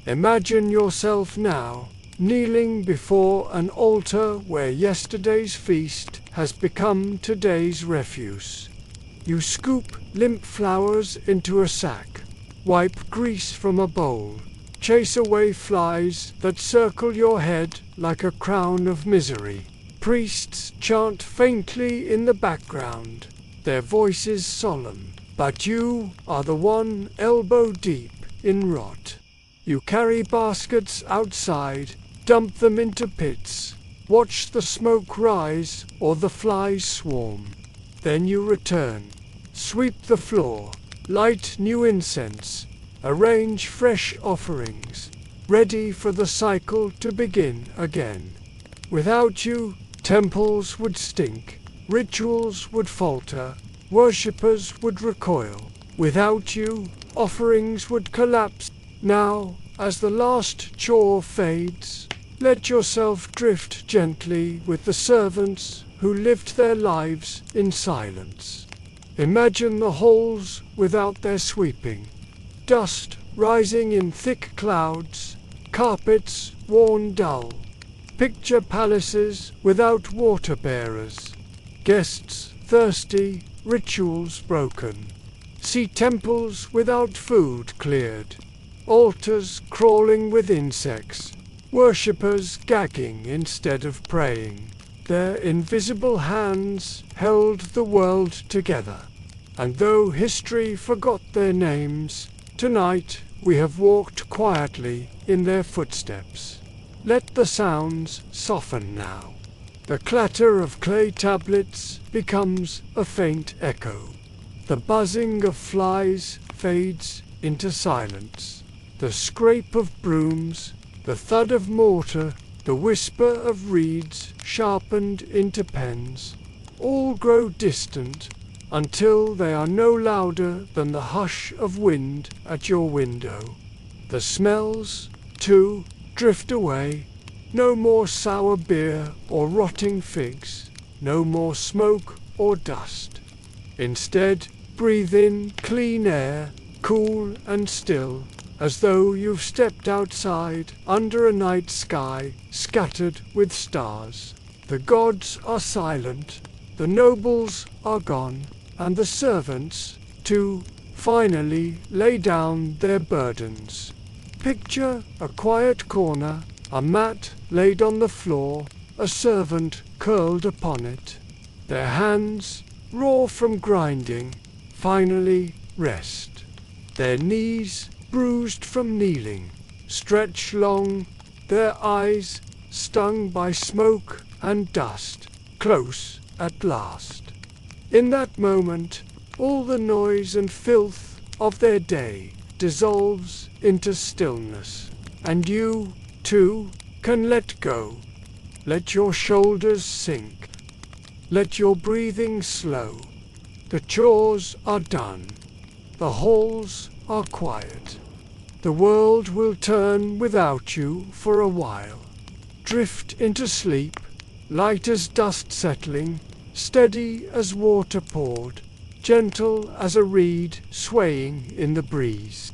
Imagine yourself now, kneeling before an altar where yesterday's feast has become today's refuse. You scoop limp flowers into a sack, wipe grease from a bowl, chase away flies that circle your head like a crown of misery. Priests chant faintly in the background, their voices solemn, but you are the one elbow deep in rot. You carry baskets outside, dump them into pits, watch the smoke rise or the flies swarm. Then you return, sweep the floor, light new incense, arrange fresh offerings, ready for the cycle to begin again. Without you, temples would stink, rituals would falter, worshippers would recoil. Without you, offerings would collapse. Now, as the last chore fades, let yourself drift gently with the servants who lived their lives in silence. Imagine the halls without their sweeping, dust rising in thick clouds, carpets worn dull. Picture palaces without water bearers, guests thirsty, rituals broken. See temples without food cleared, altars crawling with insects, worshippers gagging instead of praying. Their invisible hands held the world together, and though history forgot their names, tonight we have walked quietly in their footsteps. Let the sounds soften now. The clatter of clay tablets becomes a faint echo. The buzzing of flies fades into silence. The scrape of brooms, the thud of mortar, the whisper of reeds sharpened into pens, all grow distant until they are no louder than the hush of wind at your window. The smells, too, drift away. No more sour beer or rotting figs, no more smoke or dust. Instead, breathe in clean air, cool and still, as though you've stepped outside under a night sky scattered with stars. The gods are silent, the nobles are gone, and the servants, too, finally lay down their burdens. Picture a quiet corner, a mat laid on the floor, a servant curled upon it. Their hands, raw from grinding, finally rest. Their knees, bruised from kneeling, stretch long, their eyes, stung by smoke and dust, close at last. In that moment, all the noise and filth of their day dissolves into stillness, and you, too, can let go. Let your shoulders sink. Let your breathing slow. The chores are done. The halls are quiet. The world will turn without you for a while. Drift into sleep, light as dust settling, steady as water poured, gentle as a reed swaying in the breeze.